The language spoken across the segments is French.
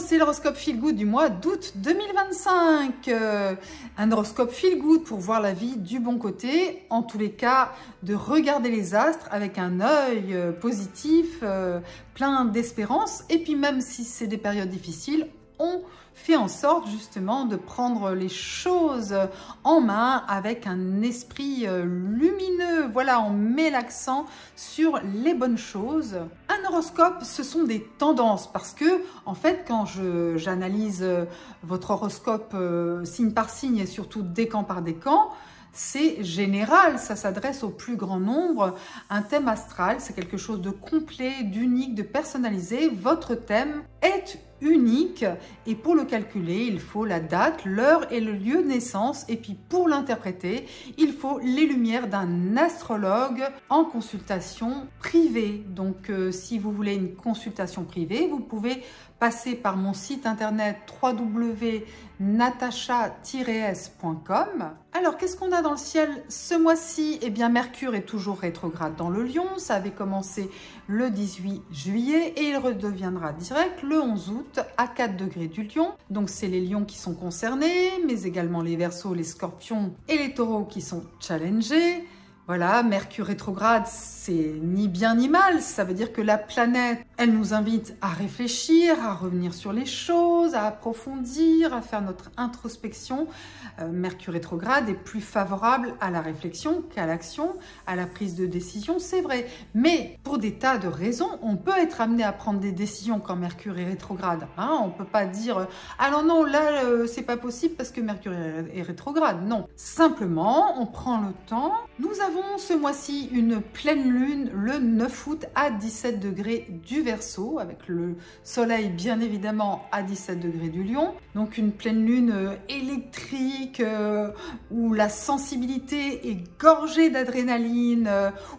c'est l'horoscope Feel Good du mois d'août 2025. Un horoscope Feel Good pour voir la vie du bon côté. En tous les cas, de regarder les astres avec un œil positif, plein d'espérance. Et puis même si c'est des périodes difficiles, on fait en sorte justement de prendre les choses en main avec un esprit lumineux. Voilà, on met l'accent sur les bonnes choses. Un horoscope, ce sont des tendances parce que, en fait, quand j'analyse votre horoscope signe par signe et surtout décan par décan, c'est général, ça s'adresse au plus grand nombre. Un thème astral, c'est quelque chose de complet, d'unique, de personnalisé. Votre thème est unique et pour le calculer, il faut la date, l'heure et le lieu de naissance. Et puis pour l'interpréter, il faut les lumières d'un astrologue en consultation privée. Donc si vous voulez une consultation privée, vous pouvez passer par mon site internet www.natacha-s.com. Alors, qu'est-ce qu'on a dans le ciel ce mois-ci? Eh bien, Mercure est toujours rétrograde dans le Lion. Ça avait commencé le 18 juillet et il redeviendra direct le 11 août à 4 degrés du Lion. Donc, c'est les Lions qui sont concernés, mais également les Verseaux, les Scorpions et les Taureaux qui sont challengés. Voilà, Mercure rétrograde, c'est ni bien ni mal. Ça veut dire que la planète, elle nous invite à réfléchir, à revenir sur les choses, à approfondir, à faire notre introspection. Mercure rétrograde est plus favorable à la réflexion qu'à l'action, à la prise de décision, c'est vrai. Mais pour des tas de raisons, on peut être amené à prendre des décisions quand Mercure est rétrograde. Hein, on ne peut pas dire « Ah non, non, là, c'est pas possible parce que Mercure est rétrograde ». Non, simplement, on prend le temps. Nous avons ce mois-ci une pleine lune le 9 août à 17 degrés du Verseau, avec le soleil bien évidemment à 17 degrés du Lion. Donc une pleine lune électrique où la sensibilité est gorgée d'adrénaline,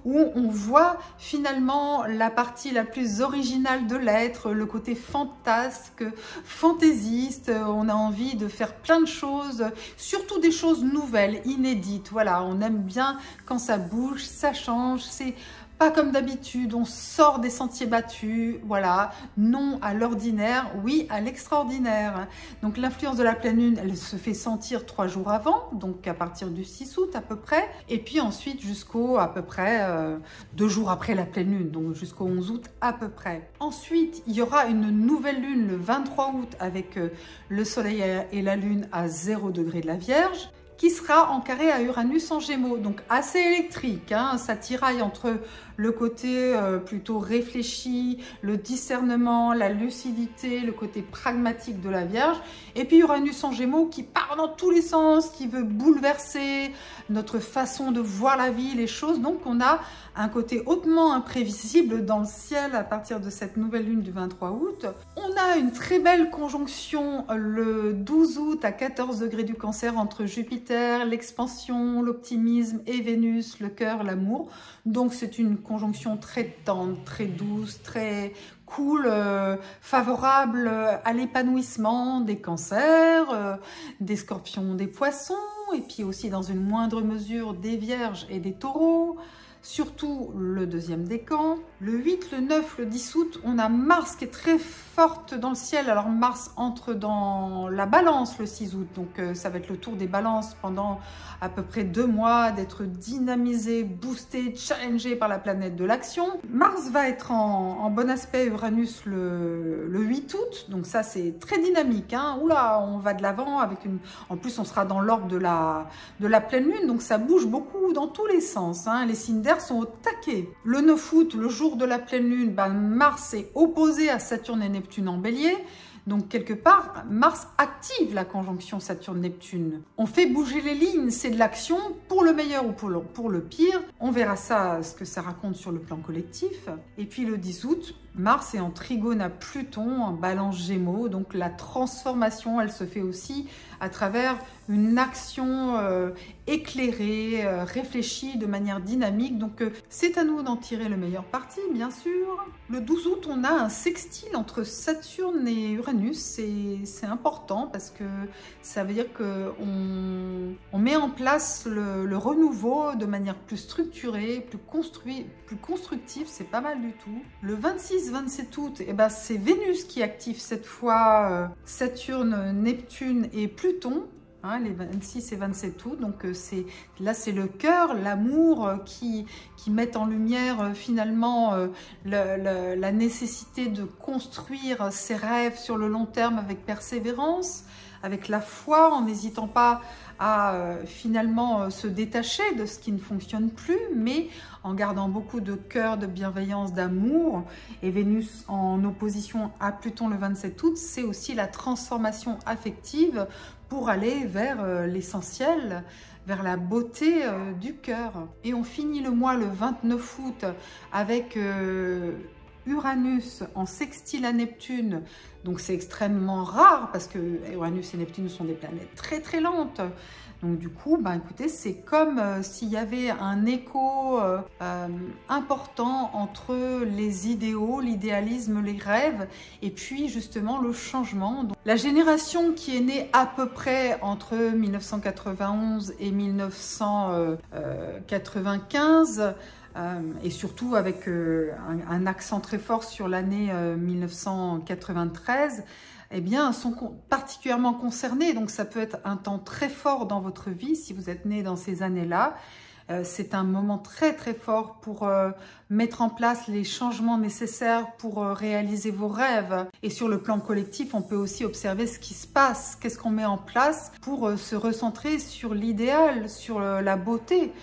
où on voit finalement la partie la plus originale de l'être, le côté fantasque, fantaisiste. On a envie de faire plein de choses, surtout des choses nouvelles, inédites. Voilà, on aime bien quand ça bouge, ça change, c'est pas comme d'habitude, on sort des sentiers battus, voilà, non à l'ordinaire, oui à l'extraordinaire. Donc l'influence de la pleine lune, elle se fait sentir 3 jours avant, donc à partir du 6 août à peu près, et puis ensuite jusqu'au à peu près 2 jours après la pleine lune, donc jusqu'au 11 août à peu près. Ensuite, il y aura une nouvelle lune le 23 août avec le soleil et la lune à 0 degré de la Vierge, qui sera en carré à Uranus en Gémeaux, donc assez électrique, hein, ça tiraille entre le côté plutôt réfléchi, le discernement, la lucidité, le côté pragmatique de la Vierge, et puis Uranus en Gémeaux qui part dans tous les sens, qui veut bouleverser notre façon de voir la vie, les choses, donc on a un côté hautement imprévisible dans le ciel à partir de cette nouvelle lune du 23 août. On a une très belle conjonction le 12 août à 14 degrés du Cancer entre Jupiter, l'expansion, l'optimisme et Vénus, le cœur, l'amour. Donc c'est une conjonction très tendre, très douce, très cool, favorable à l'épanouissement des cancers, des scorpions, des poissons, et puis aussi dans une moindre mesure des vierges et des taureaux. Surtout le deuxième décan. Le 8, le 9, le 10 août, on a Mars qui est très forte dans le ciel. Alors Mars entre dans la balance le 6 août, donc ça va être le tour des balances pendant à peu près 2 mois, d'être dynamisé, boosté, challengé par la planète de l'action. Mars va être en bon aspect Uranus le 8 août, donc ça c'est très dynamique. Hein. Oula, on va de l'avant avec une... En plus on sera dans l'ordre de la pleine lune, donc ça bouge beaucoup dans tous les sens. Hein. Les signes d'air sont au taquet. Le 9 août, le jour de la pleine lune, Mars est opposé à Saturne et Neptune en Bélier. Donc, quelque part, Mars active la conjonction Saturne-Neptune. On fait bouger les lignes, c'est de l'action pour le meilleur ou pour le pire. On verra ça, ce que ça raconte sur le plan collectif. Et puis, le 10 août, Mars est en trigone à Pluton, en balance Gémeaux. Donc, la transformation, elle se fait aussi à travers une action éclairée, réfléchie de manière dynamique. Donc, c'est à nous d'en tirer le meilleur parti, bien sûr. Le 12 août, on a un sextile entre Saturne et Uranus. C'est important parce que ça veut dire qu'on met en place le renouveau de manière plus structurée, plus constructive. C'est pas mal du tout. Le 26 26, 27 août, eh ben, c'est Vénus qui active cette fois Saturne, Neptune et Pluton. Hein, les 26 et 27 août, donc là c'est le cœur, l'amour qui met en lumière finalement la nécessité de construire ses rêves sur le long terme avec persévérance, avec la foi, en n'hésitant pas à finalement se détacher de ce qui ne fonctionne plus, mais en gardant beaucoup de cœur, de bienveillance, d'amour. Et Vénus en opposition à Pluton le 27 août, c'est aussi la transformation affective pour aller vers l'essentiel, vers la beauté du cœur. Et on finit le mois le 29 août avec Uranus en sextile à Neptune. Donc c'est extrêmement rare parce que Uranus et Neptune sont des planètes très très lentes. Donc du coup, ben, écoutez, c'est comme s'il y avait un écho important entre les idéaux, l'idéalisme, les rêves, et puis justement le changement. Donc, la génération qui est née à peu près entre 1991 et 1995, et surtout avec un accent très fort sur l'année 1993, eh bien, sont particulièrement concernés. Donc, ça peut être un temps très fort dans votre vie si vous êtes né dans ces années-là. C'est un moment très très fort pour mettre en place les changements nécessaires pour réaliser vos rêves. Et sur le plan collectif, on peut aussi observer ce qui se passe, qu'est-ce qu'on met en place pour se recentrer sur l'idéal, sur la beauté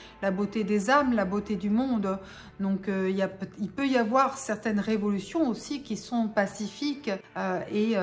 des âmes, la beauté du monde. Donc il peut y avoir certaines révolutions aussi qui sont pacifiques et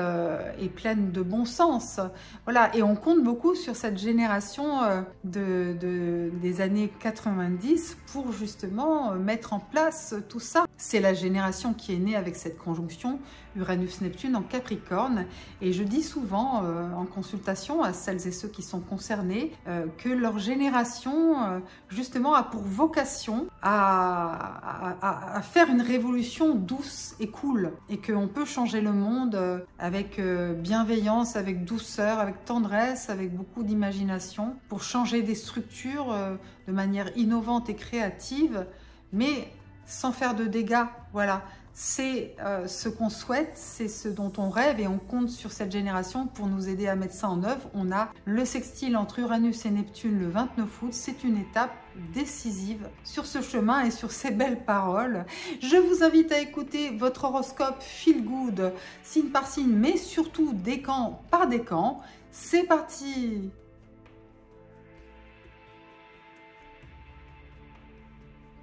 pleines de bon sens. Voilà, et on compte beaucoup sur cette génération des années 90 pour justement mettre en place tout ça. C'est la génération qui est née avec cette conjonction Uranus-Neptune en Capricorne. Et je dis souvent en consultation à celles et ceux qui sont concernés que leur génération justement a pour vocation à faire une révolution douce et cool. Et qu'on peut changer le monde avec bienveillance, avec douceur, avec tendresse, avec beaucoup d'imagination pour changer des structures de manière innovante et créative, mais sans faire de dégâts. Voilà, c'est ce qu'on souhaite, c'est ce dont on rêve et on compte sur cette génération pour nous aider à mettre ça en œuvre. On a le sextile entre Uranus et Neptune le 29 août, c'est une étape décisive sur ce chemin et sur ces belles paroles. Je vous invite à écouter votre horoscope Feel Good, signe par signe, mais surtout décan par décan. C'est parti!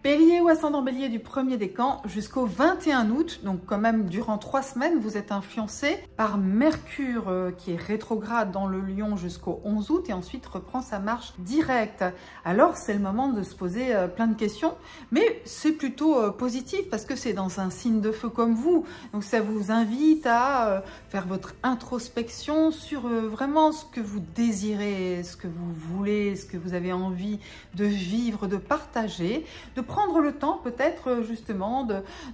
Bélier ou ascendant Bélier du premier décan jusqu'au 21 août, donc quand même durant 3 semaines, vous êtes influencé par Mercure qui est rétrograde dans le Lion jusqu'au 11 août et ensuite reprend sa marche directe. Alors c'est le moment de se poser plein de questions, mais c'est plutôt positif parce que c'est dans un signe de feu comme vous. Donc ça vous invite à faire votre introspection sur vraiment ce que vous désirez, ce que vous voulez, ce que vous avez envie de vivre, de partager, de prendre le temps peut-être justement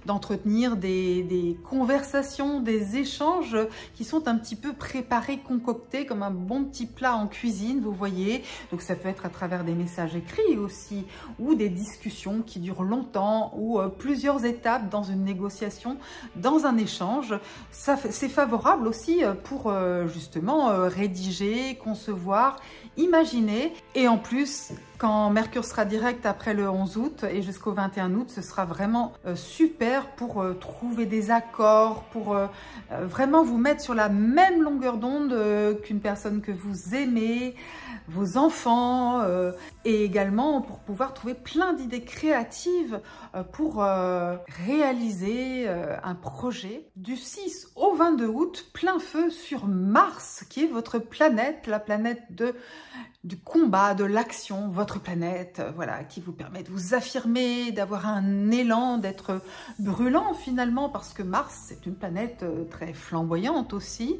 d'entretenir des conversations, des échanges qui sont un petit peu préparés, concoctés comme un bon petit plat en cuisine, vous voyez. Donc ça peut être à travers des messages écrits aussi, ou des discussions qui durent longtemps, ou plusieurs étapes dans une négociation, dans un échange. C'est favorable aussi pour justement rédiger, concevoir, imaginer. Et en plus, quand Mercure sera direct après le 11 août et jusqu'au 21 août, ce sera vraiment super pour trouver des accords, pour vraiment vous mettre sur la même longueur d'onde qu'une personne que vous aimez, vos enfants, et également pour pouvoir trouver plein d'idées créatives pour réaliser un projet. Du 6 au 22 août, plein feu sur Mars, qui est votre planète, la planète du combat, de l'action, votre planète, voilà, qui vous permet de vous affirmer, d'avoir un élan, d'être brûlant finalement, parce que Mars, c'est une planète très flamboyante aussi.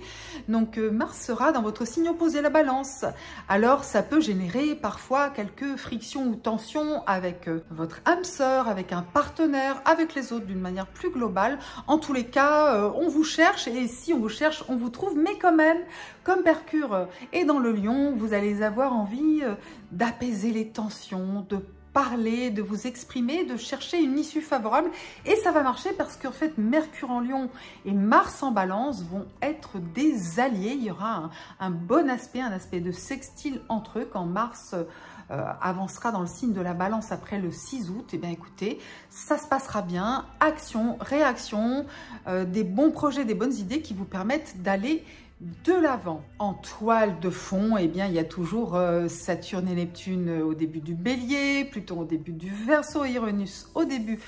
Donc Mars sera dans votre signe opposé, la Balance. Alors ça peut générer parfois quelques frictions ou tensions avec votre âme sœur, avec un partenaire, avec les autres d'une manière plus globale. En tous les cas, on vous cherche, et si on vous cherche, on vous trouve, mais quand même, comme Mercure est dans le Lion, vous allez avoir envie d'apaiser les tensions, de parler, de vous exprimer, de chercher une issue favorable. Et ça va marcher parce qu'en fait, Mercure en Lion et Mars en Balance vont être des alliés. Il y aura un bon aspect, un aspect de sextile entre eux quand Mars avancera dans le signe de la Balance après le 6 août. Eh bien écoutez, ça se passera bien. Action, réaction, des bons projets, des bonnes idées qui vous permettent d'aller de l'avant. En toile de fond, eh bien, il y a toujours Saturne et Neptune au début du Bélier, Pluton au début du Verseau et Uranus au début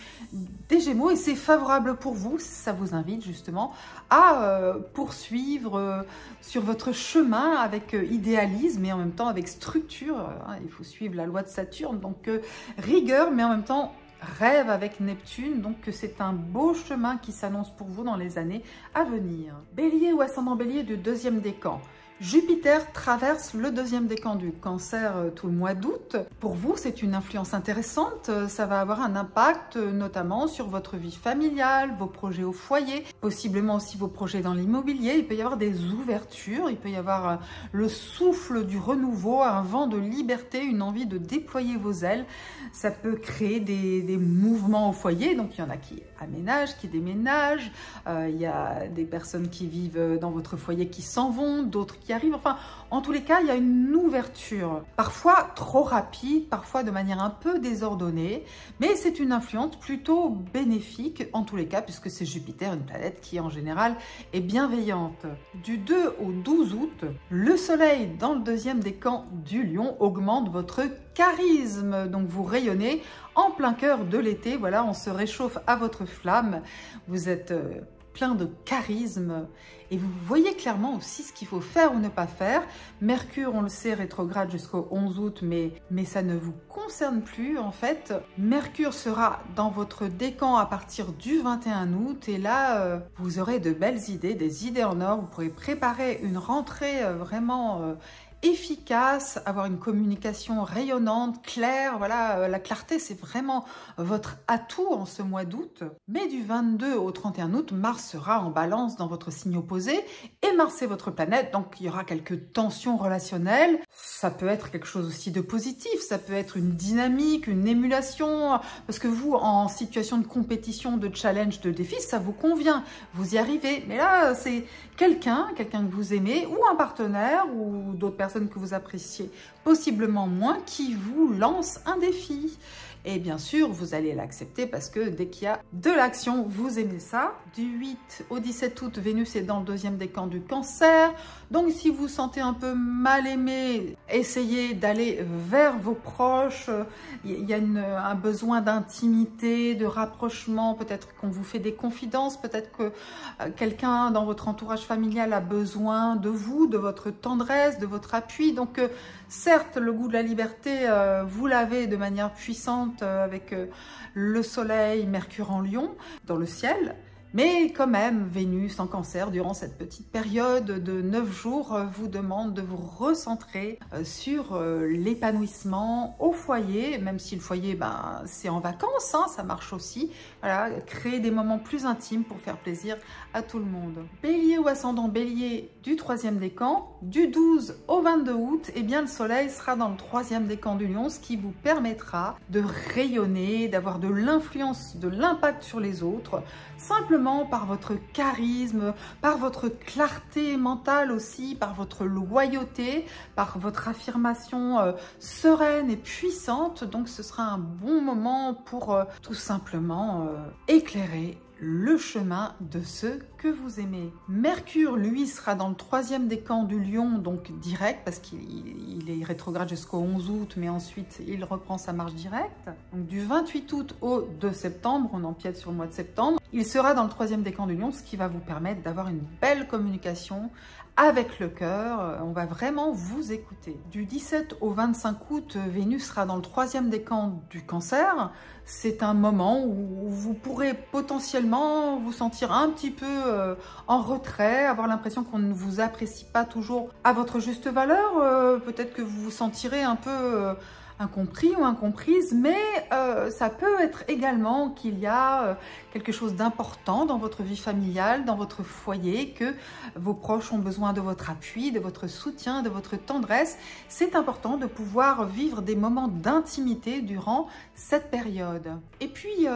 des Gémeaux. Et c'est favorable pour vous, ça vous invite justement à poursuivre sur votre chemin avec idéalisme et en même temps avec structure. Il faut suivre la loi de Saturne, donc rigueur, mais en même temps rêve avec Neptune, donc c'est un beau chemin qui s'annonce pour vous dans les années à venir. Bélier ou ascendant Bélier du deuxième décan. Jupiter traverse le deuxième décan du Cancer tout le mois d'août. Pour vous, c'est une influence intéressante. Ça va avoir un impact notamment sur votre vie familiale, vos projets au foyer, possiblement aussi vos projets dans l'immobilier. Il peut y avoir des ouvertures, il peut y avoir le souffle du renouveau, un vent de liberté, une envie de déployer vos ailes. Ça peut créer des mouvements au foyer. Donc, il y en a qui aménagent, qui déménagent. Il y a des personnes qui vivent dans votre foyer qui s'en vont, d'autres qui arrive. Enfin, en tous les cas, il y a une ouverture, parfois trop rapide, parfois de manière un peu désordonnée, mais c'est une influence plutôt bénéfique en tous les cas, puisque c'est Jupiter, une planète qui en général est bienveillante. Du 2 au 12 août, le Soleil dans le deuxième décan du Lion augmente votre charisme, donc vous rayonnez en plein cœur de l'été. Voilà, on se réchauffe à votre flamme, vous êtes plein de charisme et vous voyez clairement aussi ce qu'il faut faire ou ne pas faire. Mercure, on le sait, rétrograde jusqu'au 11 août, mais ça ne vous concerne plus en fait. Mercure sera dans votre décan à partir du 21 août et là, vous aurez de belles idées, des idées en or. Vous pourrez préparer une rentrée vraiment efficace, avoir une communication rayonnante, claire. Voilà, la clarté, c'est vraiment votre atout en ce mois d'août. Mais du 22 au 31 août, Mars sera en Balance dans votre signe opposé et Mars est votre planète, donc il y aura quelques tensions relationnelles. Ça peut être quelque chose aussi de positif, ça peut être une dynamique, une émulation, parce que vous, en situation de compétition, de challenge, de défi, ça vous convient, vous y arrivez. Mais là, c'est quelqu'un que vous aimez, ou un partenaire, ou d'autres personnes que vous appréciez possiblement moins, qui vous lance un défi. Et bien sûr, vous allez l'accepter parce que dès qu'il y a de l'action, vous aimez ça. Du 8 au 17 août, Vénus est dans le deuxième décan du Cancer. Donc, si vous vous sentez un peu mal aimé, essayez d'aller vers vos proches. Il y a un besoin d'intimité, de rapprochement. Peut-être qu'on vous fait des confidences. Peut-être que quelqu'un dans votre entourage familial a besoin de vous, de votre tendresse, de votre appui. Donc, certes, le goût de la liberté, vous l'avez de manière puissante avec le Soleil, Mercure en Lion dans le ciel. Mais quand même, Vénus en Cancer, durant cette petite période de 9 jours, vous demande de vous recentrer sur l'épanouissement au foyer, même si le foyer, c'est en vacances, hein, ça marche aussi. Voilà, créer des moments plus intimes pour faire plaisir à tout le monde. Bélier ou ascendant Bélier du 3e décan, du 12 au 22 août, eh bien le Soleil sera dans le 3e décan du Lion, ce qui vous permettra de rayonner, d'avoir de l'influence, de l'impact sur les autres, simplement par votre charisme, par votre clarté mentale aussi, par votre loyauté, par votre affirmation sereine et puissante. Donc ce sera un bon moment pour tout simplement éclairer le chemin de ceux que vous aimez. Mercure, lui, sera dans le 3e décan du Lion, donc direct, parce qu'il est rétrograde jusqu'au 11 août, mais ensuite il reprend sa marche directe. Donc du 28 août au 2 septembre, on empiète sur le mois de septembre, il sera dans le 3e décan du Lion, ce qui va vous permettre d'avoir une belle communication avec le cœur. On va vraiment vous écouter. Du 17 au 25 août, Vénus sera dans le 3e décan du Cancer. C'est un moment où vous pourrez potentiellement vous sentir un petit peu en retrait, avoir l'impression qu'on ne vous apprécie pas toujours à votre juste valeur. Peut-être que vous vous sentirez un incompris ou incomprises, mais ça peut être également qu'il y a quelque chose d'important dans votre vie familiale, dans votre foyer, que vos proches ont besoin de votre appui, de votre soutien, de votre tendresse. C'est important de pouvoir vivre des moments d'intimité durant cette période. Et puis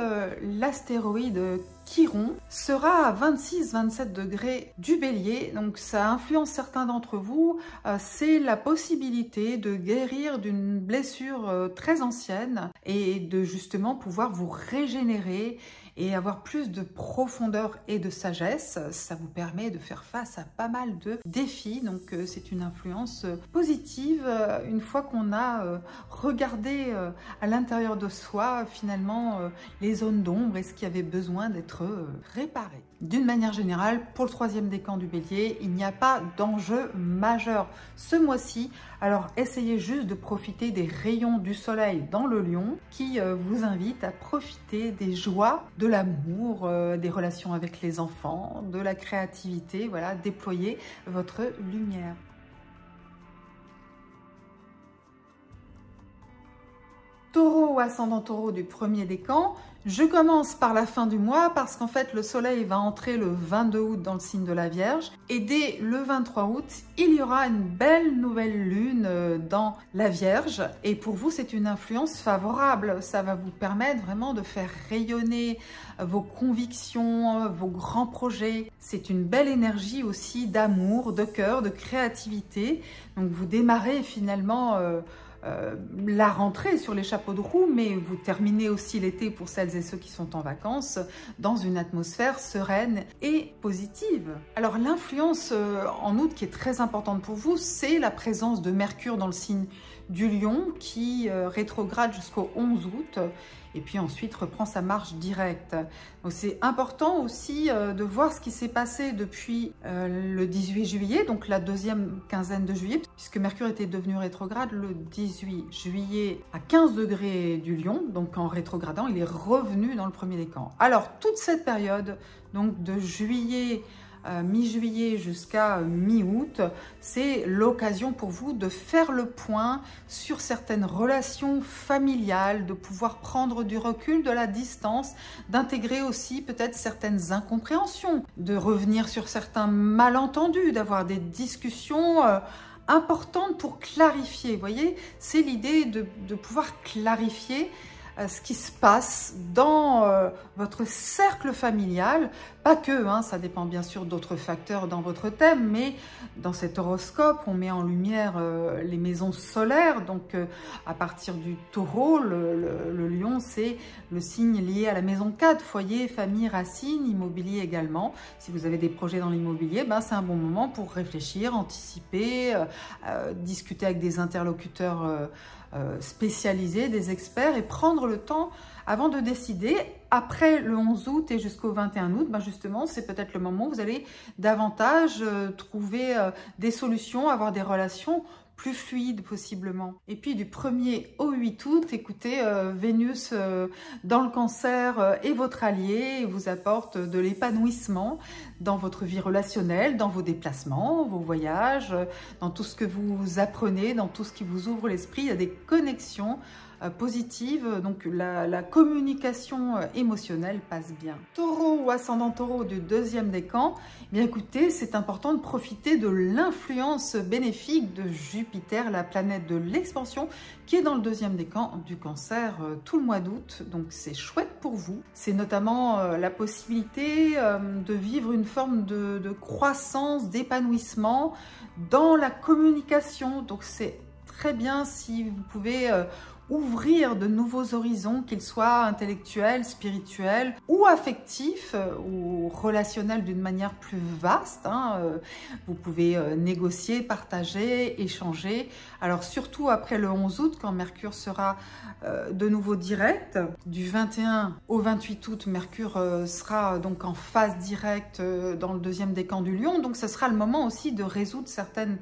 l'astéroïde Chiron sera à 26-27 degrés du Bélier, donc ça influence certains d'entre vous. C'est la possibilité de guérir d'une blessure très ancienne et de justement pouvoir vous régénérer et avoir plus de profondeur et de sagesse. Ça vous permet de faire face à pas mal de défis, donc c'est une influence positive une fois qu'on a regardé à l'intérieur de soi finalement les zones d'ombre et ce qui avait besoin d'être réparé. D'une manière générale, pour le 3e décan du Bélier, il n'y a pas d'enjeu majeur ce mois-ci, alors essayez juste de profiter des rayons du soleil dans le Lion qui vous invite à profiter des joies, de l'amour, des relations avec les enfants, de la créativité, voilà, déployez votre lumière. Taureau ou ascendant Taureau du 1er décan, je commence par la fin du mois parce qu'en fait le soleil va entrer le 22 août dans le signe de la Vierge et dès le 23 août, il y aura une belle nouvelle lune dans la Vierge et pour vous c'est une influence favorable. Ça va vous permettre vraiment de faire rayonner vos convictions, vos grands projets. C'est une belle énergie aussi d'amour, de cœur, de créativité. Donc vous démarrez finalement la rentrée sur les chapeaux de roue, mais vous terminez aussi l'été pour celles et ceux qui sont en vacances dans une atmosphère sereine et positive. Alors l'influence en août qui est très importante pour vous, c'est la présence de Mercure dans le signe du Lion qui rétrograde jusqu'au 11 août et puis ensuite reprend sa marche directe. Donc c'est important aussi de voir ce qui s'est passé depuis le 18 juillet, donc la deuxième quinzaine de juillet, puisque Mercure était devenu rétrograde le 18 juillet à 15 degrés du Lion, donc en rétrogradant, il est revenu dans le 1er décan. Alors toute cette période, donc de juillet mi-juillet jusqu'à mi-août, c'est l'occasion pour vous de faire le point sur certaines relations familiales, de pouvoir prendre du recul, de la distance, d'intégrer aussi peut-être certaines incompréhensions, de revenir sur certains malentendus, d'avoir des discussions importantes pour clarifier. Vous voyez, c'est l'idée de pouvoir clarifier ce qui se passe dans votre cercle familial, pas que, hein, ça dépend bien sûr d'autres facteurs dans votre thème, mais dans cet horoscope, on met en lumière les maisons solaires, donc à partir du Taureau, le Lion, c'est le signe lié à la maison 4, foyer, famille, racines, immobilier également. Si vous avez des projets dans l'immobilier, ben, c'est un bon moment pour réfléchir, anticiper, discuter avec des interlocuteurs spécialisés, des experts et prendre le temps avant de décider. Après le 11 août et jusqu'au 21 août, ben justement, c'est peut-être le moment où vous allez davantage trouver des solutions, avoir des relations plus fluide possiblement. Et puis du 1er au 8 août, écoutez, Vénus dans le Cancer est votre allié et vous apporte de l'épanouissement dans votre vie relationnelle, dans vos déplacements, vos voyages, dans tout ce que vous apprenez, dans tout ce qui vous ouvre l'esprit. Il y a des connexions positive, donc la communication émotionnelle passe bien. Taureau ou ascendant Taureau du 2e décan, eh bien écoutez, c'est important de profiter de l'influence bénéfique de Jupiter, la planète de l'expansion, qui est dans le 2e décan du Cancer tout le mois d'août, donc c'est chouette pour vous. C'est notamment la possibilité de vivre une forme de croissance, d'épanouissement dans la communication, donc c'est très bien si vous pouvez ouvrir de nouveaux horizons, qu'ils soient intellectuels, spirituels ou affectifs ou relationnels d'une manière plus vaste. Hein. Vous pouvez négocier, partager, échanger. Alors surtout après le 11 août, quand Mercure sera de nouveau direct. Du 21 au 28 août, Mercure sera donc en phase directe dans le 2e décan du Lion. Donc ce sera le moment aussi de résoudre certaines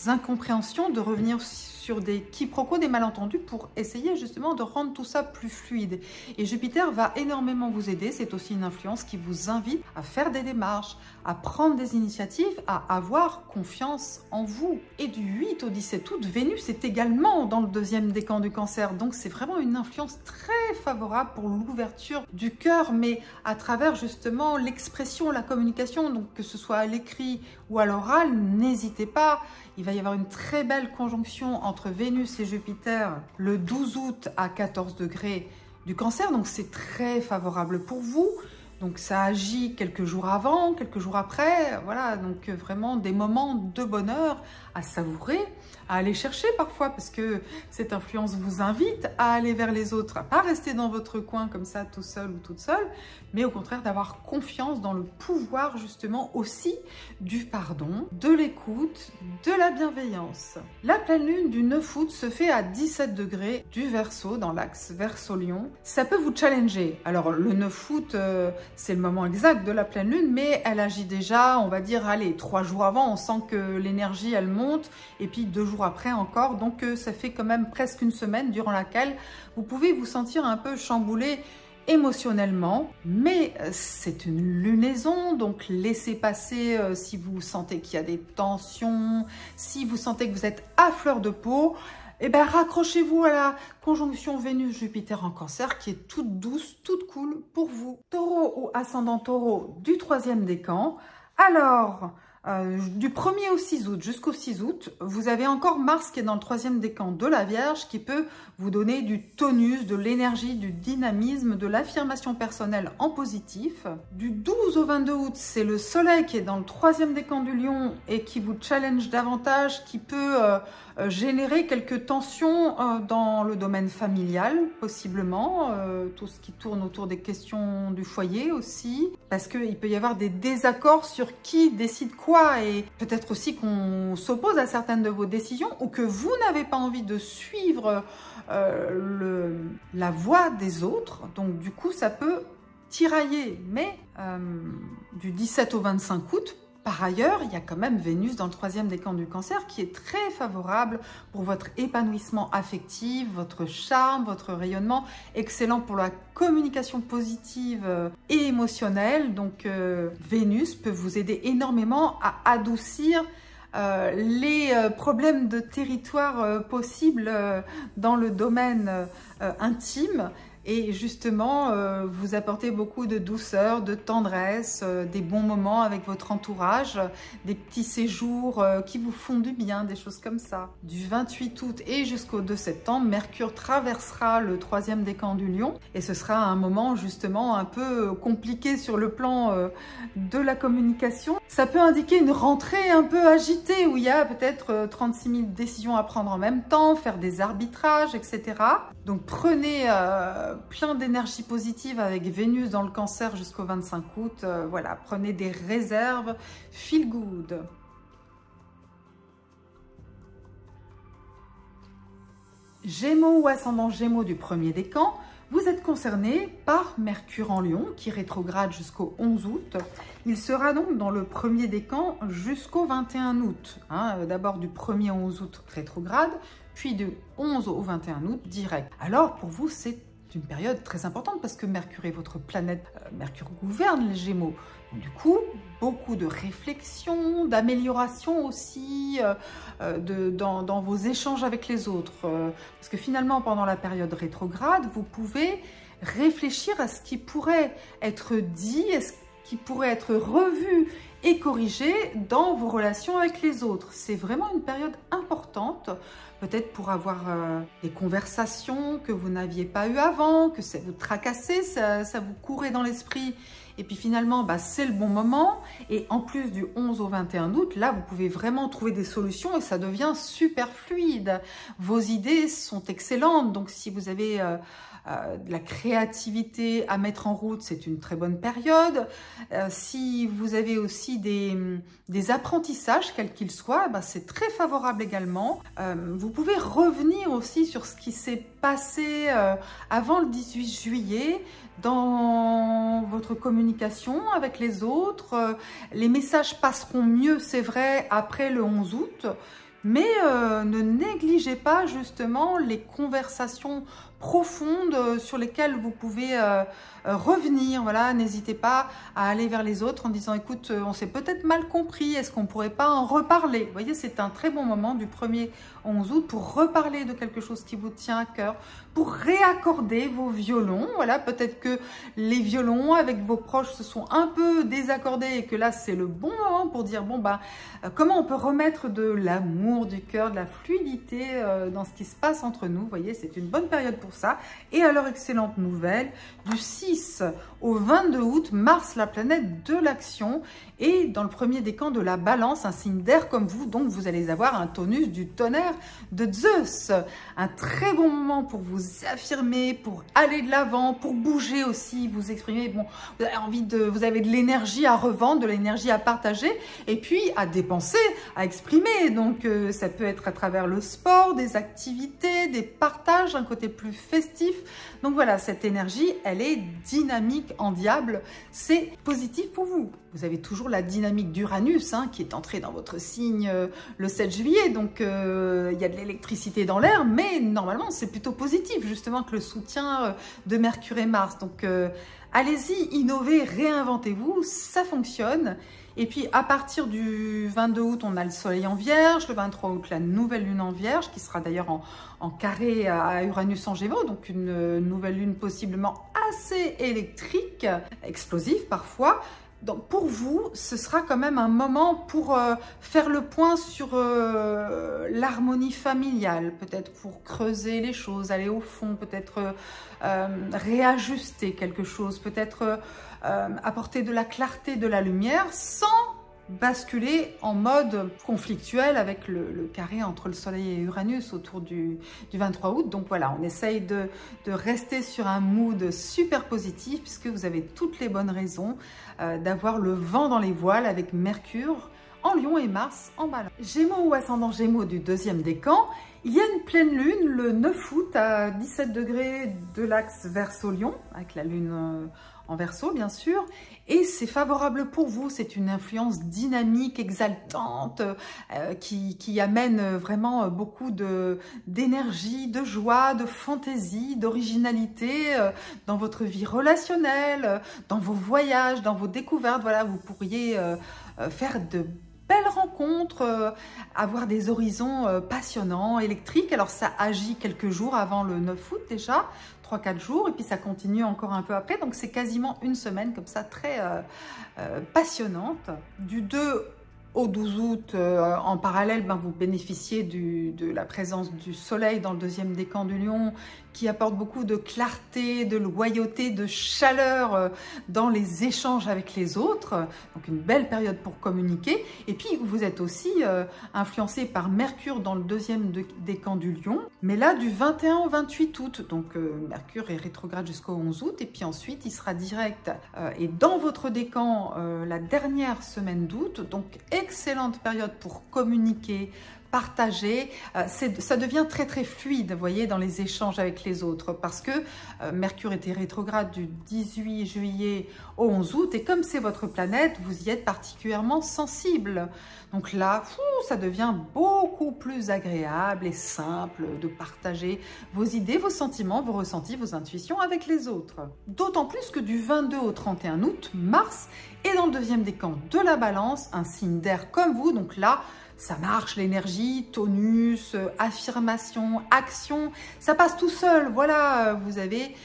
incompréhensions, de revenir sur des quiproquos, des malentendus pour essayer essayer justement de rendre tout ça plus fluide. Et Jupiter va énormément vous aider. C'est aussi une influence qui vous invite à faire des démarches, à prendre des initiatives, à avoir confiance en vous. Et du 8 au 17 août, Vénus est également dans le deuxième décan du Cancer. Donc c'est vraiment une influence très favorable pour l'ouverture du cœur, mais à travers justement l'expression, la communication, donc que ce soit à l'écrit ou à l'oral, n'hésitez pas. Il va y avoir une très belle conjonction entre Vénus et Jupiter le 12 août à 14 degrés du Cancer, donc c'est très favorable pour vous. Donc ça agit quelques jours avant, quelques jours après, voilà, donc vraiment des moments de bonheur à savourer, à aller chercher parfois, parce que cette influence vous invite à aller vers les autres, à pas rester dans votre coin comme ça, tout seul ou toute seule, mais au contraire d'avoir confiance dans le pouvoir justement aussi du pardon, de l'écoute, de la bienveillance. La pleine lune du 9 août se fait à 17 degrés du Verseau, dans l'axe Verseau-Lion. Ça peut vous challenger. Alors le 9 août, c'est le moment exact de la pleine lune, mais elle agit déjà, on va dire, allez, 3 jours avant, on sent que l'énergie, elle monte, et puis 2 jours après encore, donc ça fait quand même presque une semaine durant laquelle vous pouvez vous sentir un peu chamboulé émotionnellement, mais c'est une lunaison, donc laissez passer si vous sentez qu'il y a des tensions, si vous sentez que vous êtes à fleur de peau, eh bien, raccrochez-vous à la conjonction Vénus-Jupiter en Cancer qui est toute douce, toute cool pour vous. Taureau ou ascendant Taureau du 3e décan. Alors, du 1er au 6 août jusqu'au 6 août, vous avez encore Mars qui est dans le 3e décan de la Vierge qui peut vous donner du tonus, de l'énergie, du dynamisme, de l'affirmation personnelle en positif. Du 12 au 22 août, c'est le Soleil qui est dans le 3e décan du Lion et qui vous challenge davantage, qui peut générer quelques tensions dans le domaine familial, possiblement, tout ce qui tourne autour des questions du foyer aussi, parce qu'il peut y avoir des désaccords sur qui décide quoi, et peut-être aussi qu'on s'oppose à certaines de vos décisions, ou que vous n'avez pas envie de suivre la voie des autres, donc du coup ça peut tirailler, mais du 17 au 25 août, par ailleurs, il y a quand même Vénus dans le 3e décan du Cancer qui est très favorable pour votre épanouissement affectif, votre charme, votre rayonnement, excellent pour la communication positive et émotionnelle. Donc Vénus peut vous aider énormément à adoucir les problèmes de territoire possibles dans le domaine intime. Et justement, vous apportez beaucoup de douceur, de tendresse, des bons moments avec votre entourage, des petits séjours qui vous font du bien, des choses comme ça. Du 28 août et jusqu'au 2 septembre, Mercure traversera le 3e décan du Lion. Et ce sera un moment justement un peu compliqué sur le plan de la communication. Ça peut indiquer une rentrée un peu agitée où il y a peut-être 36 000 décisions à prendre en même temps, faire des arbitrages, etc. Donc prenez plein d'énergie positive avec Vénus dans le Cancer jusqu'au 25 août. Voilà, prenez des réserves, feel good. Gémeaux ou ascendant Gémeaux du 1er décan, vous êtes concerné par Mercure en Lion qui rétrograde jusqu'au 11 août. Il sera donc dans le 1er décan jusqu'au 21 août. D'abord du 1er au 11 août rétrograde, puis du 11 au 21 août direct. Alors pour vous, c'est une période très importante parce que Mercure est votre planète, Mercure gouverne les Gémeaux. Donc, du coup, beaucoup de réflexion, d'amélioration aussi dans vos échanges avec les autres. Parce que finalement, pendant la période rétrograde, vous pouvez réfléchir à ce qui pourrait être dit, à ce qui pourrait être revu et corrigé dans vos relations avec les autres. C'est vraiment une période importante, peut-être pour avoir des conversations que vous n'aviez pas eues avant, que ça vous tracassait, ça vous courait dans l'esprit. Et puis finalement, c'est le bon moment. Et en plus du 11 au 21 août, là, vous pouvez vraiment trouver des solutions et ça devient super fluide. Vos idées sont excellentes. Donc, si vous avez de la créativité à mettre en route, c'est une très bonne période. Si vous avez aussi des apprentissages, quels qu'ils soient, c'est très favorable également. Vous pouvez revenir aussi sur ce qui s'est passé avant le 18 juillet dans votre communication avec les autres. Les messages passeront mieux, c'est vrai, après le 11 août. Mais ne négligez pas justement les conversations profondes sur lesquelles vous pouvez revenir. Voilà, n'hésitez pas à aller vers les autres en disant écoute, on s'est peut-être mal compris, est-ce qu'on pourrait pas en reparler? Vous voyez, c'est un très bon moment du 1er au 11 août pour reparler de quelque chose qui vous tient à cœur, pour réaccorder vos violons. Voilà, peut-être que les violons avec vos proches se sont un peu désaccordés et que là c'est le bon moment pour dire bon bah comment on peut remettre de l'amour, du cœur, de la fluidité dans ce qui se passe entre nous. Vous voyez, c'est une bonne période pour ça. Et alors, excellente nouvelle, du 6 au 22 août, Mars, la planète de l'action, et dans le premier décan de la balance, un signe d'air comme vous, donc vous allez avoir un tonus du tonnerre de Zeus. Un très bon moment pour vous affirmer, pour aller de l'avant, pour bouger aussi, vous exprimer. Bon, vous avez de l'énergie à revendre, de l'énergie à partager, et puis à dépenser, à exprimer. Donc ça peut être à travers le sport, des activités, des partages, un côté plus festif. Donc voilà, cette énergie, elle est dynamique en diable. C'est positif pour vous. Vous avez toujours la dynamique d'Uranus qui est entrée dans votre signe le 7 juillet. Donc, il y a de l'électricité dans l'air, mais normalement, c'est plutôt positif, justement, que le soutien de Mercure et Mars. Donc, allez-y, innovez, réinventez-vous, ça fonctionne. Et puis, à partir du 22 août, on a le Soleil en Vierge. Le 23 août, la nouvelle Lune en Vierge, qui sera d'ailleurs en carré à Uranus en Gémeaux. Donc, une nouvelle Lune possiblement assez électrique, explosive parfois. Donc pour vous, ce sera quand même un moment pour faire le point sur l'harmonie familiale, peut-être pour creuser les choses, aller au fond, peut-être réajuster quelque chose, peut-être apporter de la clarté, de la lumière, sans basculer en mode conflictuel avec le carré entre le Soleil et Uranus autour du 23 août. Donc voilà, on essaye de rester sur un mood super positif puisque vous avez toutes les bonnes raisons d'avoir le vent dans les voiles avec Mercure en Lion et Mars en Balance. Gémeaux ou ascendant Gémeaux du deuxième décan, il y a une pleine lune le 9 août à 17 degrés de l'axe Verseau-Lion, avec la lune en Verseau bien sûr, et c'est favorable pour vous. C'est une influence dynamique, exaltante, qui amène vraiment beaucoup d'énergie, de joie, de fantaisie, d'originalité dans votre vie relationnelle, dans vos voyages, dans vos découvertes. Voilà, vous pourriez faire de belles rencontres, avoir des horizons passionnants, électriques. Alors ça agit quelques jours avant le 9 août déjà, 3-4 jours, et puis ça continue encore un peu après, donc c'est quasiment une semaine comme ça, très passionnante. Du 2 au 12 août, en parallèle, vous bénéficiez de la présence du soleil dans le deuxième décan du Lion, qui apporte beaucoup de clarté, de loyauté, de chaleur dans les échanges avec les autres. Donc une belle période pour communiquer. Et puis vous êtes aussi influencé par Mercure dans le deuxième décan du Lion. Mais là du 21 au 28 août. Donc Mercure est rétrograde jusqu'au 11 août. Et puis ensuite il sera direct. Et dans votre décan la dernière semaine d'août. Donc excellente période pour communiquer, partager, ça devient très très fluide, vous voyez, dans les échanges avec les autres, parce que Mercure était rétrograde du 18 juillet au 11 août, et comme c'est votre planète, vous y êtes particulièrement sensible. Donc là, ça devient beaucoup plus agréable et simple de partager vos idées, vos sentiments, vos ressentis, vos intuitions avec les autres. D'autant plus que du 22 au 31 août, Mars est dans le deuxième décan de la Balance, un signe d'air comme vous, donc là, ça marche, l'énergie, tonus, affirmation, action, ça passe tout seul. Voilà, vous avez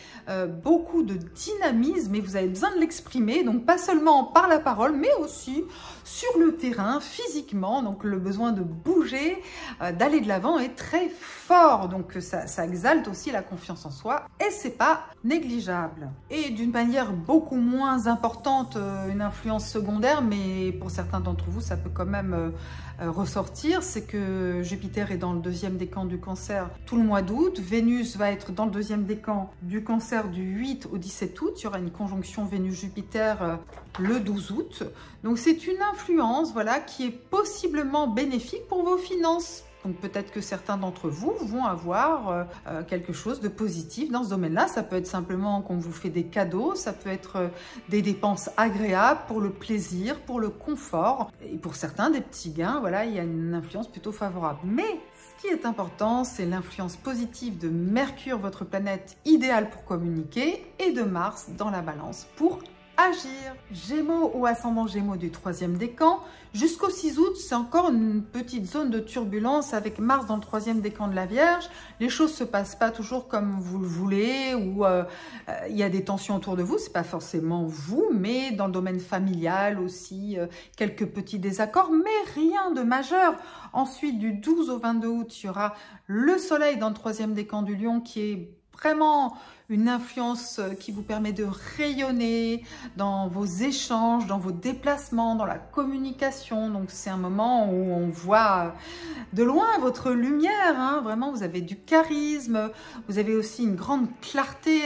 beaucoup de dynamisme et vous avez besoin de l'exprimer, donc pas seulement par la parole, mais aussi sur le terrain, physiquement. Donc le besoin de bouger, d'aller de l'avant est très fort, donc ça exalte aussi la confiance en soi et c'est pas négligeable. Et d'une manière beaucoup moins importante, une influence secondaire, mais pour certains d'entre vous, ça peut quand même ressortir, c'est que Jupiter est dans le deuxième décan du Cancer tout le mois d'août. Vénus va être dans le deuxième décan du Cancer du 8 au 17 août. Il y aura une conjonction Vénus-Jupiter le 12 août. Donc c'est une influence, voilà, qui est possiblement bénéfique pour vos finances Donc peut-être que certains d'entre vous vont avoir quelque chose de positif dans ce domaine-là. Ça peut être simplement qu'on vous fait des cadeaux, ça peut être des dépenses agréables pour le plaisir, pour le confort. Et pour certains, des petits gains, voilà, il y a une influence plutôt favorable. Mais ce qui est important, c'est l'influence positive de Mercure, votre planète idéale pour communiquer, et de Mars dans la Balance pour agir. Gémeaux ou ascendant Gémeaux du 3e décan, jusqu'au 6 août, c'est encore une petite zone de turbulence avec Mars dans le 3e décan de la Vierge. Les choses ne se passent pas toujours comme vous le voulez, ou il y a des tensions autour de vous. C'est pas forcément vous, mais dans le domaine familial aussi, quelques petits désaccords, mais rien de majeur. Ensuite, du 12 au 22 août, il y aura le Soleil dans le 3e décan du Lion qui est vraiment une influence qui vous permet de rayonner dans vos échanges, dans vos déplacements, dans la communication. Donc c'est un moment où on voit de loin votre lumière, hein. Vraiment vous avez du charisme, vous avez aussi une grande clarté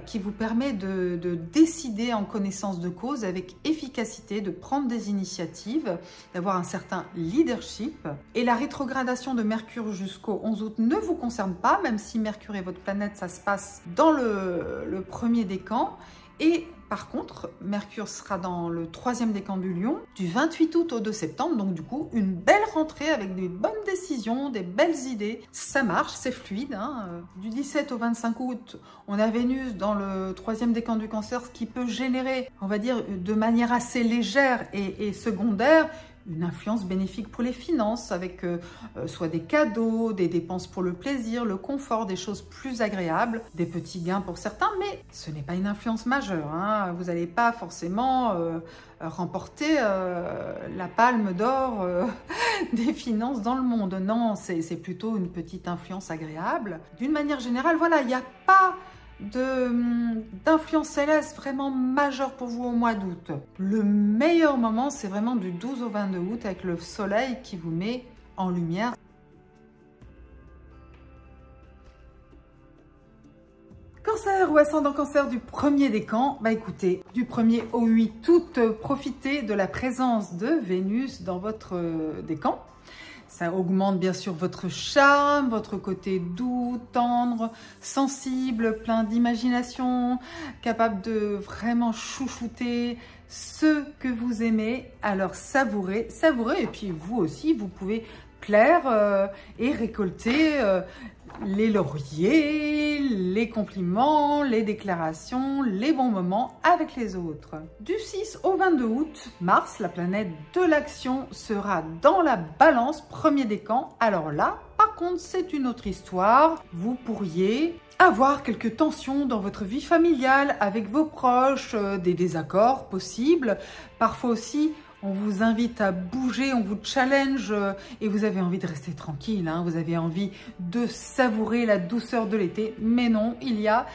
qui vous permet de décider en connaissance de cause avec efficacité, de prendre des initiatives, d'avoir un certain leadership. Et la rétrogradation de Mercure jusqu'au 11 août ne vous concerne pas, même si Mercure est votre planète, ça se passe dans le 1er décan. Et par contre, Mercure sera dans le 3e décan du Lion du 28 août au 2 septembre. Donc du coup, une belle rentrée avec des bonnes décisions, des belles idées. Ça marche, c'est fluide, hein. Du 17 au 25 août, on a Vénus dans le 3e décan du Cancer, ce qui peut générer, on va dire, de manière assez légère et secondaire, une influence bénéfique pour les finances avec soit des cadeaux, des dépenses pour le plaisir, le confort, des choses plus agréables, des petits gains pour certains, mais ce n'est pas une influence majeure, hein. Vous n'allez pas forcément remporter la palme d'or des finances dans le monde. Non, c'est plutôt une petite influence agréable. D'une manière générale, voilà, il n'y a pas d'influence céleste vraiment majeure pour vous au mois d'août. Le meilleur moment, c'est vraiment du 12 au 22 août avec le soleil qui vous met en lumière. Cancer ou ascendant Cancer du 1er décan, bah écoutez, du 1er au 8 août, profitez de la présence de Vénus dans votre décan. Ça augmente bien sûr votre charme, votre côté doux, tendre, sensible, plein d'imagination, capable de vraiment chouchouter ceux que vous aimez. Alors savourez, savourez, et puis vous aussi, vous pouvez plaire et récolter les lauriers, les compliments, les déclarations, les bons moments avec les autres. Du 6 au 22 août, Mars, la planète de l'action, sera dans la Balance, 1er décan. Alors là, par contre, c'est une autre histoire. Vous pourriez avoir quelques tensions dans votre vie familiale avec vos proches, des désaccords possibles, parfois aussi. On vous invite à bouger, on vous challenge et vous avez envie de rester tranquille, hein, vous avez envie de savourer la douceur de l'été. Mais non, il y a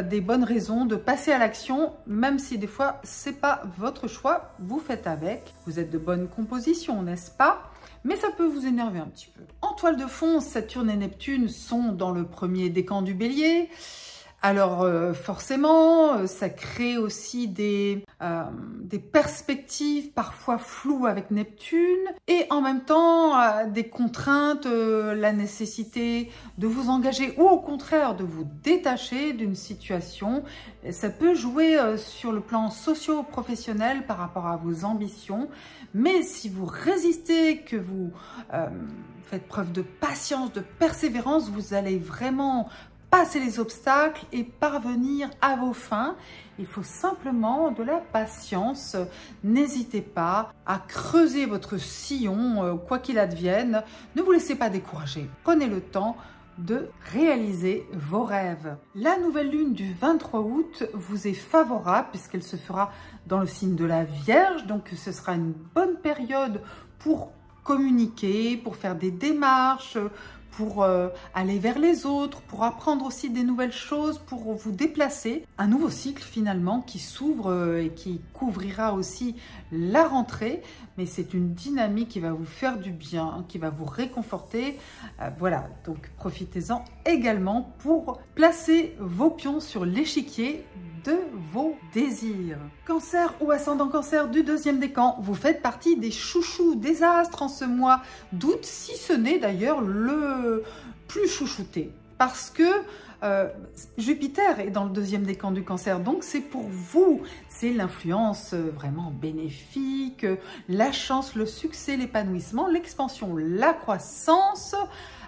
des bonnes raisons de passer à l'action, même si des fois, c'est pas votre choix, vous faites avec. Vous êtes de bonne composition, n'est-ce pas? Mais ça peut vous énerver un petit peu. En toile de fond, Saturne et Neptune sont dans le 1er décan du Bélier. Alors forcément, ça crée aussi des perspectives parfois floues avec Neptune et en même temps des contraintes, la nécessité de vous engager ou au contraire de vous détacher d'une situation. Ça peut jouer sur le plan socio-professionnel par rapport à vos ambitions, mais si vous résistez, que vous faites preuve de patience, de persévérance, vous allez vraiment passer les obstacles et parvenir à vos fins. Il faut simplement de la patience. N'hésitez pas à creuser votre sillon, quoi qu'il advienne. Ne vous laissez pas décourager. Prenez le temps de réaliser vos rêves. La nouvelle lune du 23 août vous est favorable puisqu'elle se fera dans le signe de la Vierge. Donc ce sera une bonne période pour communiquer, pour faire des démarches, pour aller vers les autres, pour apprendre aussi des nouvelles choses, pour vous déplacer. Un nouveau cycle finalement qui s'ouvre et qui couvrira aussi la rentrée. Mais c'est une dynamique qui va vous faire du bien, qui va vous réconforter. Voilà, donc profitez-en également pour placer vos pions sur l'échiquier de vos désirs. Cancer ou ascendant Cancer du deuxième décan, vous faites partie des chouchous des astres en ce mois d'août, si ce n'est d'ailleurs le plus chouchouté. Parce que Jupiter est dans le deuxième décan du Cancer, donc c'est pour vous, c'est l'influence vraiment bénéfique, la chance, le succès, l'épanouissement, l'expansion, la croissance,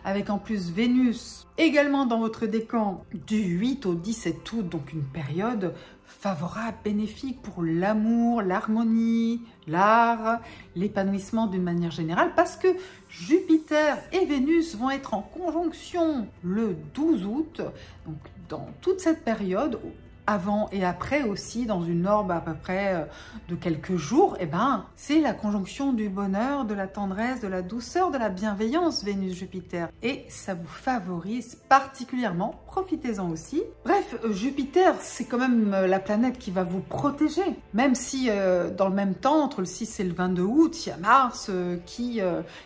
avec en plus Vénus également dans votre décan du 8 au 17 août, donc une période favorable, bénéfique pour l'amour, l'harmonie, l'art, l'épanouissement d'une manière générale, parce que Jupiter et Vénus vont être en conjonction le 12 août, donc dans toute cette période, avant et après aussi, dans une orbe à peu près de quelques jours, et ben, c'est la conjonction du bonheur, de la tendresse, de la douceur, de la bienveillance, Vénus-Jupiter. Et ça vous favorise particulièrement, profitez-en aussi. Bref, Jupiter, c'est quand même la planète qui va vous protéger. Même si, dans le même temps, entre le 6 et le 22 août, il y a Mars qui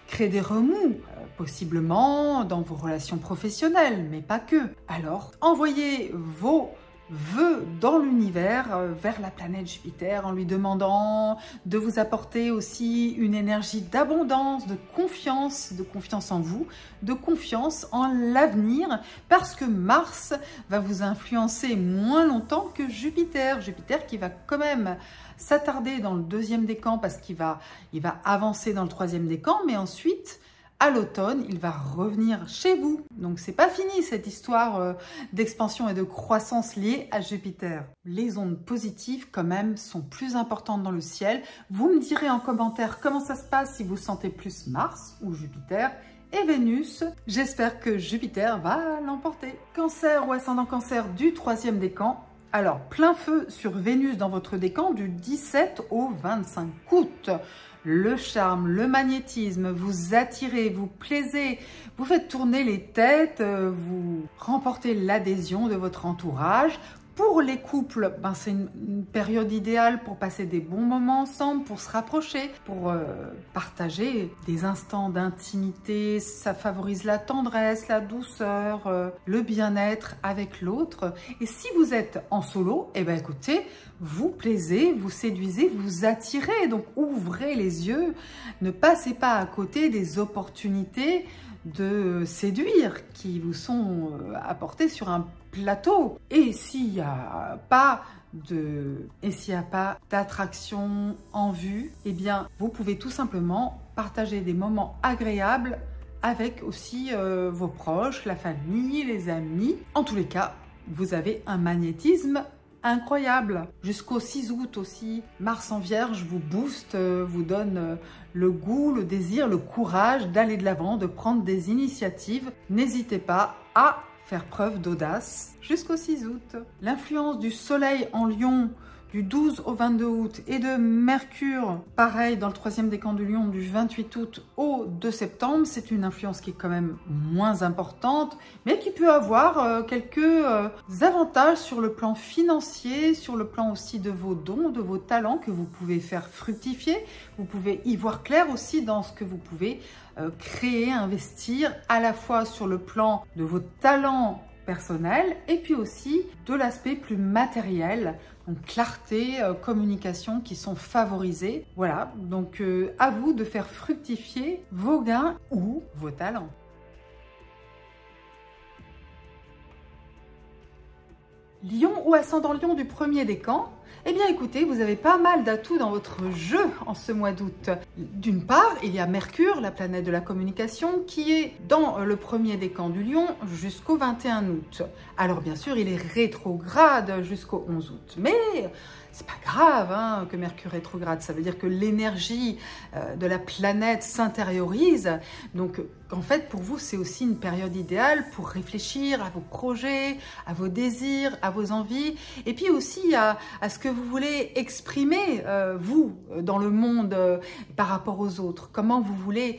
crée des remous, possiblement dans vos relations professionnelles, mais pas que. Alors, envoyez vos vœux dans l'univers vers la planète Jupiter en lui demandant de vous apporter aussi une énergie d'abondance, de confiance en vous, de confiance en l'avenir, parce que Mars va vous influencer moins longtemps que Jupiter. Jupiter qui va quand même s'attarder dans le deuxième décan parce qu'il va avancer dans le troisième décan, mais ensuite à l'automne, il va revenir chez vous. Donc, c'est pas fini cette histoire d'expansion et de croissance liée à Jupiter. Les ondes positives, quand même, sont plus importantes dans le ciel. Vous me direz en commentaire comment ça se passe si vous sentez plus Mars ou Jupiter et Vénus. J'espère que Jupiter va l'emporter. Cancer ou ascendant Cancer du troisième décan. Alors, plein feu sur Vénus dans votre décan du 17 au 25 août. Le charme, le magnétisme, vous attirez, vous plaisez, vous faites tourner les têtes, vous remportez l'adhésion de votre entourage. Pour les couples, ben c'est une période idéale pour passer des bons moments ensemble, pour se rapprocher, pour partager des instants d'intimité. Ça favorise la tendresse, la douceur, le bien-être avec l'autre. Et si vous êtes en solo, eh ben écoutez, vous plaisez, vous séduisez, vous attirez. Donc ouvrez les yeux, ne passez pas à côté des opportunités de séduire qui vous sont apportées sur un plateau. Et s'il n'y a pas d'attraction en vue, eh bien vous pouvez tout simplement partager des moments agréables avec aussi vos proches, la famille, les amis. En tous les cas, vous avez un magnétisme incroyable. Jusqu'au 6 août aussi, Mars en Vierge vous booste, vous donne le goût, le désir, le courage d'aller de l'avant, de prendre des initiatives. N'hésitez pas à faire preuve d'audace jusqu'au 6 août. L'influence du Soleil en Lion du 12 au 22 août et de Mercure, pareil, dans le troisième décan du Lion du 28 août au 2 septembre, c'est une influence qui est quand même moins importante, mais qui peut avoir quelques avantages sur le plan financier, sur le plan aussi de vos dons, de vos talents que vous pouvez faire fructifier. Vous pouvez y voir clair aussi dans ce que vous pouvez créer, investir, à la fois sur le plan de vos talents personnels et puis aussi de l'aspect plus matériel, donc clarté, communication qui sont favorisés. Voilà, donc à vous de faire fructifier vos gains ou vos talents. Lion ou ascendant Lion du premier décan, eh bien écoutez, vous avez pas mal d'atouts dans votre jeu en ce mois d'août. D'une part, il y a Mercure, la planète de la communication, qui est dans le premier décan du Lion jusqu'au 21 août. Alors bien sûr, il est rétrograde jusqu'au 11 août, mais c'est pas grave hein, que Mercure rétrograde, ça veut dire que l'énergie de la planète s'intériorise. Donc en fait, pour vous, c'est aussi une période idéale pour réfléchir à vos projets, à vos désirs, à vos envies, et puis aussi à ce que vous voulez exprimer, vous, dans le monde par rapport aux autres. Comment vous voulez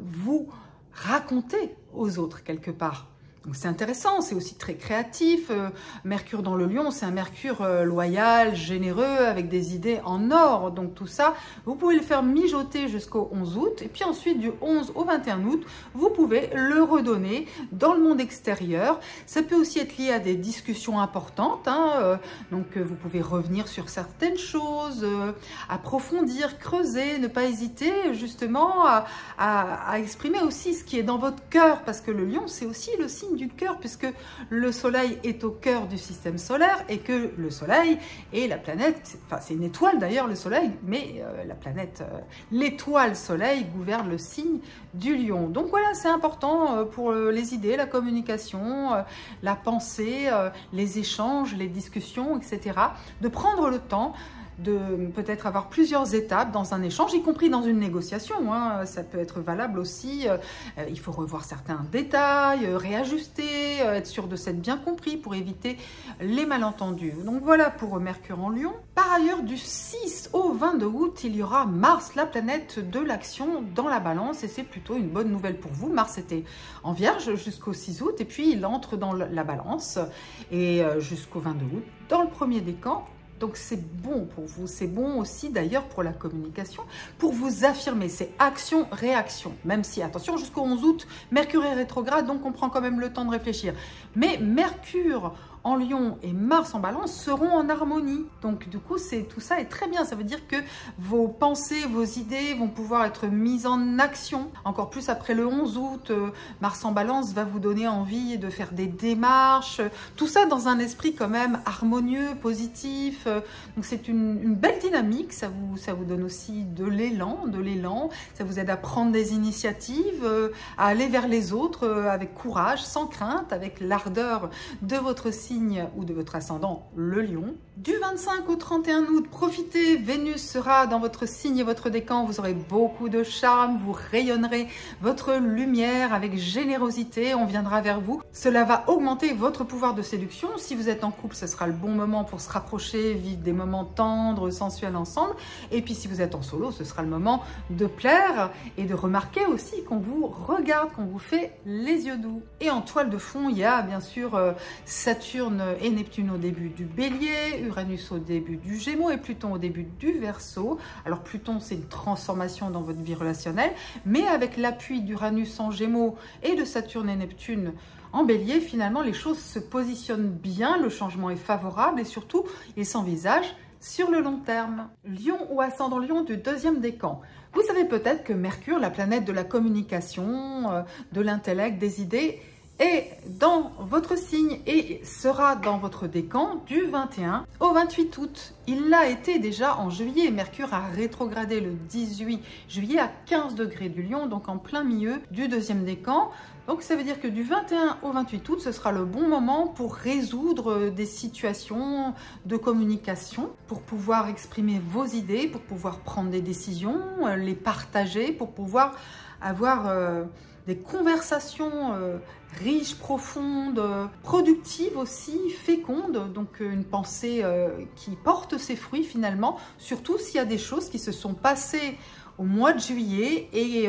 vous raconter aux autres quelque part. Donc c'est intéressant, c'est aussi très créatif. Mercure dans le Lion, c'est un Mercure loyal, généreux, avec des idées en or. Donc tout ça, vous pouvez le faire mijoter jusqu'au 11 août. Et puis ensuite, du 11 au 21 août, vous pouvez le redonner dans le monde extérieur. Ça peut aussi être lié à des discussions importantes. Donc vous pouvez revenir sur certaines choses, approfondir, creuser, ne pas hésiter justement à exprimer aussi ce qui est dans votre cœur. Parce que le Lion, c'est aussi le signe du cœur, puisque le soleil est au cœur du système solaire et que le soleil est la planète, enfin c'est une étoile d'ailleurs le soleil, mais la planète, l'étoile soleil gouverne le signe du Lion. Donc voilà, c'est important pour les idées, la communication, la pensée, les échanges, les discussions, etc. de prendre le temps de peut-être avoir plusieurs étapes dans un échange, y compris dans une négociation. Ça peut être valable aussi. Il faut revoir certains détails, réajuster, être sûr de s'être bien compris pour éviter les malentendus. Donc voilà pour Mercure en Lion. Par ailleurs, du 6 au 22 août, il y aura Mars, la planète de l'action, dans la Balance, et c'est plutôt une bonne nouvelle pour vous. Mars était en Vierge jusqu'au 6 août, et puis il entre dans la Balance, et jusqu'au 22 août, dans le premier décan. Donc c'est bon pour vous, c'est bon aussi d'ailleurs pour la communication, pour vous affirmer, c'est action-réaction. Même si, attention, jusqu'au 11 août, Mercure est rétrograde, donc on prend quand même le temps de réfléchir. Mais Mercure en Lion et Mars en Balance seront en harmonie. Donc du coup, tout ça est très bien. Ça veut dire que vos pensées, vos idées vont pouvoir être mises en action. Encore plus après le 11 août, Mars en Balance va vous donner envie de faire des démarches. Tout ça dans un esprit quand même harmonieux, positif. Donc c'est une belle dynamique. Ça vous donne aussi de l'élan. Ça vous aide à prendre des initiatives, à aller vers les autres avec courage, sans crainte, avec l'ardeur de votre signe ou de votre ascendant, le Lion. Du 25 au 31 août, profitez, Vénus sera dans votre signe et votre décan, vous aurez beaucoup de charme, vous rayonnerez votre lumière avec générosité, on viendra vers vous. Cela va augmenter votre pouvoir de séduction. Si vous êtes en couple, ce sera le bon moment pour se rapprocher, vivre des moments tendres, sensuels ensemble. Et puis si vous êtes en solo, ce sera le moment de plaire et de remarquer aussi qu'on vous regarde, qu'on vous fait les yeux doux. Et en toile de fond, il y a bien sûr Saturne et Neptune au début du Bélier, Uranus au début du Gémeaux et Pluton au début du Verseau. Alors Pluton, c'est une transformation dans votre vie relationnelle, mais avec l'appui d'Uranus en Gémeaux et de Saturne et Neptune en Bélier, finalement, les choses se positionnent bien, le changement est favorable et surtout, il s'envisage sur le long terme. Lion ou ascendant Lion du deuxième décan. Vous savez peut-être que Mercure, la planète de la communication, de l'intellect, des idées, est dans votre signe et sera dans votre décan du 21 au 28 août. Il l'a été déjà en juillet. Mercure a rétrogradé le 18 juillet à 15 degrés du Lion, donc en plein milieu du deuxième décan. Donc ça veut dire que du 21 au 28 août, ce sera le bon moment pour résoudre des situations de communication, pour pouvoir exprimer vos idées, pour pouvoir prendre des décisions, les partager, pour pouvoir avoir des conversations riches, profondes, productives aussi, fécondes, donc une pensée qui porte ses fruits finalement, surtout s'il y a des choses qui se sont passées au mois de juillet et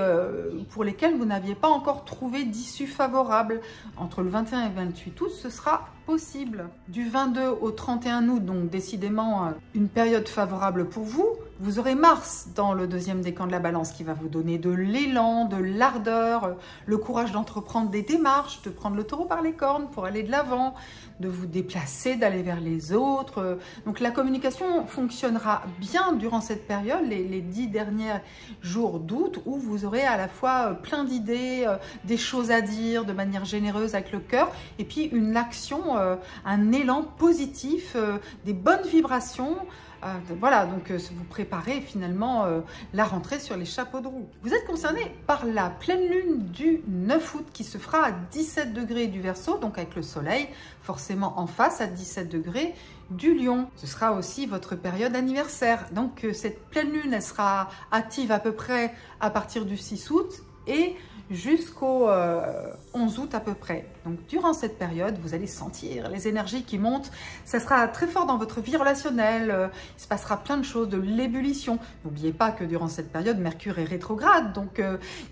pour lesquelles vous n'aviez pas encore trouvé d'issue favorable. Entre le 21 et le 28 août, ce sera possible. Du 22 au 31 août, donc décidément une période favorable pour vous. Vous aurez Mars dans le deuxième décan de la Balance qui va vous donner de l'élan, de l'ardeur, le courage d'entreprendre des démarches, de prendre le taureau par les cornes pour aller de l'avant, de vous déplacer, d'aller vers les autres. Donc la communication fonctionnera bien durant cette période, les 10 derniers jours d'août, où vous aurez à la fois plein d'idées, des choses à dire de manière généreuse avec le cœur, et puis une action, un élan positif, des bonnes vibrations. Voilà, donc vous préparez finalement la rentrée sur les chapeaux de roue. Vous êtes concerné par la pleine lune du 9 août qui se fera à 17 degrés du Verseau, donc avec le soleil forcément en face à 17 degrés du Lion. Ce sera aussi votre période anniversaire. Donc cette pleine lune, elle sera active à peu près à partir du 6 août et jusqu'au 11 août à peu près. Donc durant cette période, vous allez sentir les énergies qui montent. Ça sera très fort dans votre vie relationnelle. Il se passera plein de choses, de l'ébullition. N'oubliez pas que durant cette période, Mercure est rétrograde. Donc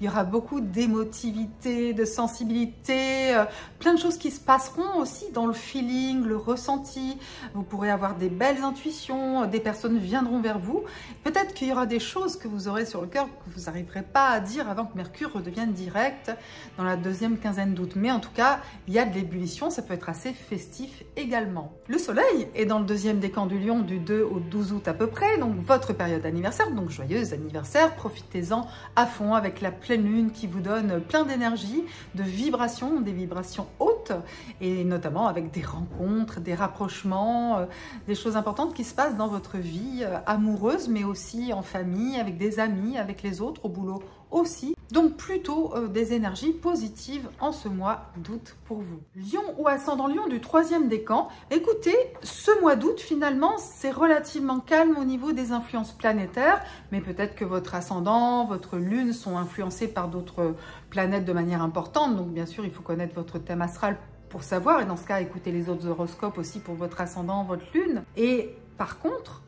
il y aura beaucoup d'émotivité, de sensibilité, plein de choses qui se passeront aussi dans le feeling, le ressenti. Vous pourrez avoir des belles intuitions, des personnes viendront vers vous. Peut-être qu'il y aura des choses que vous aurez sur le cœur que vous n'arriverez pas à dire avant que Mercure redevienne direct dans la deuxième quinzaine d'août. Mais en tout cas, il y a de l'ébullition, ça peut être assez festif également. Le soleil est dans le deuxième décan du lion du 2 au 12 août à peu près, donc votre période d'anniversaire, donc joyeux anniversaire, profitez-en à fond avec la pleine lune qui vous donne plein d'énergie, de vibrations, des vibrations hautes, et notamment avec des rencontres, des rapprochements, des choses importantes qui se passent dans votre vie amoureuse, mais aussi en famille, avec des amis, avec les autres, au boulot aussi. Donc plutôt des énergies positives en ce mois d'août pour vous. Lion ou ascendant Lion du troisième décan, écoutez, ce mois d'août finalement c'est relativement calme au niveau des influences planétaires, mais peut-être que votre ascendant, votre lune sont influencés par d'autres planètes de manière importante, donc bien sûr il faut connaître votre thème astral pour savoir, et dans ce cas écoutez les autres horoscopes aussi pour votre ascendant, votre lune. Et par contre,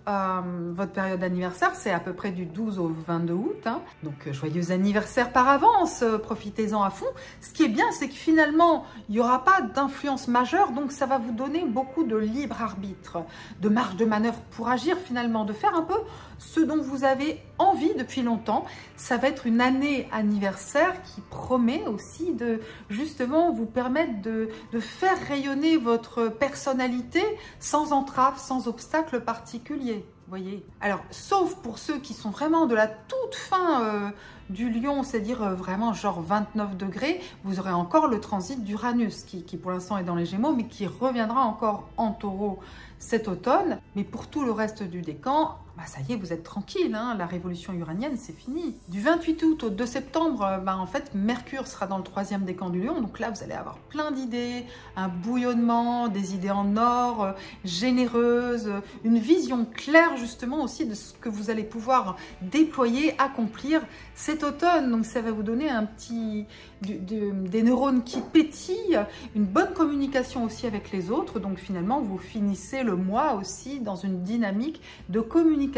votre période d'anniversaire, c'est à peu près du 12 au 22 août. Hein. Donc, joyeux anniversaire par avance, profitez-en à fond. Ce qui est bien, c'est que finalement, il n'y aura pas d'influence majeure. Donc, ça va vous donner beaucoup de libre arbitre, de marge de manœuvre pour agir finalement, de faire un peu ce dont vous avez envie depuis longtemps. Ça va être une année anniversaire qui promet aussi de justement vous permettre de faire rayonner votre personnalité sans entrave, sans obstacle particulier. Voyez. Alors, sauf pour ceux qui sont vraiment de la toute fin du lion, c'est-à-dire vraiment genre 29 degrés, vous aurez encore le transit d'Uranus qui pour l'instant est dans les Gémeaux, mais qui reviendra encore en Taureau cet automne. Mais pour tout le reste du décan, bah ça y est, vous êtes tranquille, hein, la révolution uranienne, c'est fini. Du 28 août au 2 septembre, en fait, Mercure sera dans le troisième décan du lion, donc là, vous allez avoir plein d'idées, un bouillonnement, des idées en or, généreuses, une vision claire justement aussi de ce que vous allez pouvoir déployer, accomplir cet automne. Donc ça va vous donner un petit, des neurones qui pétillent, une bonne communication aussi avec les autres. Donc finalement, vous finissez le mois aussi dans une dynamique de communication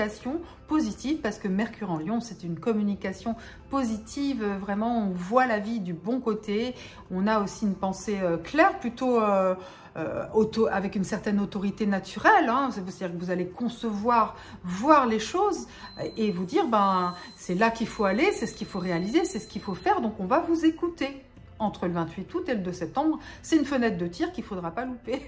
positive, parce que Mercure en Lion, c'est une communication positive, vraiment on voit la vie du bon côté, on a aussi une pensée claire, plutôt avec une certaine autorité naturelle, hein. C'est-à-dire que vous allez concevoir, voir les choses et vous dire, ben c'est là qu'il faut aller, c'est ce qu'il faut réaliser, c'est ce qu'il faut faire, donc on va vous écouter. Entre le 28 août et le 2 septembre, c'est une fenêtre de tir qu'il ne faudra pas louper.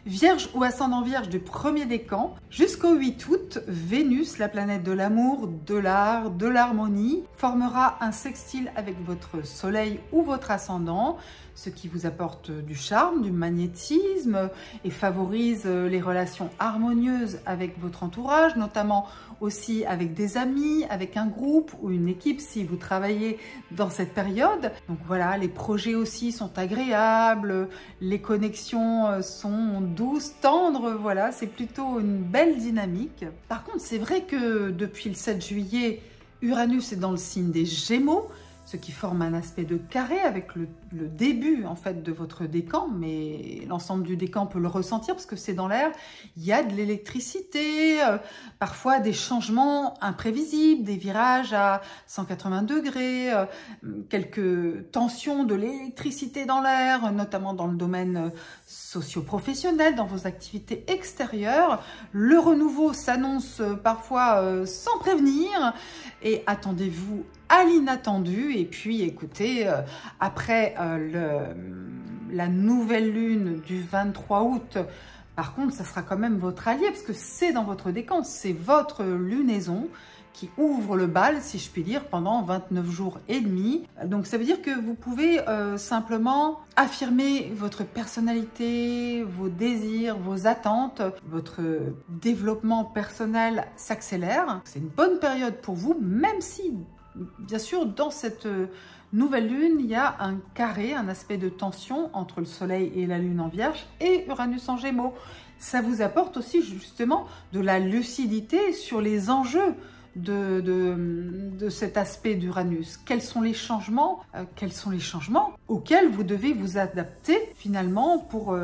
Vierge ou ascendant Vierge du premier décan, jusqu'au 8 août, Vénus, la planète de l'amour, de l'art, de l'harmonie, formera un sextile avec votre soleil ou votre ascendant, ce qui vous apporte du charme, du magnétisme et favorise les relations harmonieuses avec votre entourage, notamment aussi avec des amis, avec un groupe ou une équipe si vous travaillez dans cette période. Donc voilà, les projets aussi sont agréables, les connexions sont douces, tendres, voilà, c'est plutôt une belle dynamique. Par contre, c'est vrai que depuis le 7 juillet, Uranus est dans le signe des Gémeaux, ce qui forme un aspect de carré avec le début en fait de votre décan, mais l'ensemble du décan peut le ressentir parce que c'est dans l'air. Il y a de l'électricité, parfois des changements imprévisibles, des virages à 180 degrés, quelques tensions de l'électricité dans l'air, notamment dans le domaine socio-professionnel, dans vos activités extérieures. Le renouveau s'annonce parfois sans prévenir et attendez-vous à l'inattendu. Et puis écoutez, après la nouvelle lune du 23 août, par contre ça sera quand même votre allié parce que c'est dans votre décan, c'est votre lunaison qui ouvre le bal, si je puis dire, pendant 29 jours et demi. Donc ça veut dire que vous pouvez simplement affirmer votre personnalité, vos désirs, vos attentes, votre développement personnel s'accélère. C'est une bonne période pour vous, même si, bien sûr, dans cette nouvelle lune, il y a un carré, un aspect de tension entre le soleil et la lune en Vierge et Uranus en Gémeaux. Ça vous apporte aussi justement de la lucidité sur les enjeux de cet aspect d'Uranus? Quels sont les changements auxquels vous devez vous adapter finalement pour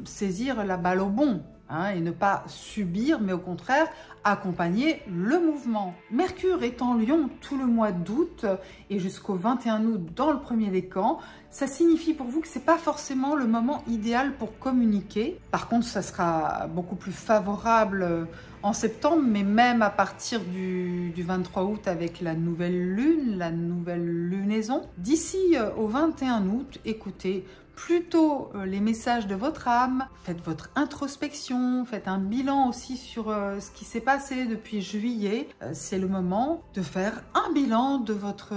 saisir la balle au bon, hein, et ne pas subir, mais au contraire accompagner le mouvement. Mercure est en Lion tout le mois d'août et jusqu'au 21 août dans le premier décan. Ça signifie pour vous que c'est pas forcément le moment idéal pour communiquer. Par contre, ça sera beaucoup plus favorable en septembre, mais même à partir du 23 août avec la nouvelle lune, la nouvelle lunaison. D'ici au 21 août, écoutez plutôt les messages de votre âme, faites votre introspection, faites un bilan aussi sur ce qui s'est passé depuis juillet. C'est le moment de faire un bilan de votre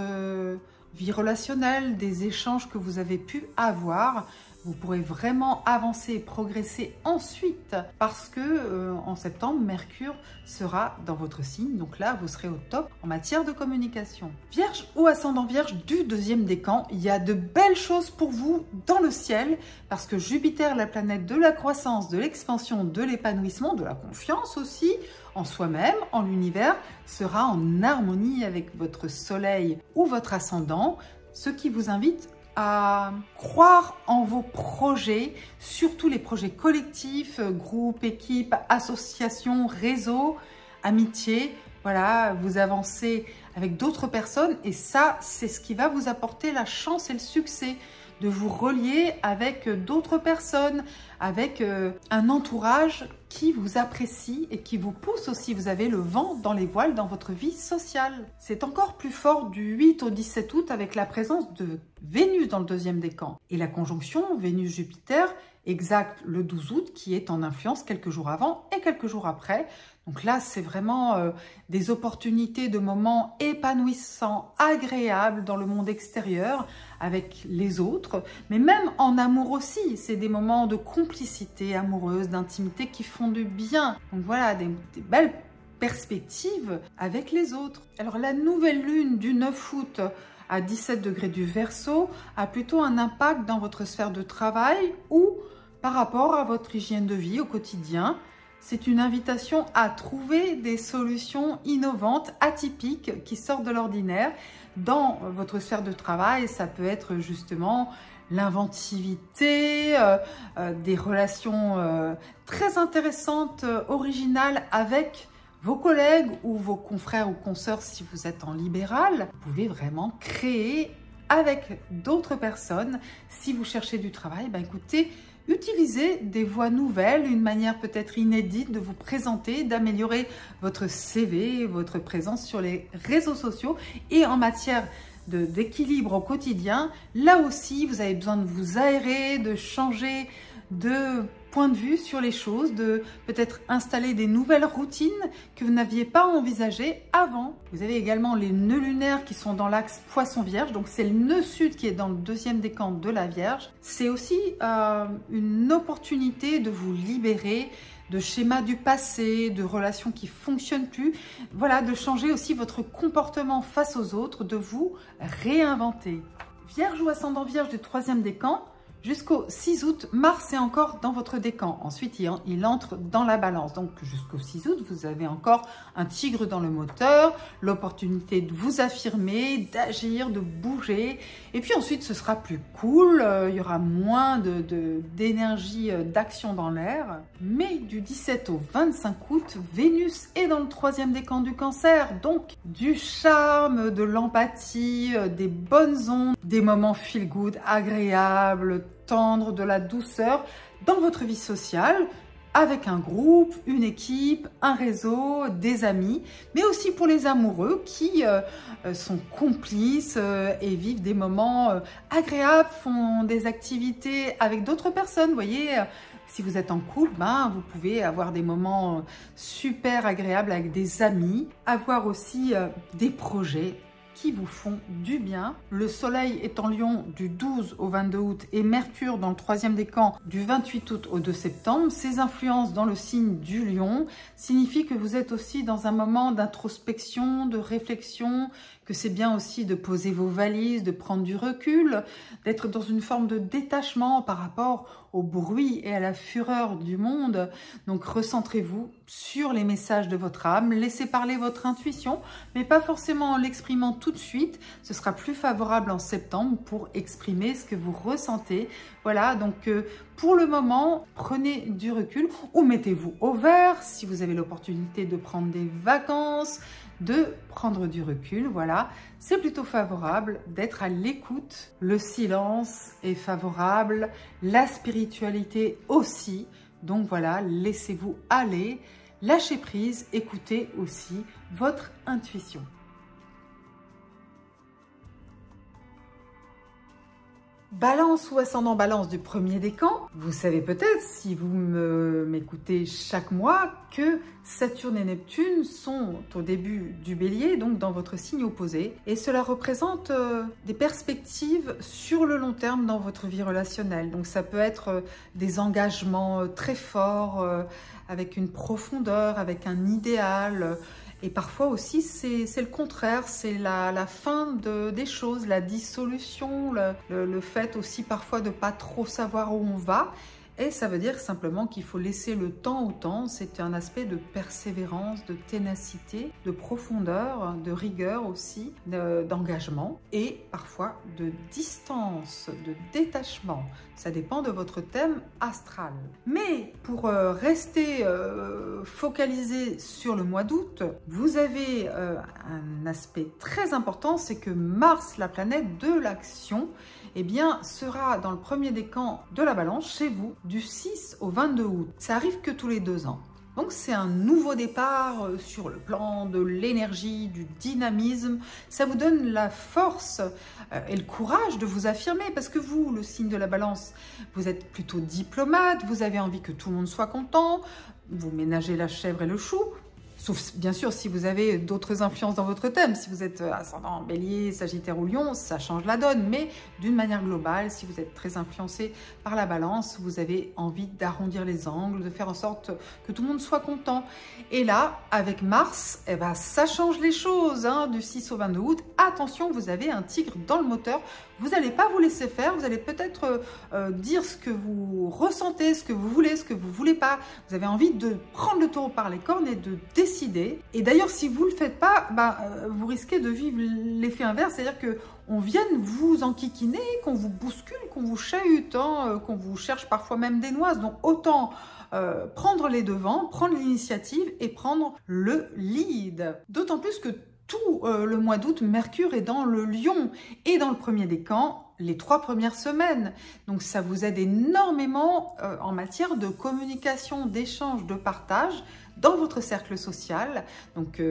vie relationnelle, des échanges que vous avez pu avoir. Vous pourrez vraiment avancer et progresser ensuite parce que en septembre, Mercure sera dans votre signe. Donc là, vous serez au top en matière de communication. Vierge ou ascendant Vierge du deuxième décan, il y a de belles choses pour vous dans le ciel parce que Jupiter, la planète de la croissance, de l'expansion, de l'épanouissement, de la confiance aussi en soi-même, en l'univers, sera en harmonie avec votre soleil ou votre ascendant, ce qui vous invite à croire en vos projets, surtout les projets collectifs, groupes, équipes, associations, réseaux, amitiés. Voilà, vous avancez avec d'autres personnes et ça, c'est ce qui va vous apporter la chance et le succès de vous relier avec d'autres personnes, avec un entourage qui vous apprécie et qui vous pousse aussi. Vous avez le vent dans les voiles dans votre vie sociale. C'est encore plus fort du 8 au 17 août avec la présence de Vénus dans le deuxième décan. Et la conjonction Vénus-Jupiter exacte le 12 août qui est en influence quelques jours avant et quelques jours après. Donc là, c'est vraiment des opportunités de moments épanouissants, agréables dans le monde extérieur avec les autres, mais même en amour aussi. C'est des moments de complicité amoureuse, d'intimité qui font du bien. Donc voilà, des belles perspectives avec les autres. Alors la nouvelle lune du 9 août à 17 degrés du Verseau a plutôt un impact dans votre sphère de travail ou par rapport à votre hygiène de vie au quotidien. C'est une invitation à trouver des solutions innovantes, atypiques, qui sortent de l'ordinaire dans votre sphère de travail. Ça peut être justement l'inventivité, des relations très intéressantes, originales avec vos collègues ou vos confrères ou consoeurs si vous êtes en libéral. Vous pouvez vraiment créer avec d'autres personnes. Si vous cherchez du travail, ben écoutez, utilisez des voies nouvelles, une manière peut-être inédite de vous présenter, d'améliorer votre CV, votre présence sur les réseaux sociaux. Et en matière d'équilibre au quotidien, là aussi, vous avez besoin de vous aérer, de changer de point de vue sur les choses, de peut-être installer des nouvelles routines que vous n'aviez pas envisagées avant. Vous avez également les nœuds lunaires qui sont dans l'axe Poisson-Vierge, donc c'est le nœud sud qui est dans le deuxième décan de la Vierge. C'est aussi une opportunité de vous libérer de schémas du passé, de relations qui ne fonctionnent plus. Voilà, de changer aussi votre comportement face aux autres, de vous réinventer. Vierge ou ascendant Vierge du troisième décan, jusqu'au 6 août, Mars est encore dans votre décan. Ensuite, il entre dans la balance. Donc, jusqu'au 6 août, vous avez encore un tigre dans le moteur, l'opportunité de vous affirmer, d'agir, de bouger. Et puis ensuite, ce sera plus cool. Il y aura moins d'énergie, d'action dans l'air. Mais du 17 au 25 août, Vénus est dans le troisième décan du Cancer. Donc, du charme, de l'empathie, des bonnes ondes, des moments feel good, agréables, tendre, de la douceur dans votre vie sociale, avec un groupe, une équipe, un réseau, des amis, mais aussi pour les amoureux qui sont complices et vivent des moments agréables, font des activités avec d'autres personnes. Vous voyez, si vous êtes en couple, ben, vous pouvez avoir des moments super agréables avec des amis, avoir aussi des projets qui vous font du bien. Le soleil est en Lion du 12 au 22 août et Mercure dans le troisième décan du 28 août au 2 septembre. Ces influences dans le signe du Lion signifient que vous êtes aussi dans un moment d'introspection, de réflexion, que c'est bien aussi de poser vos valises, de prendre du recul, d'être dans une forme de détachement par rapport au bruit et à la fureur du monde. Donc recentrez-vous sur les messages de votre âme, laissez parler votre intuition, mais pas forcément en l'exprimant tout de suite. Ce sera plus favorable en septembre pour exprimer ce que vous ressentez. Voilà, donc pour le moment, prenez du recul ou mettez-vous au vert si vous avez l'opportunité de prendre des vacances, de prendre du recul, voilà, c'est plutôt favorable d'être à l'écoute. Le silence est favorable, la spiritualité aussi. Donc voilà, laissez-vous aller, lâchez prise, écoutez aussi votre intuition. Balance ou ascendant Balance du premier décan, vous savez peut-être, si vous m'écoutez chaque mois, que Saturne et Neptune sont au début du Bélier, donc dans votre signe opposé. Et cela représente des perspectives sur le long terme dans votre vie relationnelle. Donc ça peut être des engagements très forts, avec une profondeur, avec un idéal. Et parfois aussi, c'est le contraire, c'est la fin des choses, la dissolution, le fait aussi parfois de ne pas trop savoir où on va. Et ça veut dire simplement qu'il faut laisser le temps au temps. C'est un aspect de persévérance, de ténacité, de profondeur, de rigueur aussi, d'engagement et parfois de distance, de détachement. Ça dépend de votre thème astral. Mais pour rester focalisé sur le mois d'août, vous avez un aspect très important, c'est que Mars, la planète de l'action, eh bien, sera dans le premier décan de la Balance, chez vous, du 6 au 22 août. Ça arrive que tous les 2 ans. Donc, c'est un nouveau départ sur le plan de l'énergie, du dynamisme. Ça vous donne la force et le courage de vous affirmer parce que vous, le signe de la Balance, vous êtes plutôt diplomate, vous avez envie que tout le monde soit content, vous ménagez la chèvre et le chou. Sauf bien sûr si vous avez d'autres influences dans votre thème. Si vous êtes ascendant Bélier, Sagittaire ou Lion, ça change la donne. Mais d'une manière globale, si vous êtes très influencé par la Balance, vous avez envie d'arrondir les angles, de faire en sorte que tout le monde soit content. Et là, avec Mars, eh ben, ça change les choses. Hein, du 6 au 22 août, attention, vous avez un tigre dans le moteur. Vous n'allez pas vous laisser faire. Vous allez peut-être dire ce que vous ressentez, ce que vous voulez, ce que vous ne voulez pas. Vous avez envie de prendre le taureau par les cornes et de décider. Et d'ailleurs, si vous ne le faites pas, vous risquez de vivre l'effet inverse, c'est-à-dire qu'on vienne vous enquiquiner, qu'on vous bouscule, qu'on vous chahute, hein, qu'on vous cherche parfois même des noises. Donc autant prendre les devants, prendre l'initiative et prendre le lead. D'autant plus que tout le mois d'août, Mercure est dans le Lion et dans le premier décan les 3 premières semaines. Donc ça vous aide énormément en matière de communication, d'échange, de partage dans votre cercle social. Donc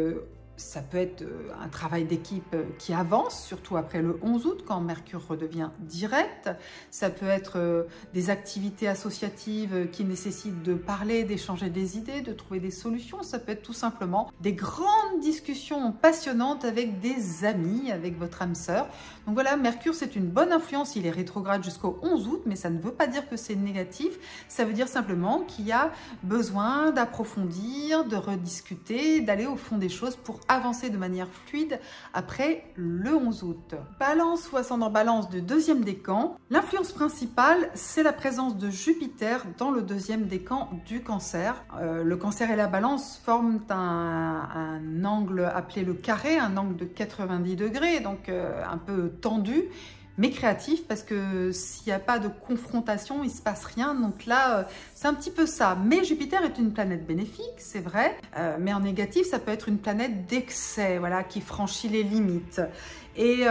ça peut être un travail d'équipe qui avance, surtout après le 11 août, quand Mercure redevient direct. Ça peut être des activités associatives qui nécessitent de parler, d'échanger des idées, de trouver des solutions. Ça peut être tout simplement des grandes discussions passionnantes avec des amis, avec votre âme sœur. Donc voilà, Mercure, c'est une bonne influence. Il est rétrograde jusqu'au 11 août, mais ça ne veut pas dire que c'est négatif. Ça veut dire simplement qu'il y a besoin d'approfondir, de rediscuter, d'aller au fond des choses pour avancer de manière fluide après le 11 août. Balance ou ascendant Balance du deuxième décan. L'influence principale, c'est la présence de Jupiter dans le deuxième décan du Cancer. Le Cancer et la Balance forment un angle appelé le carré, un angle de 90 degrés, donc un peu tendu, mais créatif, parce que s'il n'y a pas de confrontation, il ne se passe rien. Donc là, c'est un petit peu ça. Mais Jupiter est une planète bénéfique, c'est vrai, mais en négatif, ça peut être une planète d'excès, voilà, qui franchit les limites. Et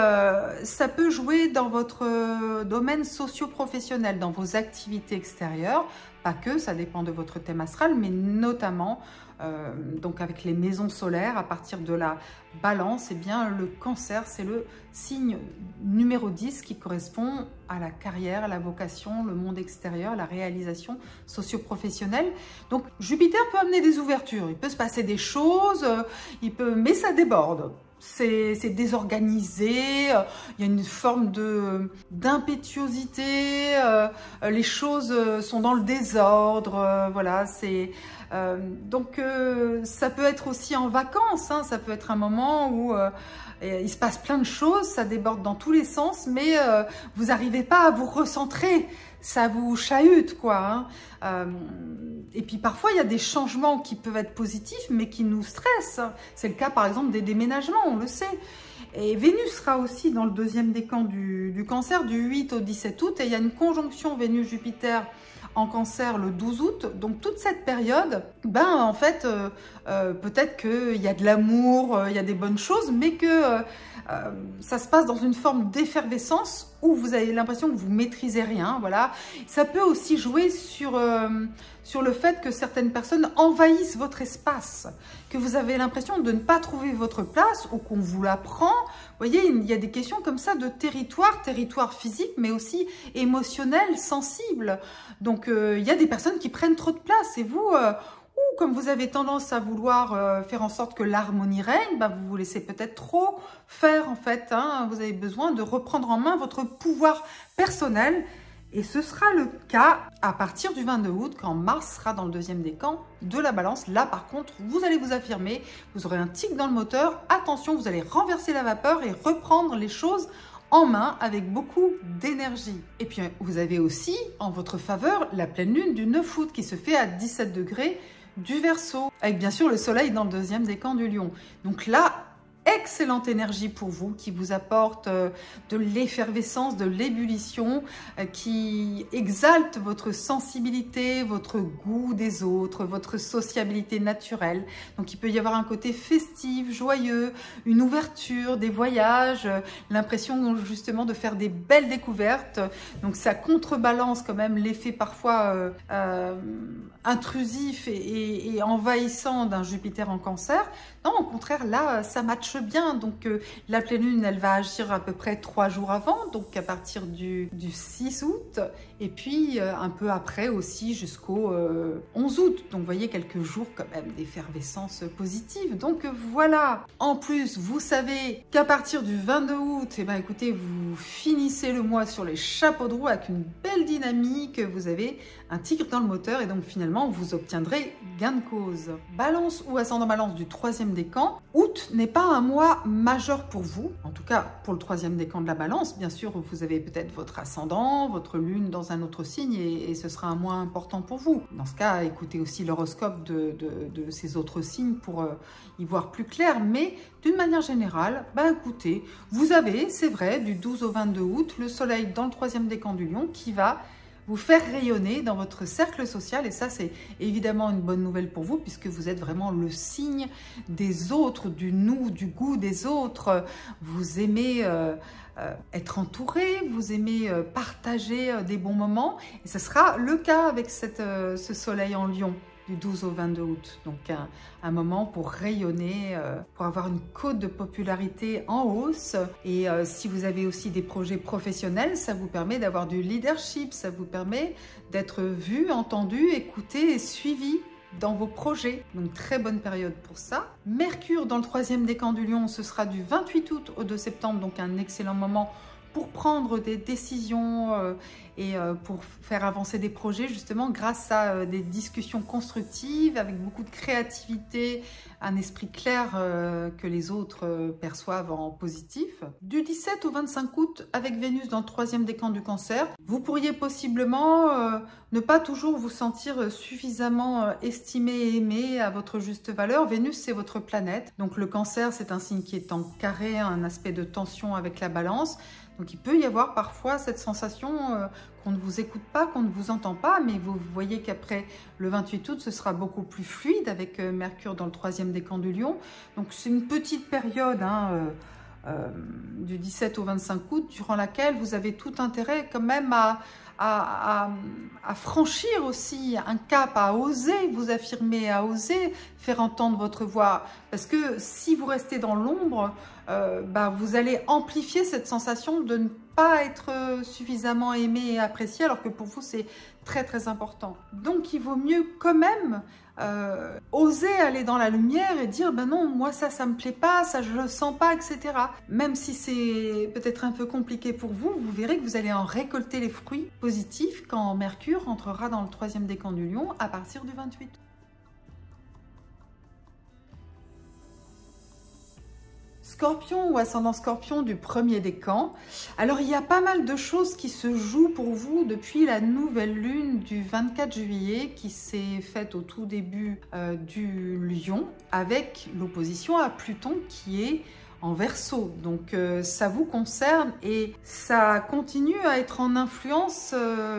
ça peut jouer dans votre domaine socio-professionnel, dans vos activités extérieures. Pas que, ça dépend de votre thème astral, mais notamment donc avec les maisons solaires, à partir de la Balance, eh bien le Cancer, c'est le signe numéro 10 qui correspond à la carrière, à la vocation, le monde extérieur, la réalisation socio-professionnelle. Donc Jupiter peut amener des ouvertures, il peut se passer des choses, mais ça déborde. c'est désorganisé, il y a une forme d'impétuosité, les choses sont dans le désordre, voilà, donc ça peut être aussi en vacances, hein, ça peut être un moment où il se passe plein de choses, ça déborde dans tous les sens, mais vous n'arrivez pas à vous recentrer, ça vous chahute, quoi. Hein. Et puis parfois, il y a des changements qui peuvent être positifs, mais qui nous stressent. C'est le cas, par exemple, des déménagements, on le sait. Et Vénus sera aussi dans le deuxième décan du Cancer, du 8 au 17 août. Et il y a une conjonction Vénus-Jupiter en Cancer le 12 août. Donc toute cette période, en fait, peut-être qu'il y a de l'amour, il y a des bonnes choses, mais que ça se passe dans une forme d'effervescence où vous avez l'impression que vous maîtrisez rien. Voilà. Ça peut aussi jouer sur le fait que certaines personnes envahissent votre espace, que vous avez l'impression de ne pas trouver votre place ou qu'on vous la prend. Vous voyez, il y a des questions comme ça de territoire physique, mais aussi émotionnel, sensible. Donc, il y a des personnes qui prennent trop de place et vous... comme vous avez tendance à vouloir faire en sorte que l'harmonie règne, vous vous laissez peut-être trop faire en fait. Hein. Vous avez besoin de reprendre en main votre pouvoir personnel. Et ce sera le cas à partir du 22 août, quand Mars sera dans le deuxième décan de la Balance. Là, par contre, vous allez vous affirmer, vous aurez un tic dans le moteur. Attention, vous allez renverser la vapeur et reprendre les choses en main avec beaucoup d'énergie. Et puis, vous avez aussi en votre faveur la pleine lune du 9 août qui se fait à 17 degrés du Verseau, avec bien sûr le soleil dans le deuxième décan du Lion. Donc là, excellente énergie pour vous, qui vous apporte de l'effervescence, de l'ébullition, qui exalte votre sensibilité, votre goût des autres, votre sociabilité naturelle. Donc il peut y avoir un côté festif, joyeux, une ouverture, des voyages, l'impression justement de faire des belles découvertes. Donc ça contrebalance quand même l'effet parfois intrusif et envahissant d'un Jupiter en Cancer. Non, au contraire, là, ça matche bien. Donc, la pleine lune, elle va agir à peu près 3 jours avant, donc à partir du 6 août. Et puis, un peu après aussi, jusqu'au 11 août. Donc, vous voyez, quelques jours quand même d'effervescence positive. Donc, voilà. En plus, vous savez qu'à partir du 22 août, écoutez, vous finissez le mois sur les chapeaux de roue avec une belle dynamique. Vous avez un tigre dans le moteur et donc, finalement, vous obtiendrez gain de cause. Balance ou ascendant Balance du 3e décan, août n'est pas un mois majeur pour vous, en tout cas pour le 3e décan de la Balance. Bien sûr, vous avez peut-être votre ascendant, votre lune dans un autre signe et ce sera un mois important pour vous. Dans ce cas, écoutez aussi l'horoscope de ces autres signes pour y voir plus clair, mais d'une manière générale, écoutez, vous avez, c'est vrai, du 12 au 22 août, le soleil dans le 3e décan du Lion qui va vous faire rayonner dans votre cercle social. Et ça, c'est évidemment une bonne nouvelle pour vous puisque vous êtes vraiment le signe des autres, du nous, du goût des autres. Vous aimez être entouré, vous aimez partager des bons moments. Et ce sera le cas avec ce soleil en Lion du 12 au 22 août. Donc un moment pour rayonner, pour avoir une cote de popularité en hausse. Et si vous avez aussi des projets professionnels, ça vous permet d'avoir du leadership, ça vous permet d'être vu, entendu, écouté et suivi dans vos projets. Donc très bonne période pour ça. Mercure dans le 3e décan du Lion, ce sera du 28 août au 2 septembre, donc un excellent moment pour prendre des décisions et pour faire avancer des projets justement grâce à des discussions constructives avec beaucoup de créativité, un esprit clair que les autres perçoivent en positif. Du 17 au 25 août avec Vénus dans le 3e décan du Cancer, vous pourriez possiblement ne pas toujours vous sentir suffisamment estimé et aimé à votre juste valeur. Vénus, c'est votre planète. Donc le Cancer, c'est un signe qui est en carré, un aspect de tension avec la Balance. Donc il peut y avoir parfois cette sensation qu'on ne vous écoute pas, qu'on ne vous entend pas, mais vous voyez qu'après le 28 août, ce sera beaucoup plus fluide avec Mercure dans le 3e décan du Lion. Donc c'est une petite période du 17 au 25 août, durant laquelle vous avez tout intérêt quand même à franchir aussi un cap, à oser vous affirmer, à oser faire entendre votre voix. Parce que si vous restez dans l'ombre, vous allez amplifier cette sensation de ne pas être suffisamment aimé et apprécié, alors que pour vous, c'est très très important. Donc, il vaut mieux quand même Osez aller dans la lumière et dire ben non, moi ça me plaît pas, ça je le sens pas, etc. Même si c'est peut-être un peu compliqué pour vous, vous verrez que vous allez en récolter les fruits positifs quand Mercure entrera dans le 3e décan du Lion à partir du 28. Scorpion ou ascendant Scorpion du 1er décan. Alors, il y a pas mal de choses qui se jouent pour vous depuis la nouvelle lune du 24 juillet qui s'est faite au tout début du Lion avec l'opposition à Pluton qui est en Verseau. Donc, ça vous concerne et ça continue à être en influence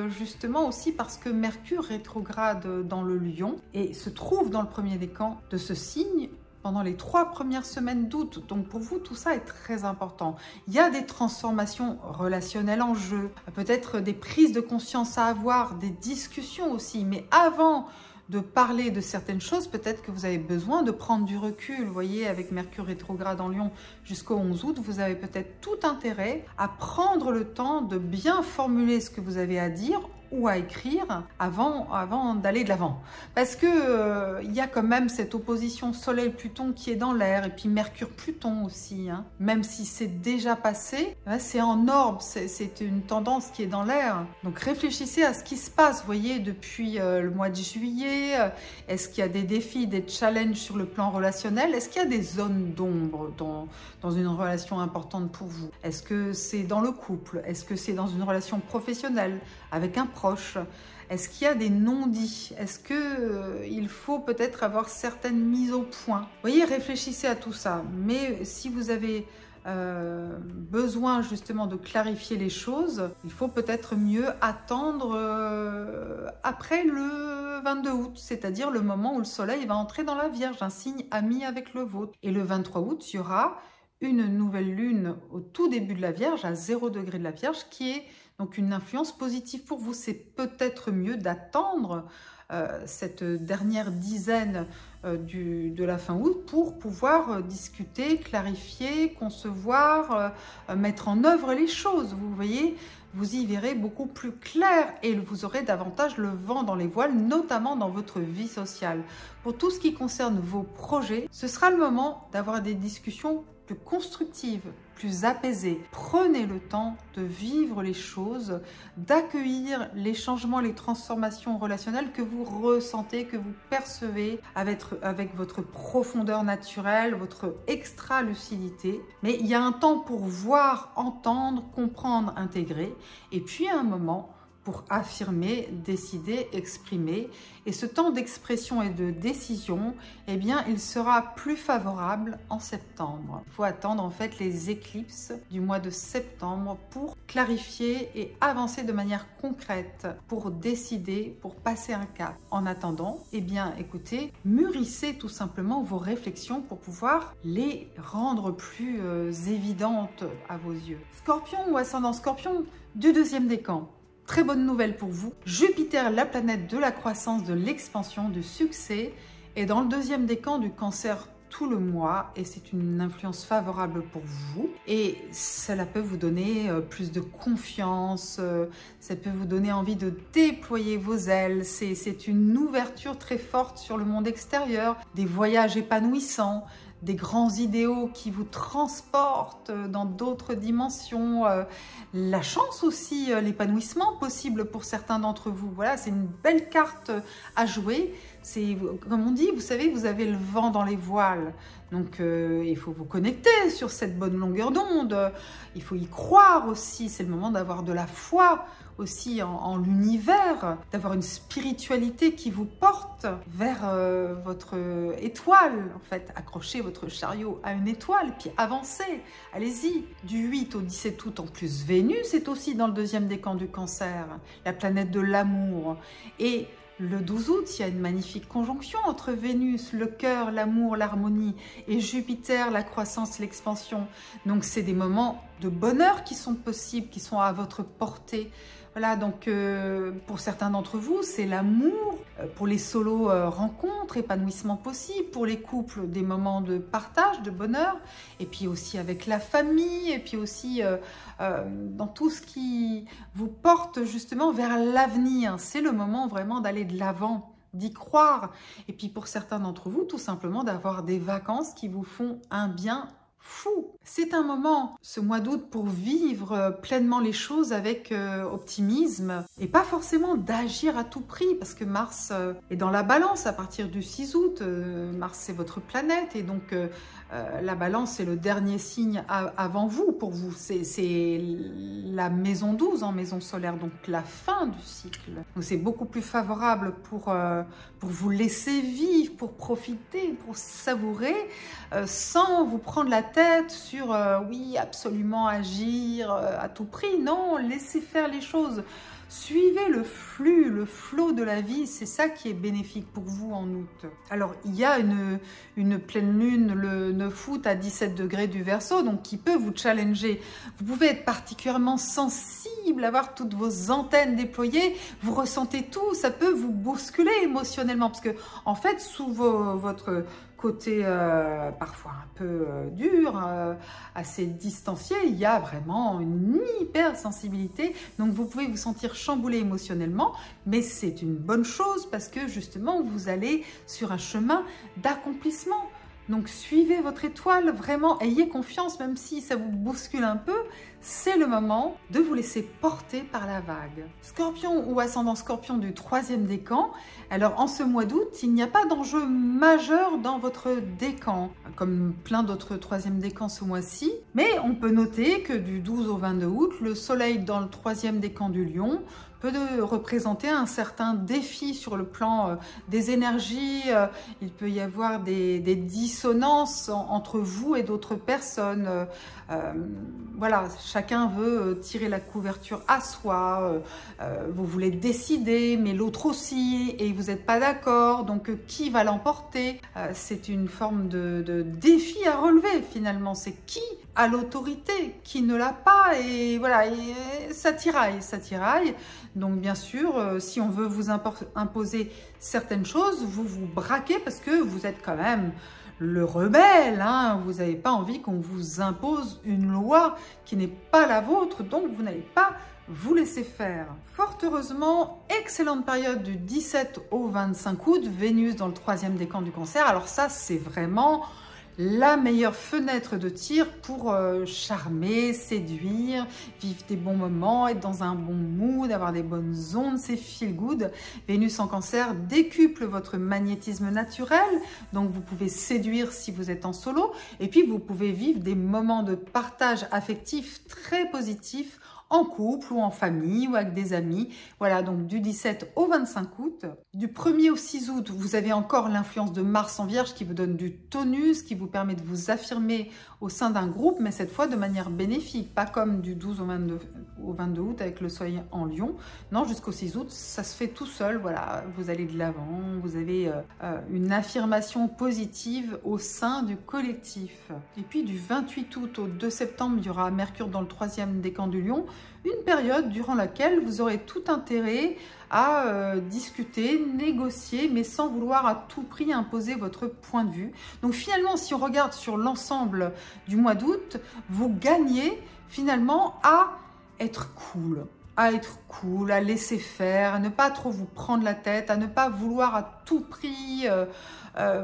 justement aussi parce que Mercure rétrograde dans le Lion et se trouve dans le 1er décan de ce signe pendant les 3 premières semaines d'août. Donc pour vous, tout ça est très important. Il y a des transformations relationnelles en jeu, peut-être des prises de conscience à avoir, des discussions aussi. Mais avant de parler de certaines choses, peut-être que vous avez besoin de prendre du recul. Vous voyez, avec Mercure rétrograde en Lion jusqu'au 11 août, vous avez peut-être tout intérêt à prendre le temps de bien formuler ce que vous avez à dire ou à écrire avant d'aller de l'avant. Parce que il y a quand même cette opposition Soleil-Pluton qui est dans l'air, et puis Mercure-Pluton aussi. Hein. Même si c'est déjà passé, c'est en orbe, c'est une tendance qui est dans l'air. Donc réfléchissez à ce qui se passe, vous voyez, depuis le mois de juillet. Est-ce qu'il y a des défis, des challenges sur le plan relationnel? Est-ce qu'il y a des zones d'ombre dans une relation importante pour vous? Est-ce que c'est dans le couple? Est-ce que c'est dans une relation professionnelle avec un proche? Est-ce qu'il y a des non-dits? Est-ce que il faut peut-être avoir certaines mises au point? Vous voyez, réfléchissez à tout ça. Mais si vous avez besoin justement de clarifier les choses, il faut peut-être mieux attendre après le 22 août, c'est-à-dire le moment où le soleil va entrer dans la Vierge, un signe ami avec le vôtre. Et le 23 août, il y aura une nouvelle lune au tout début de la Vierge, à 0 degré de la Vierge, qui est donc une influence positive pour vous. C'est peut-être mieux d'attendre cette dernière dizaine de la fin août pour pouvoir discuter, clarifier, concevoir, mettre en œuvre les choses. Vous voyez, vous y verrez beaucoup plus clair et vous aurez davantage le vent dans les voiles, notamment dans votre vie sociale. Pour tout ce qui concerne vos projets, ce sera le moment d'avoir des discussions plus constructives, plus apaisées. Prenez le temps de vivre les choses, d'accueillir les changements, les transformations relationnelles que vous ressentez, que vous percevez avec votre profondeur naturelle, votre extra-lucidité. Mais il y a un temps pour voir, entendre, comprendre, intégrer, et puis un moment pour affirmer, décider, exprimer. Et ce temps d'expression et de décision, eh bien, il sera plus favorable en septembre. Il faut attendre en fait les éclipses du mois de septembre pour clarifier et avancer de manière concrète, pour décider, pour passer un cap. En attendant, eh bien, écoutez, mûrissez tout simplement vos réflexions pour pouvoir les rendre plus évidentes à vos yeux. Scorpion ou ascendant Scorpion du 2e décan. Très bonne nouvelle pour vous. Jupiter, la planète de la croissance, de l'expansion, du succès, est dans le 2e décan du Cancer tout le mois et c'est une influence favorable pour vous. Et cela peut vous donner plus de confiance, ça peut vous donner envie de déployer vos ailes. C'est une ouverture très forte sur le monde extérieur, des voyages épanouissants, des grands idéaux qui vous transportent dans d'autres dimensions, la chance aussi, l'épanouissement possible pour certains d'entre vous. Voilà, c'est une belle carte à jouer. C'est, comme on dit, vous savez, vous avez le vent dans les voiles. Donc, il faut vous connecter sur cette bonne longueur d'onde. Il faut y croire aussi. C'est le moment d'avoir de la foi aussi en l'univers, d'avoir une spiritualité qui vous porte vers votre étoile. En fait, accrochez votre chariot à une étoile, puis avancez. Allez-y. Du 8 au 17 août, en plus, Vénus est aussi dans le 2e décan du Cancer, la planète de l'amour. Et le 12 août, il y a une magnifique conjonction entre Vénus, le cœur, l'amour, l'harmonie, et Jupiter, la croissance, l'expansion. Donc, c'est des moments de bonheur qui sont possibles, qui sont à votre portée. Voilà, donc pour certains d'entre vous, c'est l'amour. Pour les solos, rencontres, épanouissement possible. Pour les couples, des moments de partage, de bonheur. Et puis aussi avec la famille. Et puis aussi dans tout ce qui vous porte justement vers l'avenir. C'est le moment vraiment d'aller de l'avant. d'y croire. Et puis pour certains d'entre vous, tout simplement d'avoir des vacances qui vous font un bien fou. C'est un moment, ce mois d'août, pour vivre pleinement les choses avec optimisme et pas forcément d'agir à tout prix parce que Mars est dans la balance à partir du 6 août. Mars, c'est votre planète et donc la balance, c'est le dernier signe avant vous, pour vous. C'est la maison 12 en maison solaire, donc la fin du cycle. Donc c'est beaucoup plus favorable pour vous laisser vivre, pour profiter, pour savourer, sans vous prendre la tête sur oui, absolument agir à tout prix. Non, laissez faire les choses. Suivez le flux, le flot de la vie, c'est ça qui est bénéfique pour vous en août. Alors, il y a une pleine lune le 9 août à 17 degrés du Verseau, donc qui peut vous challenger. Vous pouvez être particulièrement sensible, avoir toutes vos antennes déployées, vous ressentez tout, ça peut vous bousculer émotionnellement, parce que en fait, sous votre côté parfois un peu dur, assez distancié, il y a vraiment une hypersensibilité. Donc vous pouvez vous sentir chamboulé émotionnellement, mais c'est une bonne chose parce que justement vous allez sur un chemin d'accomplissement. Donc suivez votre étoile, vraiment ayez confiance, même si ça vous bouscule un peu, c'est le moment de vous laisser porter par la vague. Scorpion ou ascendant Scorpion du 3e décan, alors en ce mois d'août, il n'y a pas d'enjeu majeur dans votre décan, comme plein d'autres 3e décans ce mois-ci, mais on peut noter que du 12 au 22 août, le soleil dans le 3e décan du Lion peut représenter un certain défi sur le plan des énergies. Il peut y avoir des dissonances entre vous et d'autres personnes. Voilà, chacun veut tirer la couverture à soi. Vous voulez décider, mais l'autre aussi, et vous n'êtes pas d'accord. Donc, qui va l'emporter? C'est une forme de défi à relever finalement. C'est qui a l'autorité, qui ne l'a pas, et voilà, et ça tiraille, ça tiraille. Donc bien sûr, si on veut vous imposer certaines choses, vous vous braquez parce que vous êtes quand même le rebelle, hein. Vous n'avez pas envie qu'on vous impose une loi qui n'est pas la vôtre, donc vous n'allez pas vous laisser faire. Fort heureusement, excellente période du 17 au 25 août, Vénus dans le 3e décan du Cancer. Alors ça, c'est vraiment la meilleure fenêtre de tir pour charmer, séduire, vivre des bons moments, être dans un bon mood, avoir des bonnes ondes, c'est feel good. Vénus en Cancer décuple votre magnétisme naturel, donc vous pouvez séduire si vous êtes en solo, et puis vous pouvez vivre des moments de partage affectif très positifs en couple ou en famille ou avec des amis. Voilà, donc du 17 au 25 août. Du 1er au 6 août, vous avez encore l'influence de Mars en Vierge qui vous donne du tonus, qui vous permet de vous affirmer au sein d'un groupe, mais cette fois de manière bénéfique, pas comme du 12 au 22 août avec le Soleil en Lion. Non, jusqu'au 6 août, ça se fait tout seul. Voilà, vous allez de l'avant, vous avez une affirmation positive au sein du collectif. Et puis du 28 août au 2 septembre, il y aura Mercure dans le 3e décan du Lion, une période durant laquelle vous aurez tout intérêt à discuter, négocier, mais sans vouloir à tout prix imposer votre point de vue. Donc finalement, si on regarde sur l'ensemble du mois d'août, vous gagnez finalement à être cool, à laisser faire, à ne pas trop vous prendre la tête, à ne pas vouloir à tout prix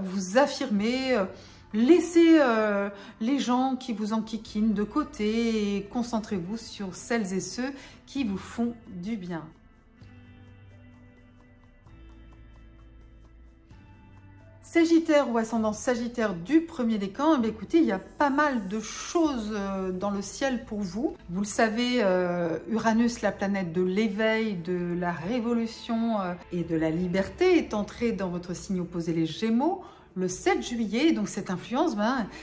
vous affirmer. Laissez les gens qui vous enquiquinent de côté et concentrez-vous sur celles et ceux qui vous font du bien. Sagittaire ou ascendant Sagittaire du 1er décan, eh bien, écoutez, il y a pas mal de choses dans le ciel pour vous. Vous le savez, Uranus, la planète de l'éveil, de la révolution et de la liberté, est entré dans votre signe opposé, les Gémeaux, le 7 juillet. Donc cette influence,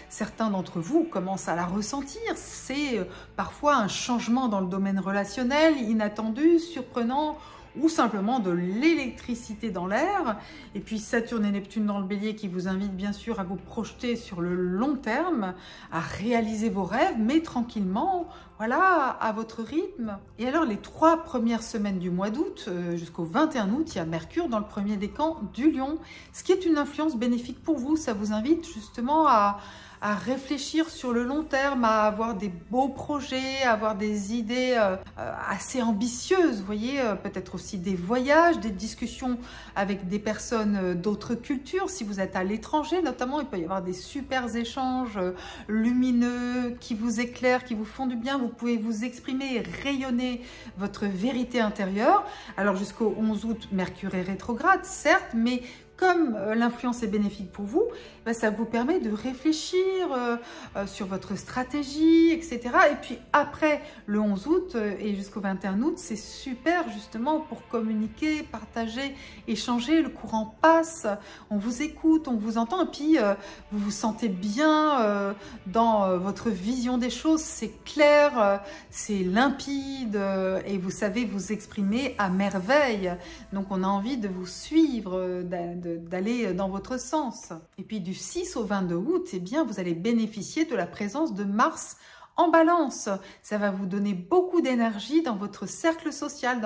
certains d'entre vous commencent à la ressentir. C'est parfois un changement dans le domaine relationnel, inattendu, surprenant, ou simplement de l'électricité dans l'air. Et puis Saturne et Neptune dans le Bélier qui vous invitent bien sûr à vous projeter sur le long terme, à réaliser vos rêves, mais tranquillement, voilà, à votre rythme. Et alors les 3 premières semaines du mois d'août, jusqu'au 21 août, il y a Mercure dans le 1er décan du Lion, ce qui est une influence bénéfique pour vous. Ça vous invite justement à à réfléchir sur le long terme, à avoir des beaux projets, à avoir des idées assez ambitieuses, vous voyez, peut-être aussi des voyages, des discussions avec des personnes d'autres cultures. Si vous êtes à l'étranger notamment, il peut y avoir des super échanges lumineux qui vous éclairent, qui vous font du bien. Vous pouvez vous exprimer et rayonner votre vérité intérieure. Alors jusqu'au 11 août, Mercure est rétrograde, certes, mais comme l'influence est bénéfique pour vous, ça vous permet de réfléchir sur votre stratégie, etc. Et puis après le 11 août et jusqu'au 21 août, c'est super justement pour communiquer, partager, échanger. Le courant passe, on vous écoute, on vous entend et puis vous vous sentez bien dans votre vision des choses. C'est clair, c'est limpide et vous savez vous exprimer à merveille. Donc on a envie de vous suivre, d'aller dans votre sens. Et puis du 6 au 22 août, eh bien, vous allez bénéficier de la présence de Mars en balance. Ça va vous donner beaucoup d'énergie dans votre cercle social,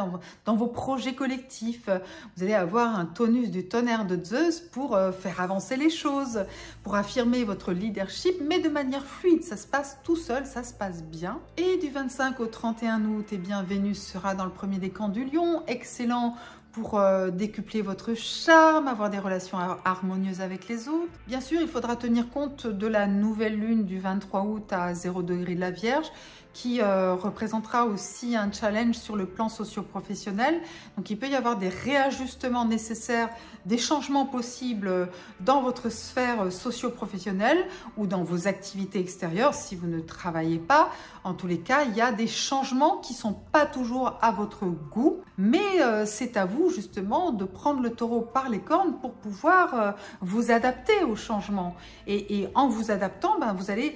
dans vos projets collectifs. Vous allez avoir un tonus du tonnerre de Zeus pour faire avancer les choses, pour affirmer votre leadership, mais de manière fluide. Ça se passe tout seul, ça se passe bien. Et du 25 au 31 août, eh bien, Vénus sera dans le premier décan du Lion. Excellent pour décupler votre charme, avoir des relations harmonieuses avec les autres. Bien sûr, il faudra tenir compte de la nouvelle lune du 23 août à 0 degré de la Vierge, qui représentera aussi un challenge sur le plan socio-professionnel. Donc il peut y avoir des réajustements nécessaires, des changements possibles dans votre sphère socio-professionnelle ou dans vos activités extérieures si vous ne travaillez pas. En tous les cas, il y a des changements qui ne sont pas toujours à votre goût, mais c'est à vous justement de prendre le taureau par les cornes pour pouvoir vous adapter aux changements. Et en vous adaptant, vous allez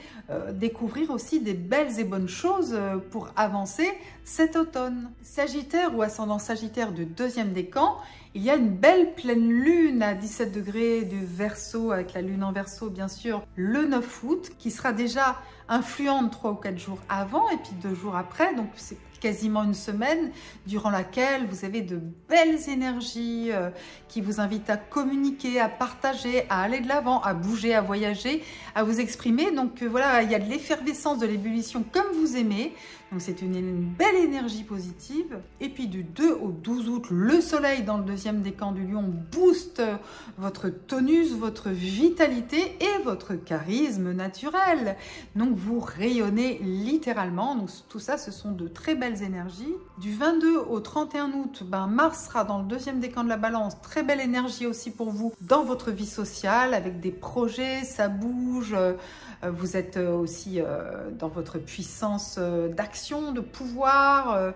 découvrir aussi des belles et bonnes choses pour avancer cet automne. Sagittaire ou ascendant Sagittaire du deuxième décan, il y a une belle pleine lune à 17 degrés du Verseau, avec la lune en Verseau bien sûr, le 9 août, qui sera déjà influente 3 ou 4 jours avant et puis 2 jours après, donc c'est quasiment une semaine durant laquelle vous avez de belles énergies qui vous invitent à communiquer, à partager, à aller de l'avant, à bouger, à voyager, à vous exprimer. Donc voilà, il y a de l'effervescence, de l'ébullition comme vous aimez. Donc c'est une belle énergie positive. Et puis du 2 au 12 août, le soleil dans le deuxième décan du Lion booste votre tonus, votre vitalité et votre charisme naturel. Donc vous rayonnez littéralement. Donc tout ça, ce sont de très belles énergies. Du 22 au 31 août, Mars sera dans le deuxième décan de la Balance. Très belle énergie aussi pour vous dans votre vie sociale avec des projets, ça bouge. Vous êtes aussi dans votre puissance d'action, de pouvoir.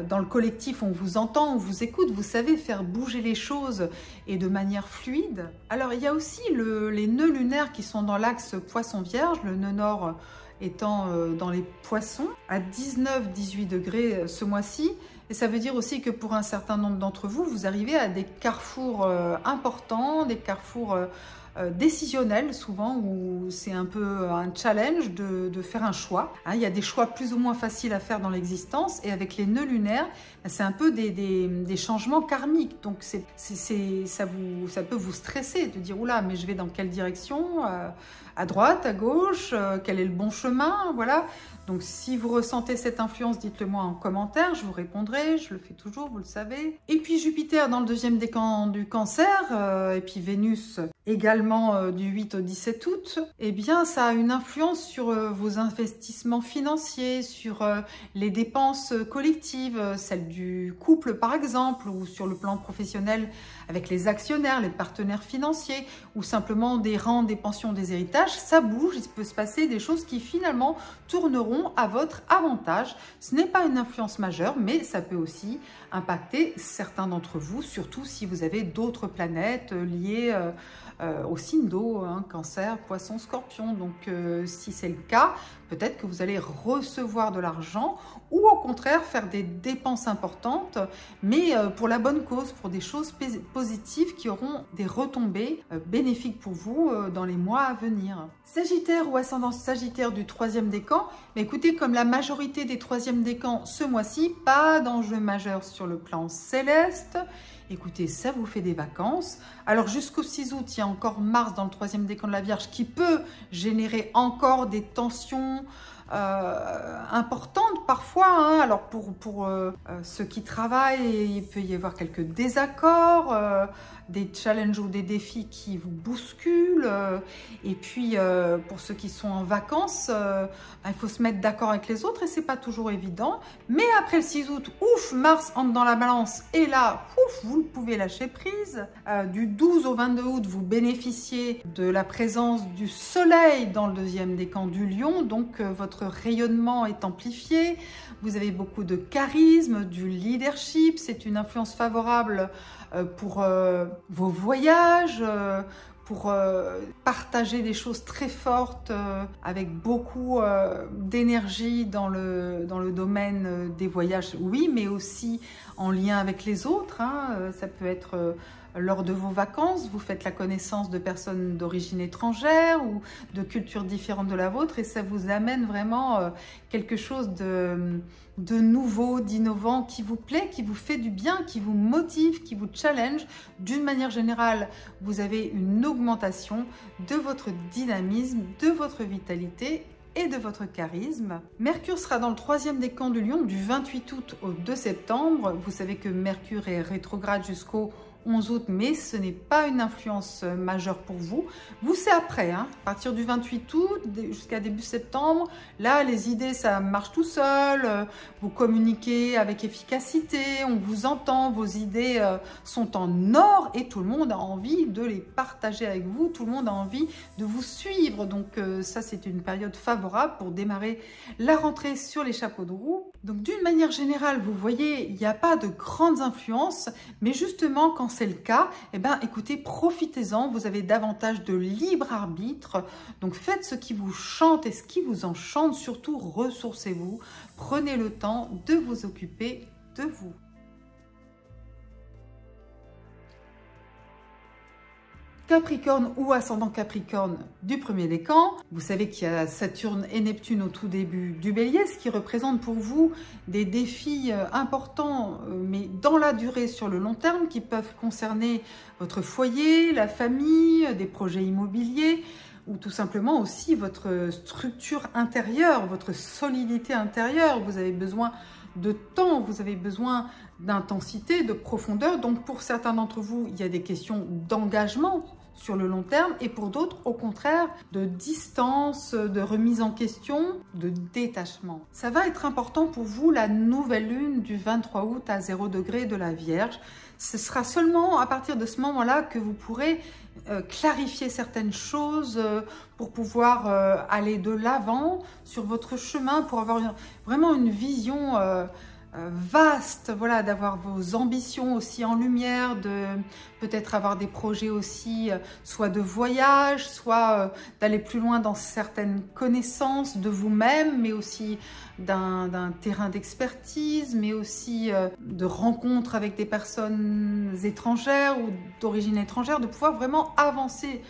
Dans le collectif, on vous entend, on vous écoute. Vous savez faire bouger les choses et de manière fluide. Alors, il y a aussi les nœuds lunaires qui sont dans l'axe Poisson-Vierge. Le nœud nord étant dans les Poissons à 19-18 degrés ce mois-ci. Et ça veut dire aussi que pour un certain nombre d'entre vous, vous arrivez à des carrefours importants, des carrefours décisionnel souvent, où c'est un peu un challenge de faire un choix. Il y a des choix plus ou moins faciles à faire dans l'existence et avec les nœuds lunaires, c'est un peu des changements karmiques. Donc ça peut vous stresser de dire oula, mais je vais dans quelle direction, à droite, à gauche, quel est le bon chemin, voilà. Donc si vous ressentez cette influence, dites-le moi en commentaire, je vous répondrai, je le fais toujours, vous le savez. Et puis Jupiter dans le deuxième décan du Cancer, et puis Vénus également du 8 au 17 août, eh bien ça a une influence sur vos investissements financiers, sur les dépenses collectives, celles du couple par exemple, ou sur le plan professionnel avec les actionnaires, les partenaires financiers, ou simplement des rentes, des pensions, des héritages. Ça bouge, il peut se passer des choses qui finalement tourneront à votre avantage. Ce n'est pas une influence majeure, mais ça peut aussi impacter certains d'entre vous, surtout si vous avez d'autres planètes liées au signe d'eau, Cancer, Poisson, Scorpion. Donc si c'est le cas, peut-être que vous allez recevoir de l'argent ou au contraire faire des dépenses importantes, mais pour la bonne cause, pour des choses positives qui auront des retombées bénéfiques pour vous dans les mois à venir. Sagittaire ou ascendant Sagittaire du troisième décan, mais écoutez, comme la majorité des troisièmes décans ce mois-ci, pas d'enjeu majeur sur le plan céleste. écoutez, ça vous fait des vacances. Alors jusqu'au 6 août, il y a encore Mars dans le 3e décan de la Vierge qui peut générer encore des tensions importantes parfois. Hein. Alors pour ceux qui travaillent, il peut y avoir quelques désaccords, des challenges ou des défis qui vous bousculent. Et puis pour ceux qui sont en vacances, il faut se mettre d'accord avec les autres et c'est pas toujours évident. Mais après le 6 août, ouf, Mars entre dans la balance et là, ouf, vous pouvez lâcher prise. Du 12 au 22 août, vous bénéficiez de la présence du Soleil dans le 2e décan du Lion, donc votre rayonnement est amplifié. Vous avez beaucoup de charisme, du leadership, c'est une influence favorable pour vos voyages, pour partager des choses très fortes avec beaucoup d'énergie dans le domaine des voyages, oui, mais aussi en lien avec les autres. Hein. Ça peut être lors de vos vacances, vous faites la connaissance de personnes d'origine étrangère ou de cultures différentes de la vôtre et ça vous amène vraiment quelque chose de nouveau, d'innovant, qui vous plaît, qui vous fait du bien, qui vous motive, qui vous challenge. D'une manière générale, vous avez une augmentation de votre dynamisme, de votre vitalité et de votre charisme. Mercure sera dans le 3e décan du Lion du 28 août au 2 septembre. Vous savez que Mercure est rétrograde jusqu'au 11 août, mais ce n'est pas une influence majeure pour vous. Vous, c'est après, hein, à partir du 28 août jusqu'à début septembre. Là, les idées, ça marche tout seul. Vous communiquez avec efficacité, on vous entend, vos idées sont en or et tout le monde a envie de les partager avec vous. Tout le monde a envie de vous suivre. Donc ça, c'est une période favorable pour démarrer la rentrée sur les chapeaux de roue. Donc d'une manière générale, vous voyez, il n'y a pas de grandes influences, mais justement, quand c'est le cas, eh bien, écoutez, profitez-en, vous avez davantage de libre arbitre, donc faites ce qui vous chante et ce qui vous enchante, surtout ressourcez-vous, prenez le temps de vous occuper de vous. Capricorne ou ascendant Capricorne du 1er décan. Vous savez qu'il y a Saturne et Neptune au tout début du Bélier, ce qui représente pour vous des défis importants, mais dans la durée, sur le long terme, qui peuvent concerner votre foyer, la famille, des projets immobiliers, ou tout simplement aussi votre structure intérieure, votre solidité intérieure. Vous avez besoin de temps, vous avez besoin d'intensité, de profondeur. Donc pour certains d'entre vous, il y a des questions d'engagement sur le long terme et pour d'autres, au contraire, de distance, de remise en question, de détachement. Ça va être important pour vous, la nouvelle lune du 23 août à 0 degré de la Vierge. Ce sera seulement à partir de ce moment-là que vous pourrez clarifier certaines choses pour pouvoir aller de l'avant sur votre chemin, pour avoir vraiment une vision vaste, voilà, d'avoir vos ambitions aussi en lumière, de peut-être avoir des projets aussi, soit de voyage, soit d'aller plus loin dans certaines connaissances de vous-même, mais aussi d'un terrain d'expertise, mais aussi de rencontres avec des personnes étrangères ou d'origine étrangère, de pouvoir vraiment avancer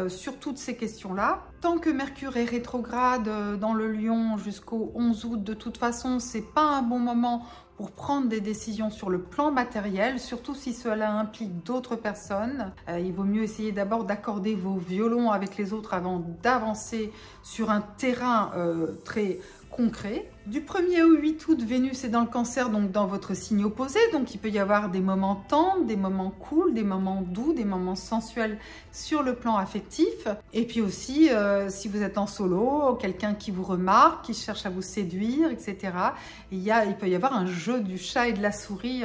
sur toutes ces questions-là. Tant que Mercure est rétrograde dans le Lion jusqu'au 11 août, de toute façon, c'est pas un bon moment pour prendre des décisions sur le plan matériel, surtout si cela implique d'autres personnes. Il vaut mieux essayer d'abord d'accorder vos violons avec les autres avant d'avancer sur un terrain très concret. Du 1er au 8 août, Vénus est dans le Cancer, donc dans votre signe opposé, donc il peut y avoir des moments tendres, des moments cool, des moments doux, des moments sensuels sur le plan affectif. Et puis aussi, si vous êtes en solo, quelqu'un qui vous remarque, qui cherche à vous séduire, etc. Il peut y avoir un jeu du chat et de la souris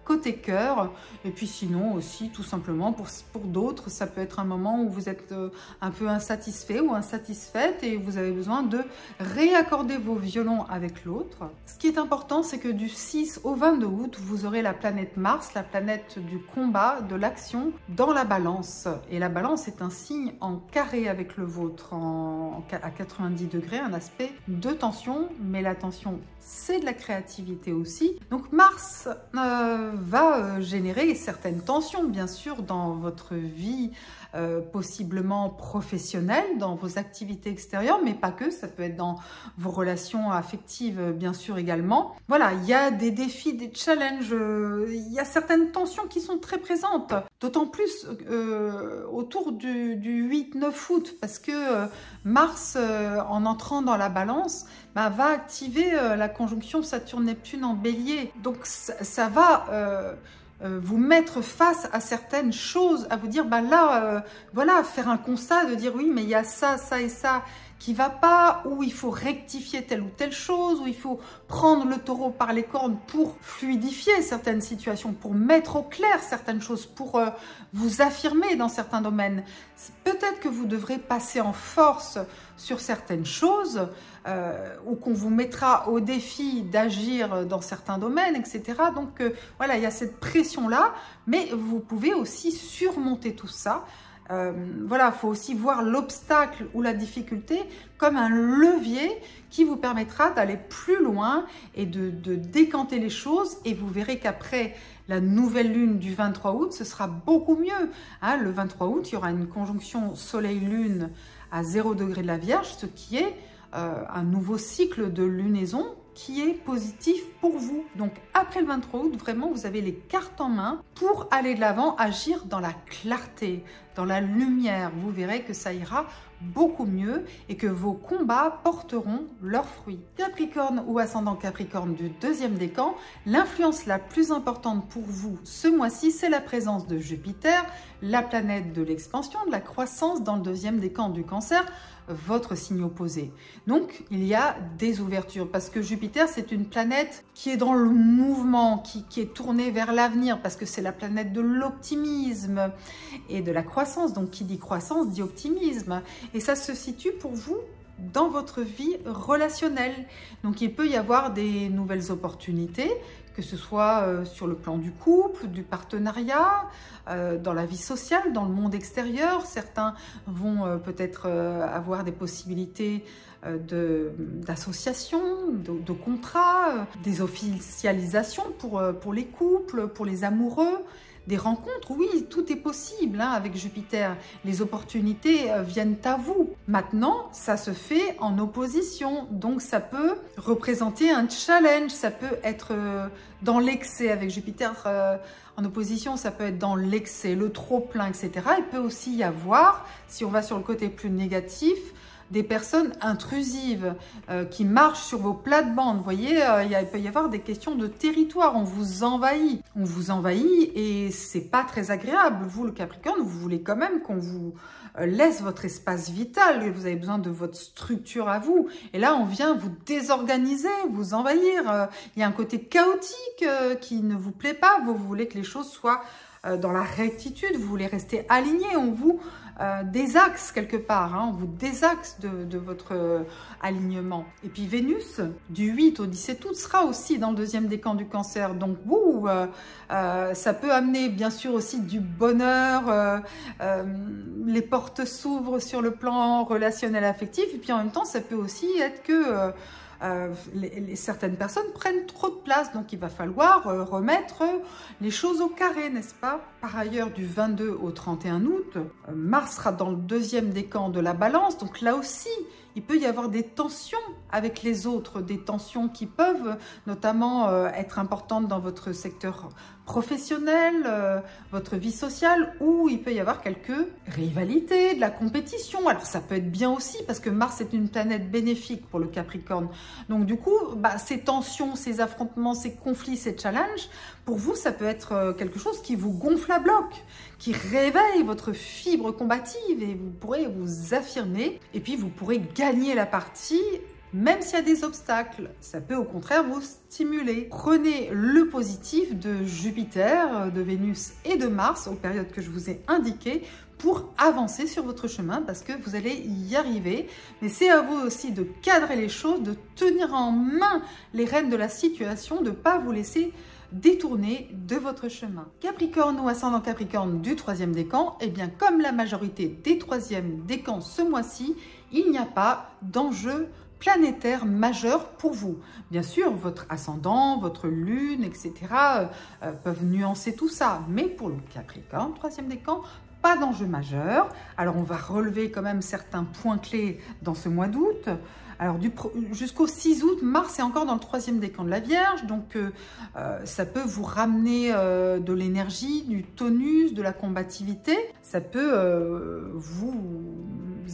côté cœur. Et puis sinon aussi, tout simplement, pour d'autres, ça peut être un moment où vous êtes un peu insatisfait ou insatisfaite et vous avez besoin de réaccorder vos violons avec l'autre. Ce qui est important, c'est que du 6 au 22 août, vous aurez la planète Mars, la planète du combat, de l'action, dans la balance. Et la balance est un signe en carré avec le vôtre, à 90 degrés, un aspect de tension, mais la tension, c'est de la créativité aussi. Donc Mars va générer certaines tensions, bien sûr, dans votre vie, possiblement professionnelle, dans vos activités extérieures, mais pas que, ça peut être dans vos relations affectives, affective, bien sûr, également. Voilà, il y a des défis, des challenges, il y a certaines tensions qui sont très présentes, d'autant plus autour du 8-9 août, parce que Mars, en entrant dans la balance, va activer la conjonction Saturne-Neptune en bélier. Donc ça va vous mettre face à certaines choses, à vous dire, voilà, faire un constat, de dire oui, mais il y a ça, ça et ça qui va pas, ou il faut rectifier telle ou telle chose, ou il faut prendre le taureau par les cornes pour fluidifier certaines situations, pour mettre au clair certaines choses, pour vous affirmer dans certains domaines. Peut-être que vous devrez passer en force sur certaines choses, ou qu'on vous mettra au défi d'agir dans certains domaines, etc. Donc voilà, il y a cette pression-là, mais vous pouvez aussi surmonter tout ça. Voilà, il faut aussi voir l'obstacle ou la difficulté comme un levier qui vous permettra d'aller plus loin et de décanter les choses. Et vous verrez qu'après la nouvelle lune du 23 août, ce sera beaucoup mieux. Hein, le 23 août, il y aura une conjonction Soleil-Lune à 0 degré de la Vierge, ce qui est un nouveau cycle de lunaison qui est positif pour vous. Donc après le 23 août, vraiment, vous avez les cartes en main pour aller de l'avant, agir dans la clarté, dans la lumière. Vous verrez que ça ira beaucoup mieux et que vos combats porteront leurs fruits. Capricorne ou ascendant Capricorne du deuxième décan, l'influence la plus importante pour vous ce mois-ci, c'est la présence de Jupiter, la planète de l'expansion, de la croissance dans le deuxième décan du Cancer, votre signe opposé. Donc, il y a des ouvertures parce que Jupiter, c'est une planète qui est dans le mouvement, qui est tournée vers l'avenir parce que c'est la planète de l'optimisme et de la croissance. Donc, qui dit croissance dit optimisme. Et ça se situe pour vous dans votre vie relationnelle. Donc, il peut y avoir des nouvelles opportunités, que ce soit sur le plan du couple, du partenariat, dans la vie sociale, dans le monde extérieur. Certains vont peut-être avoir des possibilités d'associations, de contrats, des officialisations pour les couples, pour les amoureux. Des rencontres, oui, tout est possible hein, avec Jupiter. Les opportunités viennent à vous. Maintenant, ça se fait en opposition. Donc, ça peut représenter un challenge. Ça peut être dans l'excès avec Jupiter en opposition. Ça peut être dans l'excès, le trop-plein, etc. Il peut aussi y avoir, si on va sur le côté plus négatif, des personnes intrusives qui marchent sur vos plates-bandes. Vous voyez, il peut y avoir des questions de territoire. On vous envahit. On vous envahit et c'est pas très agréable. Vous, le Capricorne, vous voulez quand même qu'on vous laisse votre espace vital. Vous avez besoin de votre structure à vous. Et là, on vient vous désorganiser, vous envahir. Il y a un côté chaotique qui ne vous plaît pas. Vous voulez que les choses soient dans la rectitude. Vous voulez rester aligné. On vous désaxe quelque part, hein, on vous désaxe de votre alignement. Et puis Vénus, du 8 au 17 août, sera aussi dans le deuxième décan du Cancer. Donc, ça peut amener bien sûr aussi du bonheur, les portes s'ouvrent sur le plan relationnel affectif. Et puis en même temps, ça peut aussi être que certaines personnes prennent trop de place, donc il va falloir remettre les choses au carré, n'est-ce pas? Par ailleurs, du 22 au 31 août, Mars sera dans le deuxième décan de la Balance, donc là aussi, il peut y avoir des tensions avec les autres, des tensions qui peuvent notamment être importantes dans votre secteur professionnel, votre vie sociale, où il peut y avoir quelques rivalités, de la compétition. Alors ça peut être bien aussi parce que Mars est une planète bénéfique pour le Capricorne. Donc du coup, ces tensions, ces affrontements, ces conflits, ces challenges, pour vous, ça peut être quelque chose qui vous gonfle à bloc, qui réveille votre fibre combative et vous pourrez vous affirmer et puis vous pourrez gagner la partie. Même s'il y a des obstacles, ça peut au contraire vous stimuler. Prenez le positif de Jupiter, de Vénus et de Mars aux périodes que je vous ai indiquées pour avancer sur votre chemin parce que vous allez y arriver. Mais c'est à vous aussi de cadrer les choses, de tenir en main les rênes de la situation, de ne pas vous laisser détourner de votre chemin. Capricorne ou ascendant Capricorne du troisième décan, eh bien comme la majorité des troisièmes décans ce mois-ci, il n'y a pas d'enjeu planétaire majeur pour vous. Bien sûr, votre ascendant, votre lune, etc. Peuvent nuancer tout ça. Mais pour le Capricorne, troisième décan, pas d'enjeu majeur. Alors on va relever quand même certains points clés dans ce mois d'août. Alors jusqu'au 6 août, Mars est encore dans le 3e décan de la Vierge, donc ça peut vous ramener de l'énergie, du tonus, de la combativité. Ça peut vous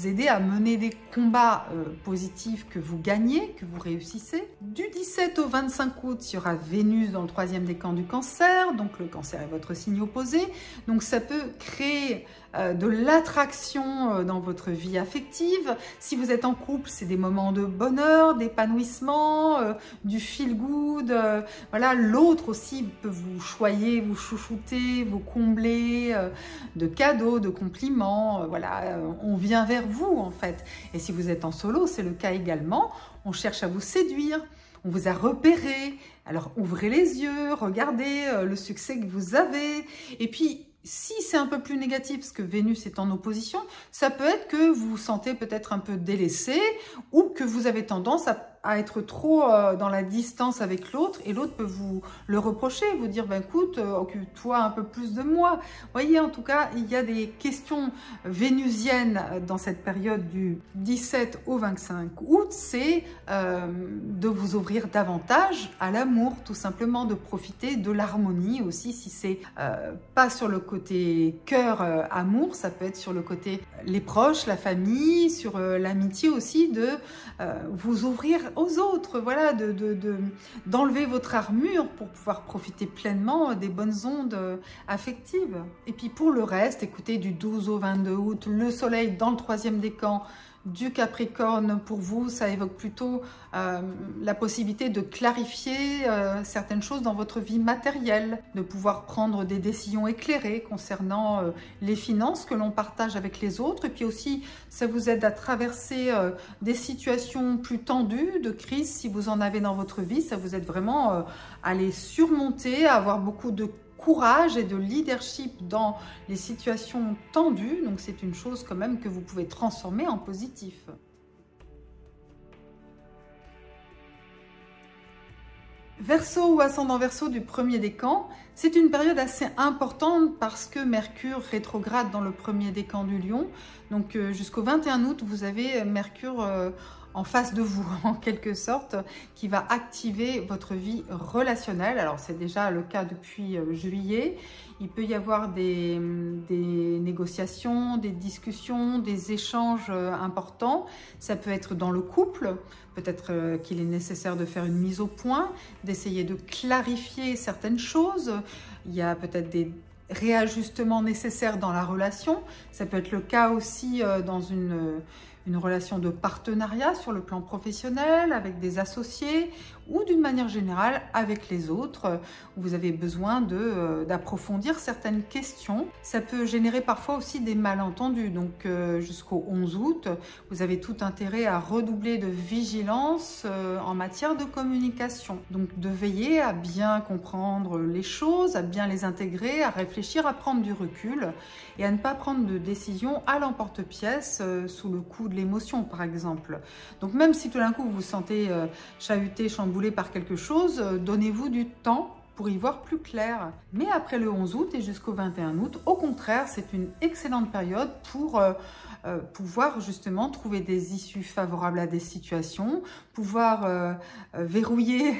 aider à mener des combats positifs que vous gagnez, que vous réussissez. Du 17 au 25 août, il y aura Vénus dans le 3e décan du Cancer, donc le Cancer est votre signe opposé. Donc ça peut créer de l'attraction dans votre vie affective. Si vous êtes en couple, c'est des moments de bonheur, d'épanouissement, du feel good. Voilà, l'autre aussi peut vous choyer, vous chouchouter, vous combler de cadeaux, de compliments. Voilà, on vient vers vous en fait. Et si vous êtes en solo, c'est le cas également. On cherche à vous séduire. On vous a repéré. Alors ouvrez les yeux, regardez le succès que vous avez. Et puis, si c'est un peu plus négatif, parce que Vénus est en opposition, ça peut être que vous vous sentez peut-être un peu délaissé ou que vous avez tendance à être trop dans la distance avec l'autre et l'autre peut vous le reprocher, vous dire ben écoute, occupe-toi un peu plus de moi. Vous voyez, en tout cas, il y a des questions vénusiennes dans cette période du 17 au 25 août, c'est de vous ouvrir davantage à l'amour, tout simplement, de profiter de l'harmonie aussi, si c'est pas sur le côté cœur, amour, ça peut être sur le côté les proches, la famille, sur l'amitié aussi, de vous ouvrir aux autres, voilà, d'enlever votre armure pour pouvoir profiter pleinement des bonnes ondes affectives. Et puis pour le reste, écoutez, du 12 au 22 août, le soleil dans le 3e décan du Capricorne, pour vous, ça évoque plutôt la possibilité de clarifier certaines choses dans votre vie matérielle, de pouvoir prendre des décisions éclairées concernant les finances que l'on partage avec les autres. Et puis aussi, ça vous aide à traverser des situations plus tendues, de crise, si vous en avez dans votre vie. Ça vous aide vraiment à les surmonter, à avoir beaucoup de courage et de leadership dans les situations tendues. Donc c'est une chose quand même que vous pouvez transformer en positif. Verseau ou ascendant Verseau du 1er décan, c'est une période assez importante parce que Mercure rétrograde dans le 1er décan du Lion. Donc jusqu'au 21 août, vous avez Mercure en face de vous, en quelque sorte, qui va activer votre vie relationnelle. Alors, c'est déjà le cas depuis juillet. Il peut y avoir des négociations, des discussions, des échanges importants. Ça peut être dans le couple. Peut-être qu'il est nécessaire de faire une mise au point, d'essayer de clarifier certaines choses. Il y a peut-être des réajustements nécessaires dans la relation. Ça peut être le cas aussi dans une relation de partenariat sur le plan professionnel, avec des associés ou d'une manière générale avec les autres, où vous avez besoin d'approfondir certaines questions. Ça peut générer parfois aussi des malentendus. Donc jusqu'au 11 août, vous avez tout intérêt à redoubler de vigilance en matière de communication. Donc de veiller à bien comprendre les choses, à bien les intégrer, à réfléchir, à prendre du recul et à ne pas prendre de décision à l'emporte-pièce sous le coup de l'émotion, par exemple. Donc même si tout d'un coup vous vous sentez chahuté, chamboulé par quelque chose, donnez-vous du temps pour y voir plus clair. Mais après le 11 août et jusqu'au 21 août, au contraire, c'est une excellente période pour pouvoir justement trouver des issues favorables à des situations, pouvoir verrouiller,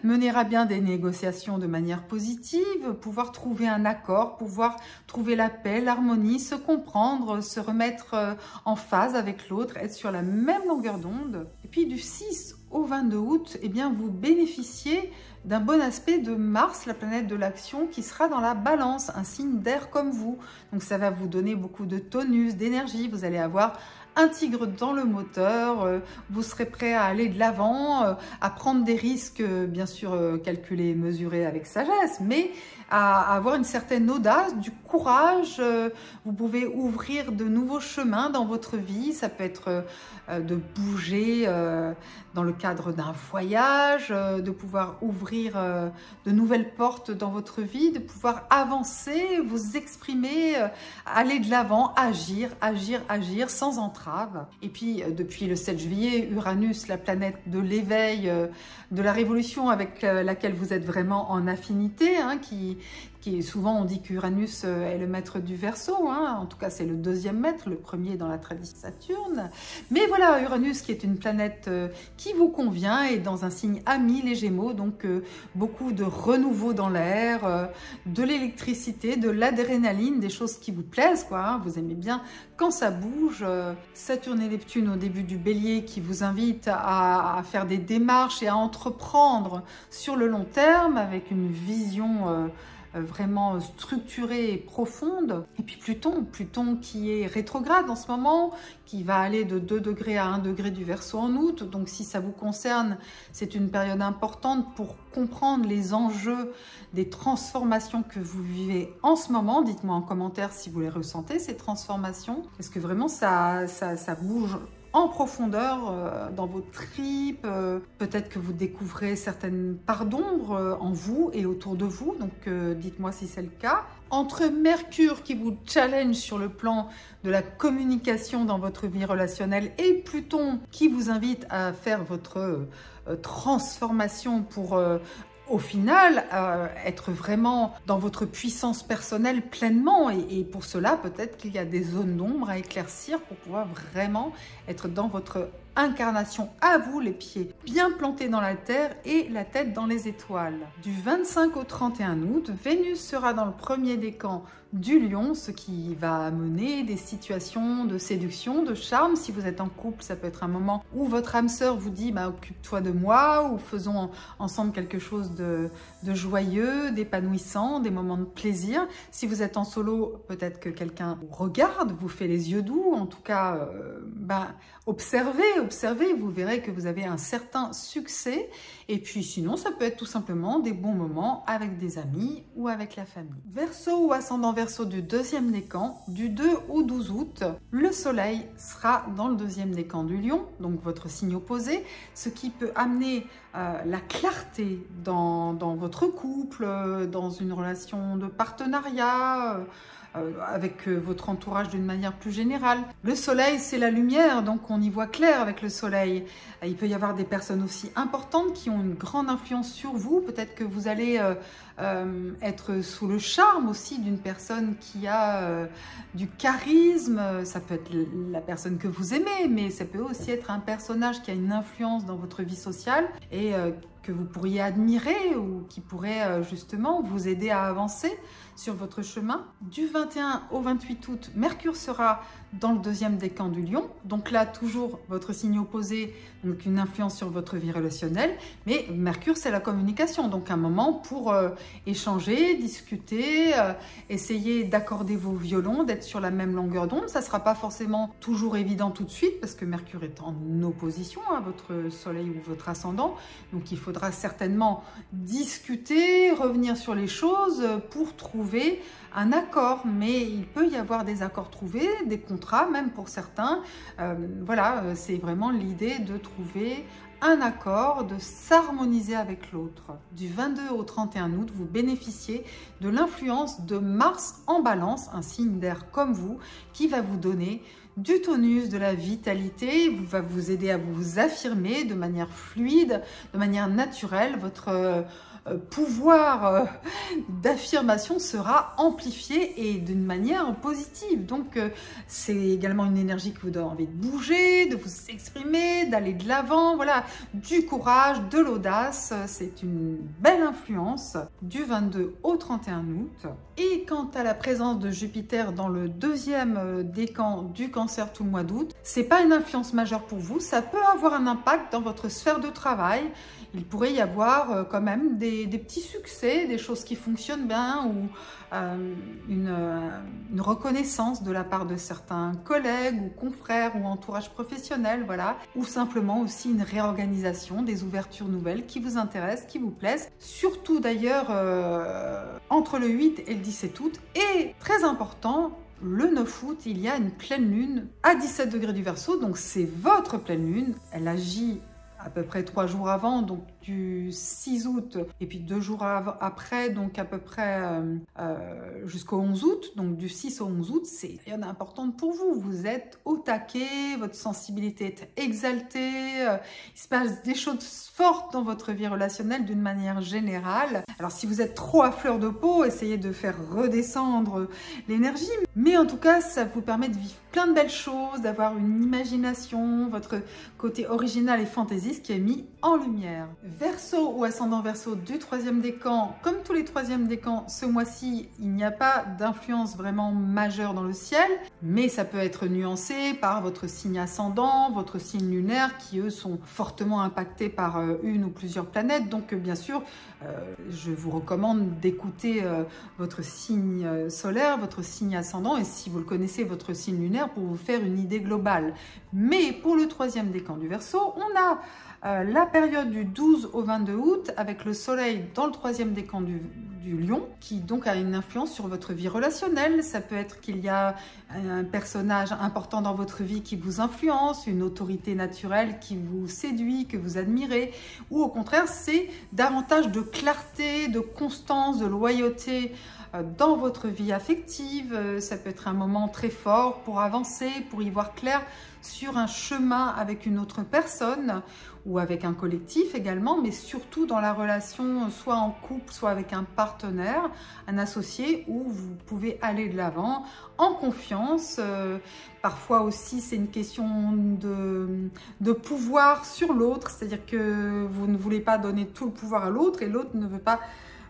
mener à bien des négociations de manière positive, pouvoir trouver un accord, pouvoir trouver la paix, l'harmonie, se comprendre, se remettre en phase avec l'autre, être sur la même longueur d'onde. Et puis du 6 au 22 août, eh bien, vous bénéficiez d'un bon aspect de Mars, la planète de l'action, qui sera dans la Balance, un signe d'air comme vous. Donc ça va vous donner beaucoup de tonus, d'énergie. Vous allez avoir un tigre dans le moteur, vous serez prêt à aller de l'avant, à prendre des risques, bien sûr calculés et mesurés avec sagesse, mais à avoir une certaine audace, du courage. Vous pouvez ouvrir de nouveaux chemins dans votre vie. Ça peut être de bouger dans le cadre d'un voyage, de pouvoir ouvrir de nouvelles portes dans votre vie, de pouvoir avancer, vous exprimer, aller de l'avant, agir, agir, agir sans entrave. Et puis depuis le 7 juillet, Uranus, la planète de l'éveil, de la révolution avec laquelle vous êtes vraiment en affinité, hein, qui qui est souvent, on dit qu'Uranus est le maître du Verseau, hein. En tout cas c'est le deuxième maître, le premier dans la tradition Saturne. Mais voilà, Uranus qui est une planète qui vous convient et dans un signe ami, les Gémeaux, donc beaucoup de renouveau dans l'air, de l'électricité, de l'adrénaline, des choses qui vous plaisent, quoi, hein. Vous aimez bien quand ça bouge. Saturne et Neptune au début du Bélier qui vous invitent à faire des démarches et à entreprendre sur le long terme avec une vision vraiment structurée et profonde. Et puis Pluton qui est rétrograde en ce moment, qui va aller de 2 degrés à 1 degré du Verseau en août. Donc si ça vous concerne, c'est une période importante pour comprendre les enjeux des transformations que vous vivez en ce moment. Dites-moi en commentaire si vous les ressentez, ces transformations. Est-ce que vraiment ça bouge en profondeur dans vos tripes? Peut-être que vous découvrez certaines parts d'ombre en vous et autour de vous, donc dites-moi si c'est le cas. Entre Mercure qui vous challenge sur le plan de la communication dans votre vie relationnelle et Pluton qui vous invite à faire votre transformation pour au final, être vraiment dans votre puissance personnelle pleinement. Et pour cela, peut-être qu'il y a des zones d'ombre à éclaircir pour pouvoir vraiment être dans votre incarnation à vous, les pieds bien plantés dans la terre et la tête dans les étoiles. Du 25 au 31 août, Vénus sera dans le premier décan du Lion, ce qui va amener des situations de séduction, de charme. Si vous êtes en couple, ça peut être un moment où votre âme sœur vous dit bah, « occupe-toi de moi » ou « faisons ensemble quelque chose de joyeux, d'épanouissant, des moments de plaisir ». Si vous êtes en solo, peut-être que quelqu'un vous regarde, vous fait les yeux doux. En tout cas, observez, vous verrez que vous avez un certain succès. Et puis sinon, ça peut être tout simplement des bons moments avec des amis ou avec la famille. Verseau ou ascendant Verseau du deuxième décan, du 2 au 12 août, le soleil sera dans le deuxième décan du Lion, donc votre signe opposé, ce qui peut amener la clarté dans votre couple, dans une relation de partenariat, avec votre entourage d'une manière plus générale. Le soleil, c'est la lumière, donc on y voit clair avec le soleil. Il peut y avoir des personnes aussi importantes qui ont une grande influence sur vous. Peut-être que vous allez être sous le charme aussi d'une personne qui a du charisme. Ça peut être la personne que vous aimez, mais ça peut aussi être un personnage qui a une influence dans votre vie sociale et que vous pourriez admirer ou qui pourrait justement vous aider à avancer sur votre chemin. Du 21 au 28 août, Mercure sera dans le deuxième décan du Lion. Donc là, toujours votre signe opposé, donc une influence sur votre vie relationnelle. Mais Mercure, c'est la communication. Donc un moment pour échanger, discuter, essayer d'accorder vos violons, d'être sur la même longueur d'onde. Ça ne sera pas forcément toujours évident tout de suite parce que Mercure est en opposition à votre soleil ou votre ascendant. Donc il faudra certainement discuter, revenir sur les choses pour trouver un accord, mais il peut y avoir des accords trouvés, des contrats même pour certains. Voilà, c'est vraiment l'idée de trouver un accord, de s'harmoniser avec l'autre. Du 22 au 31 août, vous bénéficiez de l'influence de Mars en Balance, un signe d'air comme vous, qui va vous donner du tonus, de la vitalité, va vous aider à vous affirmer de manière fluide, de manière naturelle. Votre pouvoir d'affirmation sera amplifié et d'une manière positive. Donc c'est également une énergie qui vous donne envie de bouger, de vous exprimer, d'aller de l'avant. Voilà, du courage, de l'audace. C'est une belle influence du 22 au 31 août. Et quant à la présence de Jupiter dans le deuxième décan du Cancer tout le mois d'août, c'est pas une influence majeure pour vous. Ça peut avoir un impact dans votre sphère de travail. Il pourrait y avoir quand même des petits succès, des choses qui fonctionnent bien ou une reconnaissance de la part de certains collègues ou confrères ou entourage professionnel, voilà. Ou simplement aussi une réorganisation, des ouvertures nouvelles qui vous intéressent, qui vous plaisent. Surtout d'ailleurs entre le 8 et le 17 août. Et très important, le 9 août, il y a une pleine lune à 17 degrés du Verseau, donc c'est votre pleine lune. Elle agit à peu près 3 jours avant, donc du 6 août, et puis 2 jours après, donc à peu près jusqu'au 11 août, donc du 6 au 11 août, c'est une période importante pour vous. Vous êtes au taquet, votre sensibilité est exaltée, il se passe des choses fortes dans votre vie relationnelle d'une manière générale. Alors si vous êtes trop à fleur de peau, essayez de faire redescendre l'énergie, mais en tout cas, ça vous permet de vivre plein de belles choses, d'avoir une imagination, votre côté original et fantaisiste qui est mis en lumière. Verseau ou ascendant Verseau du 3e décan, comme tous les 3e décans, ce mois-ci, il n'y a pas d'influence vraiment majeure dans le ciel, mais ça peut être nuancé par votre signe ascendant, votre signe lunaire, qui eux sont fortement impactés par une ou plusieurs planètes. Donc bien sûr, je vous recommande d'écouter votre signe solaire, votre signe ascendant, et si vous le connaissez, votre signe lunaire, pour vous faire une idée globale. Mais pour le 3e décan du Verseau, on a la période du 12 au 22 août avec le soleil dans le 3e décan du Lion, qui donc a une influence sur votre vie relationnelle. Ça peut être qu'il y a un personnage important dans votre vie qui vous influence, une autorité naturelle qui vous séduit, que vous admirez, ou au contraire, c'est davantage de clarté, de constance, de loyauté dans votre vie affective. Ça peut être un moment très fort pour avancer, pour y voir clair sur un chemin avec une autre personne ou avec un collectif également, mais surtout dans la relation soit en couple, soit avec un partenaire, un associé, où vous pouvez aller de l'avant en confiance. Parfois aussi, c'est une question de pouvoir sur l'autre, c'est-à-dire que vous ne voulez pas donner tout le pouvoir à l'autre et l'autre ne veut pas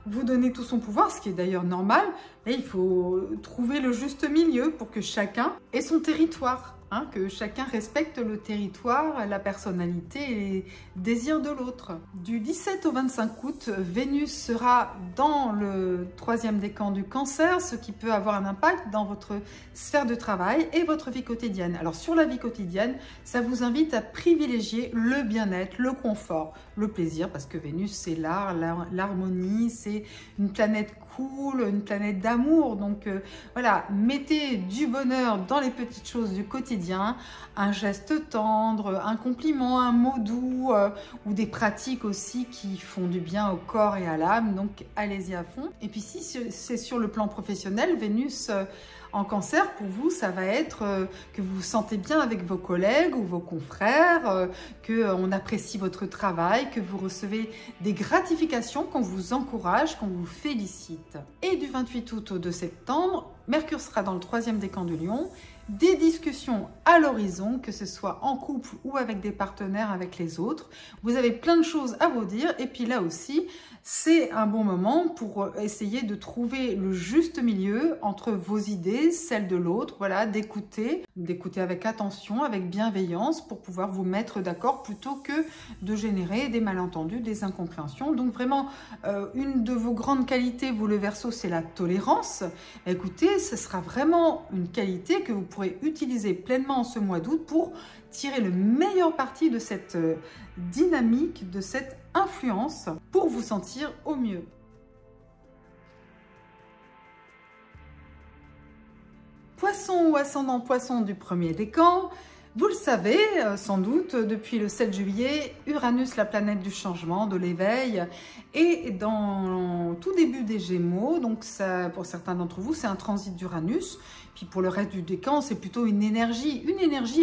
vous donner tout son pouvoir, ce qui est d'ailleurs normal, mais il faut trouver le juste milieu pour que chacun ait son territoire. Que chacun respecte le territoire, la personnalité et les désirs de l'autre. Du 17 au 25 août, Vénus sera dans le 3e décan du Cancer, ce qui peut avoir un impact dans votre sphère de travail et votre vie quotidienne. Alors sur la vie quotidienne, ça vous invite à privilégier le bien-être, le confort, le plaisir, parce que Vénus c'est l'art, l'harmonie, c'est une planète cool, une planète d'amour. Donc voilà, mettez du bonheur dans les petites choses du quotidien, un geste tendre, un compliment, un mot doux, ou des pratiques aussi qui font du bien au corps et à l'âme. Donc allez-y à fond. Et puis si c'est sur le plan professionnel, Vénus en Cancer, pour vous, ça va être que vous vous sentez bien avec vos collègues ou vos confrères, qu'on apprécie votre travail, que vous recevez des gratifications, qu'on vous encourage, qu'on vous félicite. Et du 28 août au 2 septembre, Mercure sera dans le 3e décan du Lion. Des discussions à l'horizon, que ce soit en couple ou avec des partenaires, avec les autres. Vous avez plein de choses à vous dire, et puis là aussi, c'est un bon moment pour essayer de trouver le juste milieu entre vos idées, celles de l'autre, voilà, d'écouter avec attention, avec bienveillance, pour pouvoir vous mettre d'accord plutôt que de générer des malentendus, des incompréhensions. Donc vraiment, une de vos grandes qualités, vous le Verseau, c'est la tolérance. Écoutez, ce sera vraiment une qualité que vous pourrez utiliser pleinement en ce mois d'août pour tirer le meilleur parti de cette dynamique, de cette influence, pour vous sentir au mieux. Poisson ou ascendant Poisson du 1er décan, vous le savez sans doute, depuis le 7 juillet, Uranus, la planète du changement, de l'éveil, est dans tout début des Gémeaux. Donc ça, pour certains d'entre vous, c'est un transit d'Uranus. Puis pour le reste du décan, c'est plutôt une énergie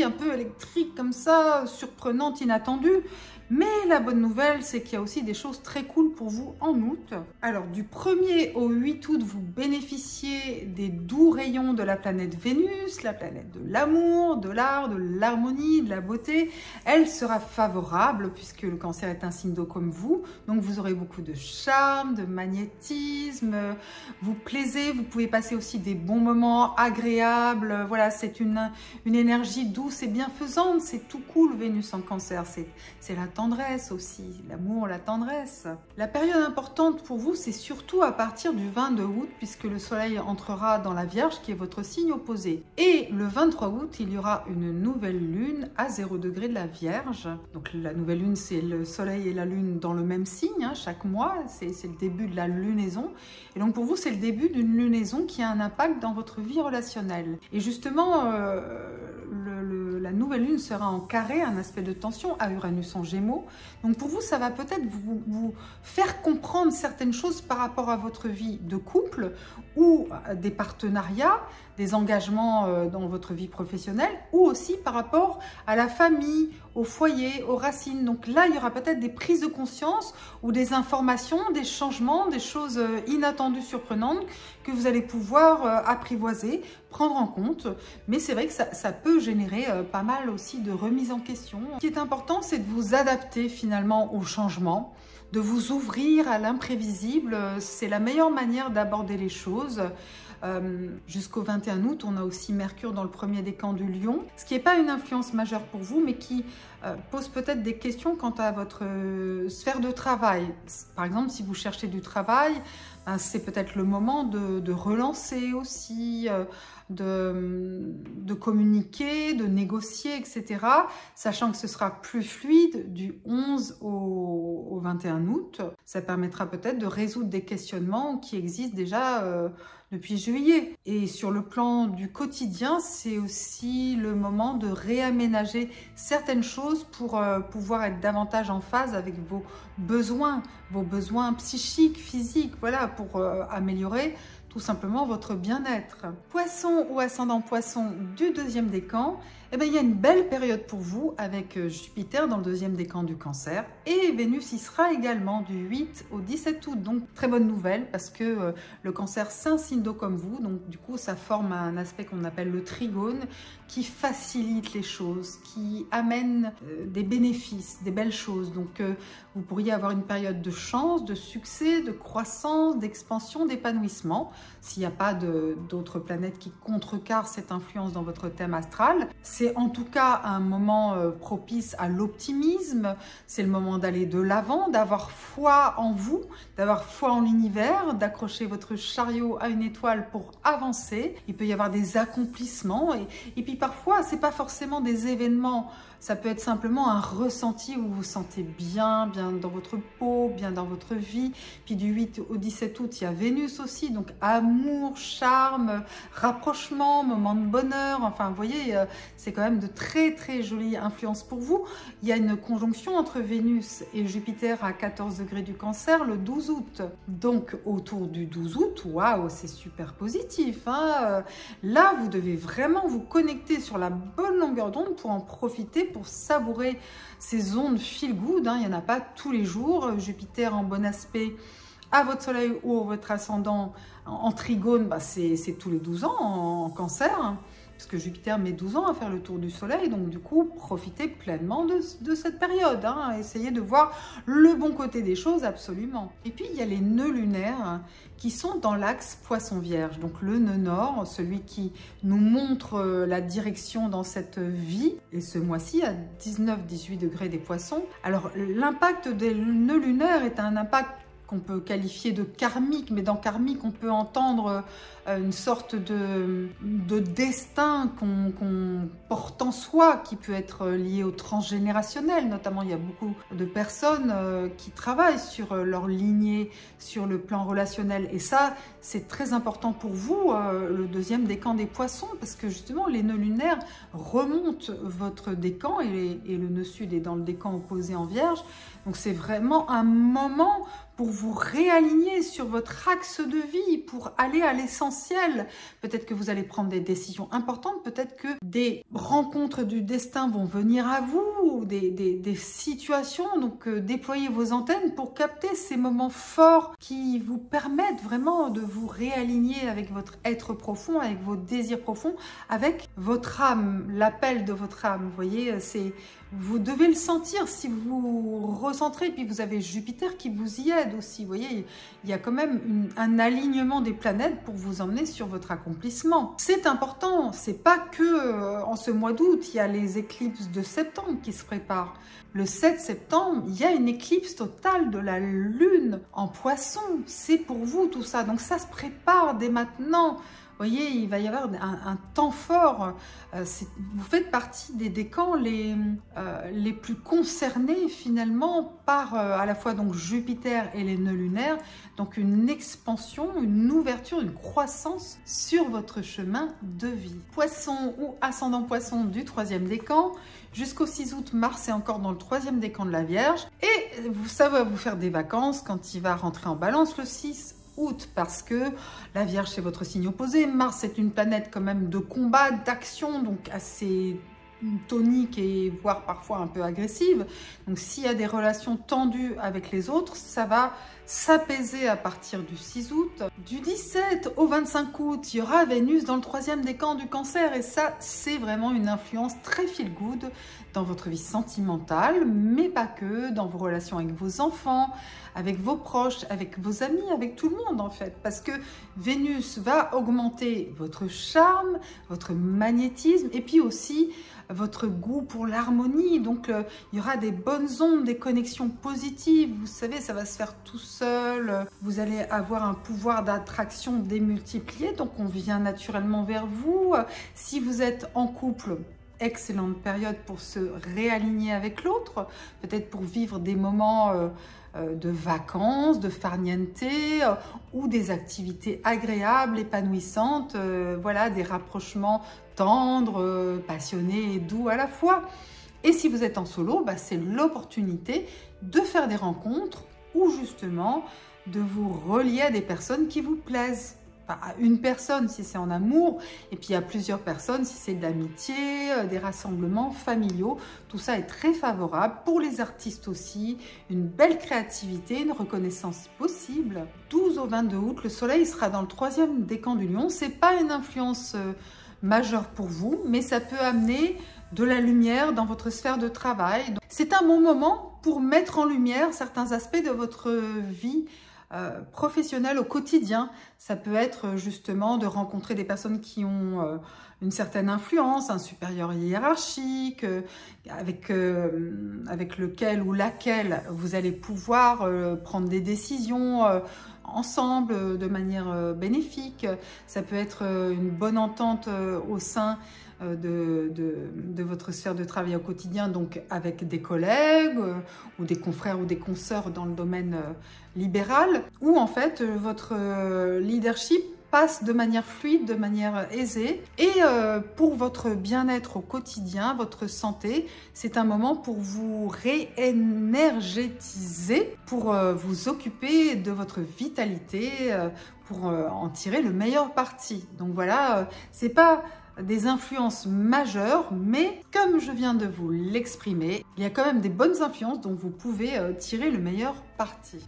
un peu électrique comme ça, surprenante, inattendue. Mais la bonne nouvelle, c'est qu'il y a aussi des choses très cool pour vous en août. Alors du 1er au 8 août, vous bénéficiez des doux rayons de la planète Vénus, la planète de l'amour, de l'art, de l'harmonie, de la beauté. Elle sera favorable puisque le Cancer est un signe d'eau comme vous. Donc vous aurez beaucoup de charme, de magnétisme, vous plaisez, vous pouvez passer aussi des bons moments agréables. Voilà, c'est une énergie douce et bienfaisante, c'est tout cool Vénus en Cancer, c'est la tendresse aussi, l'amour, la tendresse. La période importante pour vous, c'est surtout à partir du 22 août, puisque le soleil entrera dans la Vierge, qui est votre signe opposé. Et le 23 août, il y aura une nouvelle lune à 0 degré de la Vierge. Donc la nouvelle lune, c'est le soleil et la lune dans le même signe, chaque mois, c'est le début de la lunaison. Et donc pour vous, c'est le début d'une lunaison qui a un impact dans votre vie relationnelle. Et justement, la nouvelle lune sera en carré, un aspect de tension à Uranus en Gémeaux. Donc pour vous, ça va peut-être vous faire comprendre certaines choses par rapport à votre vie de couple ou des partenariats, des engagements dans votre vie professionnelle ou aussi par rapport à la famille, au foyer, aux racines. Donc là, il y aura peut-être des prises de conscience ou des informations, des changements, des choses inattendues, surprenantes que vous allez pouvoir apprivoiser, prendre en compte. Mais c'est vrai que ça peut générer pas mal aussi de remise en question. Ce qui est important, c'est de vous adapter finalement au changement, de vous ouvrir à l'imprévisible. C'est la meilleure manière d'aborder les choses. Jusqu'au 21 août, on a aussi Mercure dans le premier décan du Lion, ce qui n'est pas une influence majeure pour vous, mais qui pose peut-être des questions quant à votre sphère de travail. Par exemple, si vous cherchez du travail, c'est peut-être le moment de relancer aussi, de communiquer, de négocier, etc. Sachant que ce sera plus fluide du 11 au 21 août. Ça permettra peut-être de résoudre des questionnements qui existent déjà depuis juillet. Et sur le plan du quotidien, c'est aussi le moment de réaménager certaines choses pour pouvoir être davantage en phase avec vos besoins psychiques, physiques, voilà, pour améliorer tout simplement votre bien-être. Poisson ou ascendant Poisson du deuxième décan, eh bien, il y a une belle période pour vous avec Jupiter dans le deuxième décan du Cancer et Vénus y sera également du 8 au 17 août. Donc très bonne nouvelle parce que le Cancer c'est un signe d'eau comme vous, donc du coup ça forme un aspect qu'on appelle le trigone qui facilite les choses, qui amène des bénéfices, des belles choses. Donc vous pourriez avoir une période de chance, de succès, de croissance, d'expansion, d'épanouissement s'il n'y a pas d'autres planètes qui contrecarrent cette influence dans votre thème astral. C'est en tout cas un moment propice à l'optimisme, c'est le moment d'aller de l'avant, d'avoir foi en vous, d'avoir foi en l'univers, d'accrocher votre chariot à une étoile pour avancer. Il peut y avoir des accomplissements et puis parfois, ce n'est pas forcément des événements, ça peut être simplement un ressenti où vous vous sentez bien dans votre peau, bien dans votre vie. Puis du 8 au 17 août, il y a Vénus aussi, donc amour, charme, rapprochement, moment de bonheur. Enfin, vous voyez, c'est quand même de très très jolies influences pour vous. Il y a une conjonction entre Vénus et Jupiter à 14 degrés du Cancer le 12 août. Donc autour du 12 août, waouh, c'est super positif, hein. Là, vous devez vraiment vous connecter sur la bonne longueur d'onde pour en profiter, pour savourer ces ondes feel good, hein. Il n'y en a pas tous les jours. Jupiter en bon aspect à votre soleil ou à votre ascendant en trigone, bah c'est tous les 12 ans en Cancer, hein, parce que Jupiter met 12 ans à faire le tour du soleil, donc du coup profitez pleinement de cette période, hein. Essayez de voir le bon côté des choses absolument. Et puis il y a les nœuds lunaires qui sont dans l'axe Poisson Vierge, donc le nœud nord, celui qui nous montre la direction dans cette vie, et ce mois-ci à 19-18 degrés des Poissons. Alors l'impact des nœuds lunaires est un impact qu'on peut qualifier de karmique, mais dans karmique, on peut entendre une sorte de destin qu'on porte en soi, qui peut être lié au transgénérationnel. Notamment, il y a beaucoup de personnes qui travaillent sur leur lignée, sur le plan relationnel. Et ça, c'est très important pour vous, le deuxième décan des Poissons, parce que justement, les nœuds lunaires remontent votre décan et le nœud sud est dans le décan opposé en Vierge. Donc, c'est vraiment un moment pour vous réaligner sur votre axe de vie, pour aller à l'essentiel. Peut-être que vous allez prendre des décisions importantes, peut-être que des rencontres du destin vont venir à vous, des situations, donc déployez vos antennes pour capter ces moments forts qui vous permettent vraiment de vous réaligner avec votre être profond, avec vos désirs profonds, avec votre âme, l'appel de votre âme. Vous voyez, vous devez le sentir si vous recentrez, puis vous avez Jupiter qui vous y aide aussi. Vous voyez, il y a quand même un alignement des planètes pour vous emmener sur votre accomplissement. C'est important, c'est pas que en ce mois d'août, il y a les éclipses de septembre qui se préparent. Le 7 septembre, il y a une éclipse totale de la Lune en Poisson. C'est pour vous tout ça, donc ça se prépare dès maintenant. voyez, il va y avoir un temps fort. Vous faites partie des décans les plus concernés finalement par à la fois donc Jupiter et les nœuds lunaires. Donc une expansion, une ouverture, une croissance sur votre chemin de vie. Poisson ou ascendant Poisson du 3e décan. Jusqu'au 6 août, Mars est encore dans le 3e décan de la Vierge. Et ça va vous faire des vacances quand il va rentrer en Balance le 6 août, parce que la Vierge c'est votre signe opposé. Mars est une planète quand même de combat, d'action, donc assez tonique et voire parfois un peu agressive. Donc s'il y a des relations tendues avec les autres, ça va s'apaiser à partir du 6 août. Du 17 au 25 août, il y aura Vénus dans le 3e décan du Cancer, et ça c'est vraiment une influence très feel good dans votre vie sentimentale, mais pas que, dans vos relations avec vos enfants, avec vos proches, avec vos amis, avec tout le monde en fait, parce que Vénus va augmenter votre charme, votre magnétisme, et puis aussi votre goût pour l'harmonie. Donc il y aura des bonnes ondes, des connexions positives, vous savez, ça va se faire tout seul, vous allez avoir un pouvoir d'attraction démultiplié, donc on vient naturellement vers vous. Si vous êtes en couple, excellente période pour se réaligner avec l'autre, peut-être pour vivre des moments de vacances, de farniente, ou des activités agréables, épanouissantes, voilà, des rapprochements tendres, passionnés et doux à la fois. Et si vous êtes en solo, bah, c'est l'opportunité de faire des rencontres ou justement de vous relier à des personnes qui vous plaisent. Enfin, à une personne si c'est en amour, et puis à plusieurs personnes si c'est de l'amitié, des rassemblements familiaux. Tout ça est très favorable pour les artistes aussi, une belle créativité, une reconnaissance possible. 12 au 22 août, le soleil sera dans le 3e décan du Lion. C'est pas une influence majeure pour vous, mais ça peut amener de la lumière dans votre sphère de travail. C'est un bon moment pour mettre en lumière certains aspects de votre vie professionnelle au quotidien. Ça peut être justement de rencontrer des personnes qui ont une certaine influence, un supérieur hiérarchique, avec lequel ou laquelle vous allez pouvoir prendre des décisions ensemble de manière bénéfique. Ça peut être une bonne entente au sein de votre sphère de travail au quotidien, donc avec des collègues ou des confrères ou des consoeurs dans le domaine libéral, où en fait votre leadership passe de manière fluide, de manière aisée. Et pour votre bien-être au quotidien, votre santé, c'est un moment pour vous réénergétiser, pour vous occuper de votre vitalité, pour en tirer le meilleur parti. Donc voilà, c'est pas des influences majeures, mais comme je viens de vous l'exprimer, il y a quand même des bonnes influences dont vous pouvez tirer le meilleur parti.